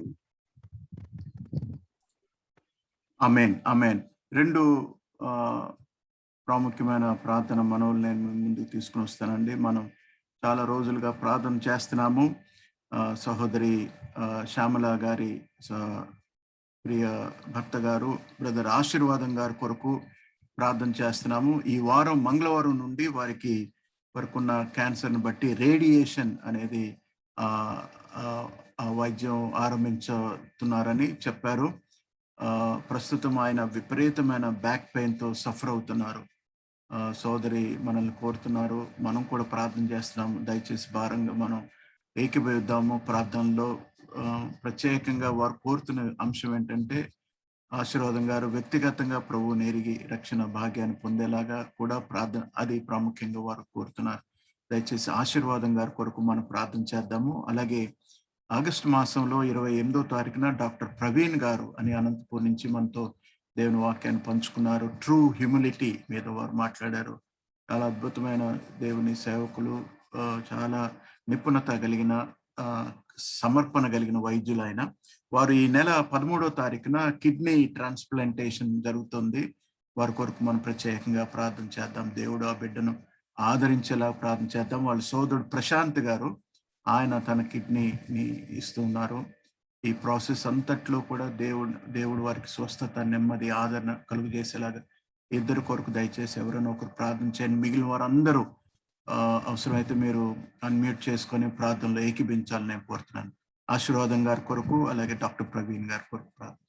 Amen amen. రెండు ప్రాముఖ్యమైన ప్రార్థన మనవులు నేను ముందుకు తీసుకుని వస్తానండి. మనం చాలా రోజులుగా ప్రార్థన చేస్తున్నాము. సహోదరి శ్యామల గారి ప్రియ భర్త గారు బ్రదర్ ఆశీర్వాదం గారి కొరకు ప్రార్థన చేస్తున్నాము. ఈ వారం మంగళవారం నుండి వారికి వరకున్న క్యాన్సర్ని బట్టి రేడియేషన్ అనేది వైద్యం ఆరంభించుతున్నారని చెప్పారు. ప్రస్తుతం ఆయన విపరీతమైన బ్యాక్ పెయిన్తో సఫర్ అవుతున్నారు. సోదరి మనల్ని కోరుతున్నారు, మనం కూడా ప్రార్థన చేస్తున్నాము. దయచేసి భారంగా మనం ఏకీభవిద్దాము ప్రార్థనలో. ప్రత్యేకంగా వారు కోరుతున్న అంశం ఏంటంటే ఆశీర్వాదం గారు వ్యక్తిగతంగా ప్రభువుని ఎరిగి రక్షణ భాగ్యాన్ని పొందేలాగా కూడా ప్రార్థన, అది ప్రాముఖ్యంగా వారు కోరుతున్నారు. దయచేసి ఆశీర్వాదం గారి కొరకు మనం ప్రార్థన చేద్దాము. అలాగే ఆగస్టు మాసంలో 28వ తారీఖున డాక్టర్ ప్రవీణ్ గారు అని అనంతపూర్ నుంచి మనతో దేవుని వాక్యాన్ని పంచుకున్నారు. ట్రూ హ్యూమిలిటీ మీద వారు మాట్లాడారు. చాలా అద్భుతమైన దేవుని సేవకులు, చాలా నిపుణత కలిగిన సమర్పణ కలిగిన వైద్యులు ఆయన. వారు ఈ నెల 13వ తారీఖున కిడ్నీ ట్రాన్స్ప్లాంటేషన్ జరుగుతుంది. వారి కొరకు మనం ప్రత్యేకంగా ప్రార్థన చేద్దాం. దేవుడు ఆ బిడ్డను ఆదరించేలా ప్రార్థన చేద్దాం. వాళ్ళ సోదరుడు ప్రశాంత్ గారు, ఆయన తన కిడ్నీని ఇస్తున్నారు. ఈ ప్రాసెస్ అంతట్లో కూడా దేవుడు వారికి స్వస్థత, నెమ్మది, ఆదరణ కలుగు చేసేలాగా ఇద్దరు కొరకు దయచేసి ఎవరైనా ఒకరు ప్రార్థన చేయండి. మిగిలిన వారందరూ అవసరమైతే మీరు అన్మ్యూట్ చేసుకొని ప్రార్థనలో ఏకీభించాలని నేను కోరుతున్నాను. ఆశీర్వాదం గారి కొరకు, అలాగే డాక్టర్ ప్రవీణ్ గారి కొరకు ప్రార్థన.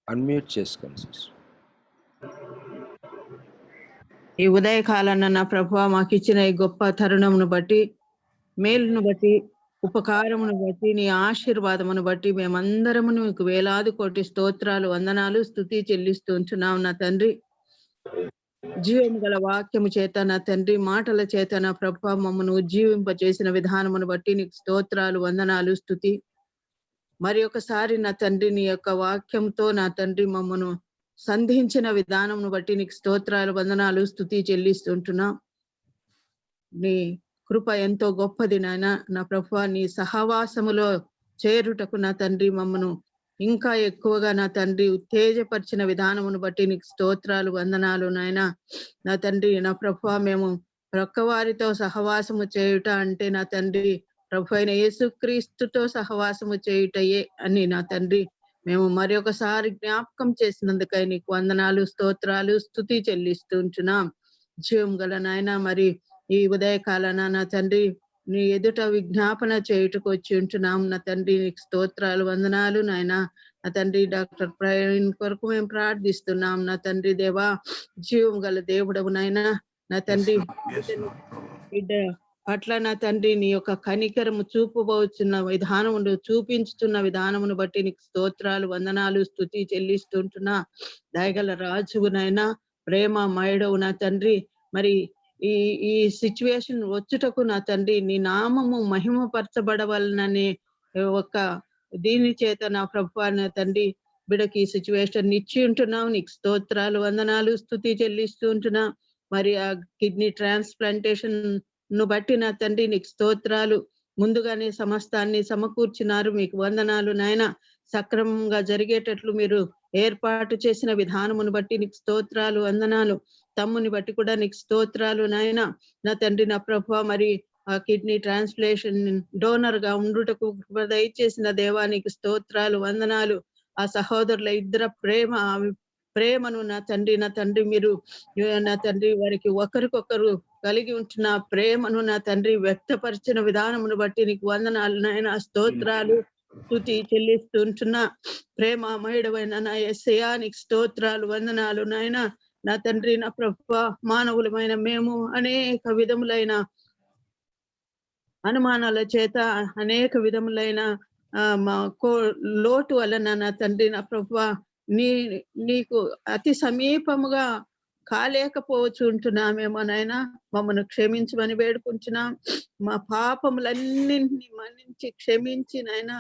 అన్మ్యూట్ చేసుకోండి సార్. ఈ ఉదయకాలాన నా ప్రభువా మాకు ఇచ్చిన ఈ గొప్ప తరుణమును బట్టి, మేలును బట్టి, ఉపకారమును బట్టి, నీ ఆశీర్వాదమును బట్టి మేమందరము నీకు వేలాది కోటి స్తోత్రాలు, వందనాలు, స్తుతి చెల్లిస్తూ ఉంటున్నాం నా తండ్రి. జీవము గల వాక్యము చేత నా తండ్రి, మాటల చేత నా ప్రభువా మమ్మను ఉజ్జీవింపజేసిన విధానమును బట్టి నీకు స్తోత్రాలు, వందనాలు, స్తుతి. మరి ఒకసారి నా తండ్రి నీ యొక్క వాక్యంతో నా తండ్రి మమ్మను సంధించిన విధానమును బట్టి నీకు స్తోత్రాలు, వందనాలు, స్తుతి చెల్లిస్తుంటున్నా. నీ కృప ఎంతో గొప్పది నాయన నా ప్రభువా. నీ సహవాసములో చేరుటకు నా తండ్రి మమ్మను ఇంకా ఎక్కువగా నా తండ్రి ఉత్తేజపరిచిన విధానమును బట్టి నీకు స్తోత్రాలు, వందనాలు నాయన నా తండ్రి. నా ప్రభువా మేము ప్రక్కవారితో సహవాసము చేయుట అంటే నా తండ్రి ప్రభు అయిన యేసుక్రీస్తుతో సహవాసము చేయుటయే అని నా తండ్రి మేము మరి ఒకసారి జ్ఞాపకం చేసినందుకై నీకు వందనాలు, స్తోత్రాలు, స్తుతి చెల్లిస్తూ ఉంటున్నాం. జీవం గల నాయన మరి ఈ ఉదయకాలన నా తండ్రి నీ ఎదుట విజ్ఞాపన చేయుటకు వచ్చి ఉంటున్నాం నా తండ్రి. నీకు స్తోత్రాలు, వందనాలు నాయన నా తండ్రి. డాక్టర్ ప్రవీణ్ కొరకు మేము ప్రార్థిస్తున్నాం నా తండ్రి. దేవా జీవం గల దేవుడవు నాయన నా తండ్రి. బిడ్డ పట్ల నా తండ్రి నీ యొక్క కనికరము చూపబోచున్న విధానమును చూపించుతున్న విధానమును బట్టి నీకు స్తోత్రాలు, వందనాలు, స్తుతి చెల్లిస్తుంటున్నా. దయగల రాజువునైనా ప్రేమ మయుడవు నా తండ్రి. మరి ఈ ఈ సిచ్యువేషన్ వచ్చుటకు నా తండ్రి నీ నామము మహిమపరచబడవలననే ఒక దీని చేత నా ప్రభువా నా తండ్రి బిడకి ఈ సిచ్యువేషన్ ఇచ్చి ఉంటున్నావు. నీకు స్తోత్రాలు, వందనాలు, స్తుతి చెల్లిస్తూ ఉంటున్నా. మరి ఆ కిడ్నీ ట్రాన్స్ప్లాంటేషన్ ను బట్టి నా తండ్రి నీకు స్తోత్రాలు. ముందుగానే సమస్తాన్ని సమకూర్చినారు, మీకు వందనాలు నాయన. సక్రమంగా జరిగేటట్లు మీరు ఏర్పాటు చేసిన విధానమును బట్టి నీకు స్తోత్రాలు, వందనాలు. తమ్ముని బట్టి కూడా నీకు స్తోత్రాలు నాయన నా తండ్రి. నా ప్రభువా మరి ఆ కిడ్నీ ట్రాన్స్ప్లాంటేషన్ డోనర్ గా ఉండుటకు దయచేసిన దేవానికి స్తోత్రాలు, వందనాలు. ఆ సహోదరుల ఇద్దరు ప్రేమను నా తండ్రి మీరు నా తండ్రి వారికి ఒకరికొకరు కలిగి ఉంటున్న ప్రేమను నా తండ్రి వ్యక్తపరిచిన విధానమును బట్టి నీకు వందనాలు నాయన, స్తోత్రాలు, స్తుతి చెల్లిస్తుంటున్నా. ప్రేమమయుడవైన నా యేసయ్యా నీకు స్తోత్రాలు, వందనాలు నాయన నా తండ్రి. నా ప్రభువా మానవులమైన మేము అనేక విధములైన అనుమానాల చేత అనేక విధములైన లోటు వలన నా తండ్రి నా ప్రభువా నీకు అతి సమీపముగా కాలేకపోవచ్చు ఉంటున్నామేమో నాయన. మమ్మల్ని క్షమించమని వేడుకుంటున్నాం. మా పాపములన్నింటినీ మన్నించి క్షమించి నాయన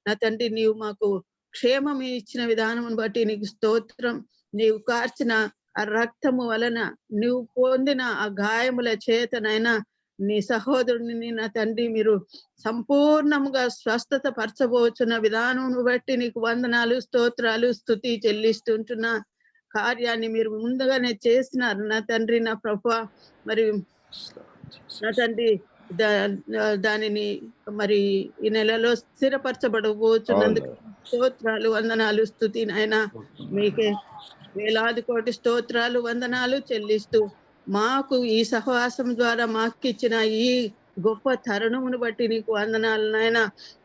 నా తండ్రి నీవు మాకు క్షేమం ఇచ్చిన విధానం బట్టి నీకు స్తోత్రం. నీవు కార్చిన ఆ రక్తము వలన నీవు పొందిన ఆ గాయముల చేతనైనా నీ సహోదరుని నా తండ్రి మీరు సంపూర్ణంగా స్వస్థత పరచబోచున్న విధానం బట్టి నీకు వందనాలు, స్తోత్రాలు, స్తుతి చెల్లిస్తుంటున్న కార్యాన్ని మీరు ముందుగానే చేసినారు నా తండ్రి. నా ప్రభువా మరి నా తండ్రి దానిని మరి ఈ నెలలో స్థిరపరచబడబోతున్నందుకు స్తోత్రాలు, వందనాలు, స్తుతి నాయన. మీకే వేలాది కోటి స్తోత్రాలు, వందనాలు చెల్లిస్తూ మాకు ఈ సహవాసం ద్వారా మాకు ఇచ్చిన ఈ గొప్ప తరుణమును బట్టి నీకు వందనాలు నాయన.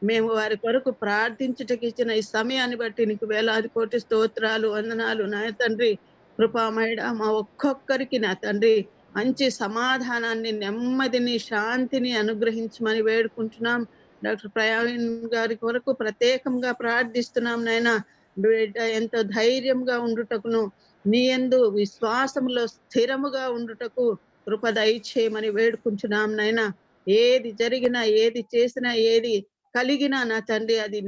మేము వారి కొరకు ప్రార్థించుటకు ఇచ్చిన ఈ సమయాన్ని బట్టి నీకు వేలాది కోటి స్తోత్రాలు, వందనాలు నా తండ్రి. కృపామయుడ మా ఒక్కొక్కరికి నా తండ్రి మంచి సమాధానాన్ని, నెమ్మదిని, శాంతిని అనుగ్రహించమని వేడుకుంటున్నాం. డాక్టర్ ప్రవీణ్ గారి కొరకు ప్రత్యేకంగా ప్రార్థిస్తున్నాం నాయన. బిడ్డ ఎంతో ధైర్యంగా ఉండుటకును నీ యందు విశ్వాసంలో స్థిరముగా ఉండుటకు కృప దయచేయమని వేడుకుంటున్నాం నాయన. ఏది జరిగినా, ఏది చేసినా, ఏది కలిగినా నా తండ్రి అది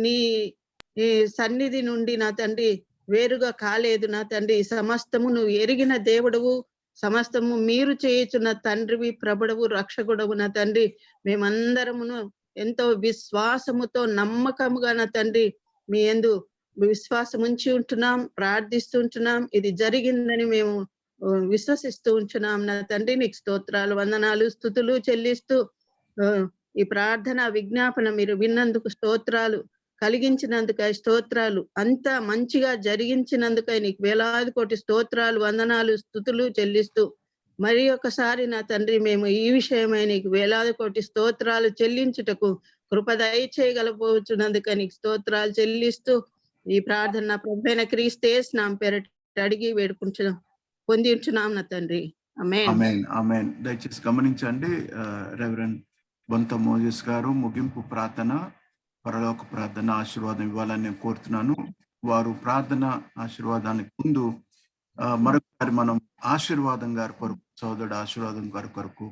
నీ సన్నిధి నుండి నా తండ్రి వేరుగా కాలేదు నా తండ్రి. సమస్తము నువ్వు ఎరిగిన దేవుడవు, సమస్తము మీరు చేయుచున్న తండ్రివి, ప్రభుడవు, రక్షకుడవు నా తండ్రి. మేమందరమును ఎంతో విశ్వాసముతో నమ్మకముగా నా తండ్రి మీ యందు విశ్వాసం ఉంచి ఉంటున్నాం, ప్రార్థిస్తుంటున్నాం. ఇది జరిగిందని మేము విశ్వసిస్తూ ఉంటున్నాం నా తండ్రి. నీకు స్తోత్రాలు, వందనాలు, స్తుతులు చెల్లిస్తూ ఈ ప్రార్థన విజ్ఞాపన మీరు విన్నందుకు స్తోత్రాలు, కలిగించినందుకై స్తోత్రాలు, అంత మంచిగా జరిగించినందుకై నీకు వేలాది కోటి స్తోత్రాలు, వందనాలు, స్తుతులు చెల్లిస్తూ మరి ఒకసారి నా తండ్రి మేము ఈ విషయమై నీకు వేలాది కోటి స్తోత్రాలు చెల్లించుటకు కృప దయచేయగలపోతున్నందుకై నీకు స్తోత్రాలు చెల్లిస్తూ ఈ ప్రార్థన ప్రభువైన క్రీస్తు యేసు నామమున పేరిట అడిగి వేడుకుంటున్నాం. పొంది ఉంటున్నాం నా తండ్రి. ఆమేన్. ఆమేన్. ఆమేన్. దయచేసి గమనించండి, రెవరెండ్ బొంత మోజెస్ గారు ముగింపు ప్రార్థన, పరలోక ప్రార్థన ఆశీర్వాదం ఇవ్వాలని నేను కోరుతున్నాను. వారు ప్రార్థన ఆశీర్వాదానికి ముందు మరొకసారి మనం ఆశీర్వాదం గారి కొరకు, సోదరుడు ఆశీర్వాదం గారి కొరకు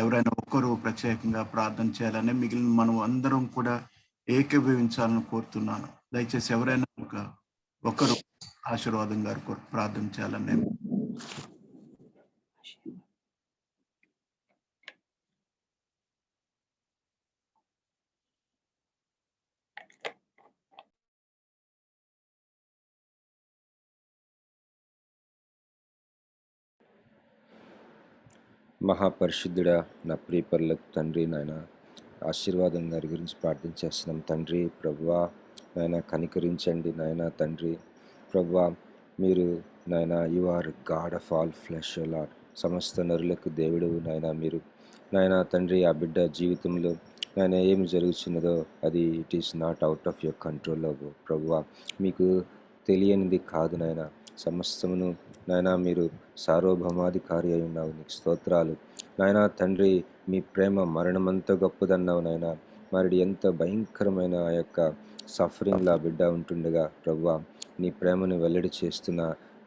ఎవరైనా ఒక్కరు ప్రత్యేకంగా ప్రార్థన చేయాలని, మిగిలిన మనం అందరం కూడా ఏకీభవించాలని కోరుతున్నాను. దయచేసి ఎవరైనా ఒకరు ఆశీర్వాదం గారి కొరకు ప్రార్థన చేయాలని నేను మహాపరిశుద్ధుడా, నా ప్రియపరులకు తండ్రి, నాయన ఆశీర్వాదం గారి గురించి ప్రార్థన చేస్తున్నాం తండ్రి. ప్రభువా నాయన కనికరించండి నాయన తండ్రి. ప్రభువా మీరు నాయన you are God of all flesh Lord, సమస్త నరులకు దేవుడు నాయన మీరు. నాయన తండ్రి, ఆ బిడ్డ జీవితంలో నాయన ఏమి జరుగుతున్నదో అది it is not out of your control ప్రభువా. మీకు తెలియనిది కాదు నాయన, సమస్తమును నాయన మీరు సార్వభౌమాధికారి అయి ఉన్నావు. నీకు స్తోత్రాలు నాయన తండ్రి. మీ ప్రేమ మరణమంత గొప్పదన్నావు నాయన. మరి ఎంత భయంకరమైన ఆ యొక్క సఫరింగ్లో ఆ బిడ్డ ఉంటుండగా ప్రభువా, నీ ప్రేమను వెల్లడి చేస్తున్న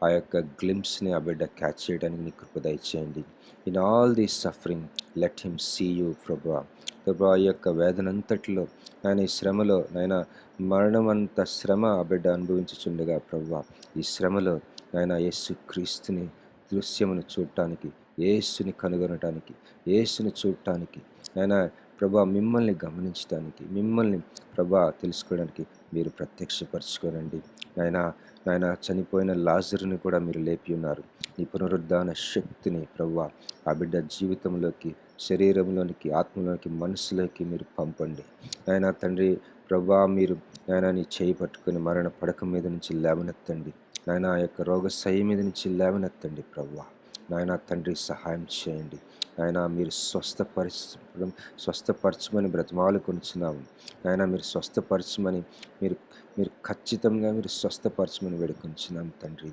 ఆ యొక్క గ్లింప్స్ని ఆ బిడ్డ క్యాచ్ చేయడానికి నీ కృప దయచేయండి. In all the suffering let him see you ప్రభువా. ప్రభువా ఈ యొక్క వేదనంతటిలో నాయన, ఈ శ్రమలో నాయన, మరణం అంత శ్రమ ఆ బిడ్డ అనుభవించుచుండగా ప్రభువా, ఈ శ్రమలో నాయన యేసు క్రీస్తుని దృశ్యమును చూడటానికి, యేసుని కనుగొనటానికి, యేసుని చూడటానికి నాయన ప్రభా, మిమ్మల్ని గమనించడానికి, మిమ్మల్ని ప్రభా తెలుసుకోవడానికి మీరు ప్రత్యక్షపరచుకోనండి నాయన. నాయన చనిపోయిన లాజరుని కూడా మీరు లేపి ఉన్నారు. ఈ పునరుద్ధాన శక్తిని ప్రభువా ఆ బిడ్డ జీవితంలోకి, శరీరంలోనికి, ఆత్మలోకి, మనసులోకి మీరు పంపండి నాయన తండ్రి. ప్రభా మీరు నాయన నీ చేయి పట్టుకొని మరణ పడక మీద నుంచి లేవనెత్తండి నాయన. ఆ యొక్క రోగశయ్య మీద నుంచి లేవనెత్తండి ప్రభువా. నాయన తండ్రి సహాయం చేయండి నాయన. మీరు స్వస్థపరచమని బ్రతిమాలు కొనుచున్నాము నాయన. మీరు స్వస్థపరచమని మీరు ఖచ్చితంగా మీరు స్వస్థపరచమని వేడుకొంచున్నాం తండ్రి.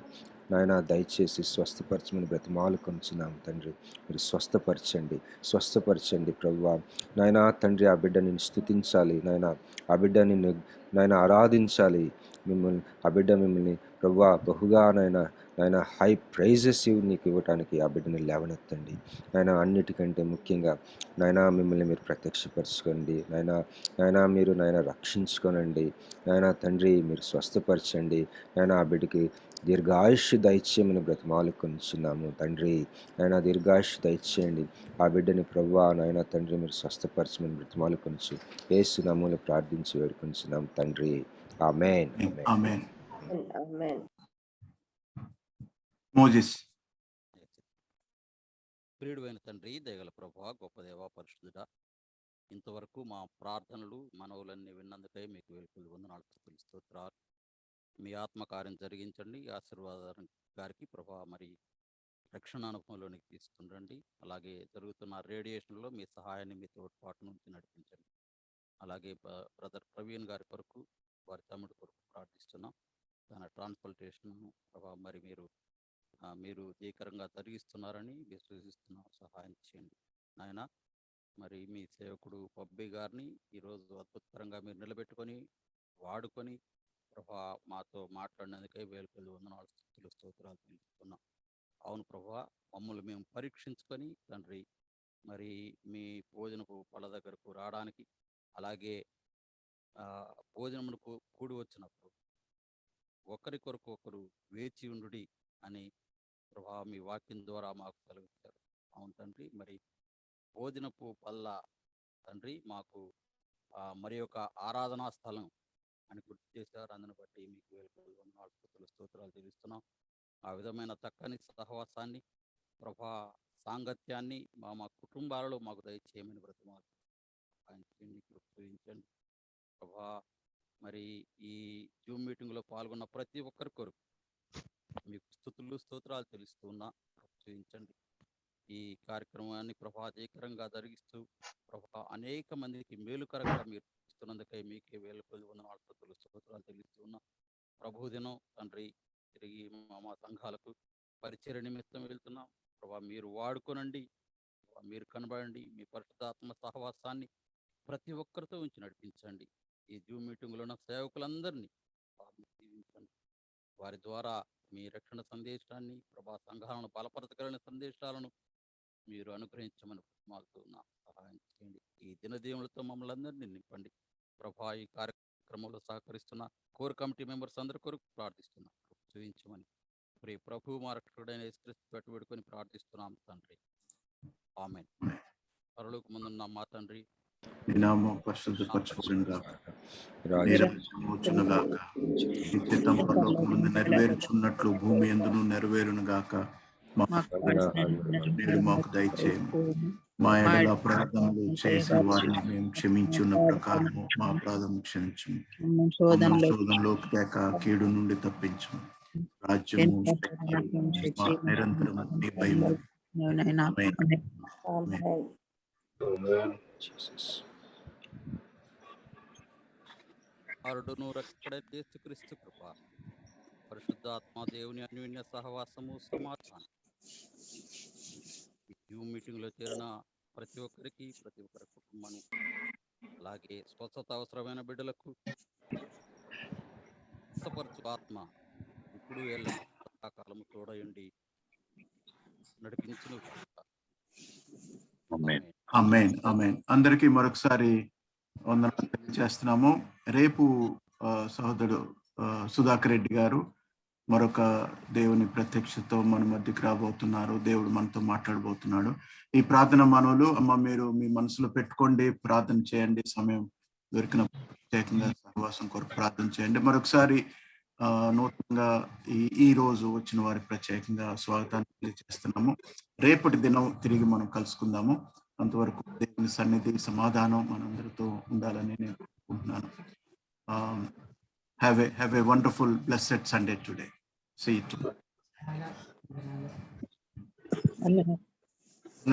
నాయన దయచేసి స్వస్థపరచమని బ్రతిమాలు కొనుచున్నాం తండ్రి. మీరు స్వస్థపరచండి ప్రభువా. నాయన తండ్రి, ఆ బిడ్డ నిన్ను స్తుతించాలి నాయన. ఆ బిడ్డ నిన్ను నాయన ఆరాధించాలి. మిమ్మల్ని ఆ బిడ్డ మిమ్మల్ని ప్రభువా బహుగా నాయన హై ప్రైజెస్ నీకు ఇవ్వటానికి ఆ బిడ్డని లేవనెత్తండి నాయన. అన్నిటికంటే ముఖ్యంగా నాయన మిమ్మల్ని మీరు ప్రత్యక్షపరచుకోండి నాయన. మీరు నాయన రక్షించుకోనండి నాయన తండ్రి. మీరు స్వస్థపరచండి నాయన. ఆ బిడ్డకి దీర్ఘాయుష్షు దయచేయమని బ్రతిమాలు కొనుచున్నాము తండ్రి. నాయన దీర్ఘాయుష్షు దయచేయండి ఆ బిడ్డని ప్రభువా నాయన తండ్రి. మీరు స్వస్థపరచమని బ్రతిమాలు కొనుచు యేసు నామములో ప్రార్థించి వేడుకొంచున్నాం తండ్రి. ఆమేన్. ఆమేన్. మోజెస్. ప్రియుడైన తండ్రి, దయగల ప్రభువా, గొప్ప దేవా, పరిశుద్ధుడా, ఇంతవరకు మా ప్రార్థనలు మనవులన్నీ విన్నందుకై మీకు వేలుపులు వందనాలు స్తోత్రాలు. మీ ఆత్మకార్యం జరిగించండి. ఆశీర్వాదం గారికి ప్రభా మరి రక్షణ అనుభవంలోనికి తీసుకుని రండి. అలాగే జరుగుతున్న రేడియేషన్లో మీ సహాయాన్ని, మీ తోడ్పాటు నుంచి నడిపించండి. అలాగే బ్రదర్ ప్రవీణ్ గారి కొరకు, వారి తమ్ముడి కొరకు ప్రార్థిస్తున్నాం. తన ట్రాన్స్పోర్టేషన్ ప్రభా మరి మీరు ఏకరంగా జరిగిస్తున్నారని విశ్వసిస్తున్నాం. సహాయం చేయండి నాయన. మరి మీ సేవకుడు పబ్బి గారిని ఈరోజు అద్భుతకరంగా మీరు నిలబెట్టుకొని వాడుకొని ప్రభా మాతో మాట్లాడినందుకై వేలుపల్లి వందనాలు స్తోత్రాలు తెలుపుతున్నాం. అవును ప్రభా, మమ్మల్ని మేము పరీక్షించుకొని తండ్రి మరి మీ భోజనపు పళ్ళ దగ్గరకు రావడానికి, అలాగే భోజనమునకు కూడి వచ్చినప్పుడు ఒకరి కొరకు ఒకరు వేచి ఉండుడి అని ప్రభా మీ వాక్యం ద్వారా మాకు కలిగించారు. అవును తండ్రి, మరి భోజనపు పల్ల తండ్రి మాకు మరి ఒక ఆరాధనా స్థలం అని గుర్తు చేశారు. అందుని బట్టి మీకు వేలుపల్లి వందనాలు స్తోత్రాలు తెలుస్తున్నాం. ఆ విధమైన చక్కని సహవాసాన్ని ప్రభా సాంగత్యాన్ని మా కుటుంబాలలో మాకు దయచేయమని బ్రతిమాలు ఆయన చూపించండి ప్రభా. మరి ఈ జూమ్ మీటింగ్లో పాల్గొన్న ప్రతి ఒక్కరి కొరకు మీకు స్తుతులు స్తోత్రాలు తెలుస్తున్నా చూపించండి. ఈ కార్యక్రమాన్ని ప్రభాజయకరంగా జరిగిస్తూ ప్రభా అనేక మందికి మేలుకరంగా మీరు ఇస్తున్నందుకై మీకే వేలుపల్లి వందనాలు స్తోత్రాలు తెలుస్తున్నా. ప్రభు దినం తండ్రి తిరిగి మా సంఘాలకు పరిచర్య నిమిత్తం వెళ్తున్నాం. ప్రభా మీరు వాడుకోనండి, మీరు కనబడండి, మీ పరిశుద్ధాత్మ సహవాసాన్ని ప్రతి ఒక్కరితో ఉంచి నడిపించండి. ఈ జూమ్ మీటింగ్లో ఉన్న సేవకులందరినీ దీవించండి. వారి ద్వారా మీ రక్షణ సందేశాన్ని, ప్రభా సంఘాలను బలపరచగలిగిన సందేశాలను మీరు అనుగ్రహించమని మాలుతున్నాం. సహాయం చేయండి. ఈ దినదీవులతో మమ్మల్ని అందరినీ నింపండి. ప్రభా ఈ కార్యక్రమంలో సహకరిస్తున్న కోర్ కమిటీ మెంబర్స్ అందరి కొరకు ప్రార్థిస్తున్నాం. చూపించమని ప్రభు మా రక్షకుడైన యేసుక్రీస్తు పెట్టి పెట్టుకొని ప్రార్థిస్తున్నాం తండ్రి. ఆమేన్. పరలోకమందున్న మా తండ్రి, నీ నామం పరిశుద్ధపరచబడును గాక, నీ రాజ్యం వచ్చును గాక, నీ చిత్తం పరలోకమందు నెరవేరుచున్నట్లు భూమి యందును నెరవేరును గాక. నేడు మాకు దయచేయము. మా ఎడల అపరాధములు చేసిన వారిని మేము క్షమించి ఉన్న ప్రకారము మా అపరాధము క్షమించము. శోధనలోకి తేక కీడు నుండి తప్పించము. రాజ్యము నిరంతరము నీ భయము. అరుడును రక్షకుడైన యేసుక్రీస్తు కృప, పరిశుద్ధాత్మ దేవుని అన్యోన్య సహవాసము, సమాధానం ఈ జూమ్ మీటింగ్లో చేరిన ప్రతి ఒక్కరికి, ప్రతి ఒక్కరి కుటుంబానికి, అలాగే స్వస్థత అవసరమైన బిడ్డలకు స్వస్థపరచు ఆత్మ ఇప్పుడు కాలము తోడయండి నడిపించును. ఆమేన్ ఆమేన్. అందరికీ మరొకసారి వందనాలు తెలియజేస్తున్నాము. రేపు సహోదరుడు సుధాకర్ రెడ్డి గారు మరొక దేవుని ప్రత్యక్షతో మన మధ్యకి రాబోతున్నారు. దేవుడు మనతో మాట్లాడబోతున్నాడు. ఈ ప్రార్థన మనవులు అమ్మ మీరు మీ మనసులో పెట్టుకోండి, ప్రార్థన చేయండి. సమయం దొరికిన ప్రత్యేకంగా సహవాసం కొరకు ప్రార్థన చేయండి. మరొకసారి నూతనంగా ఈ రోజు వచ్చిన వారికి ప్రత్యేకంగా స్వాగతాన్ని తెలియజేస్తున్నాము. రేపటి దినం తిరిగి మనం కలుసుకుందాము. అంతవరకు దేవుని సన్నిధి, సమాధానం మనందరితో ఉండాలని నేను అనుకుంటున్నాను. Have a wonderful, blessed Sunday today. See you tomorrow.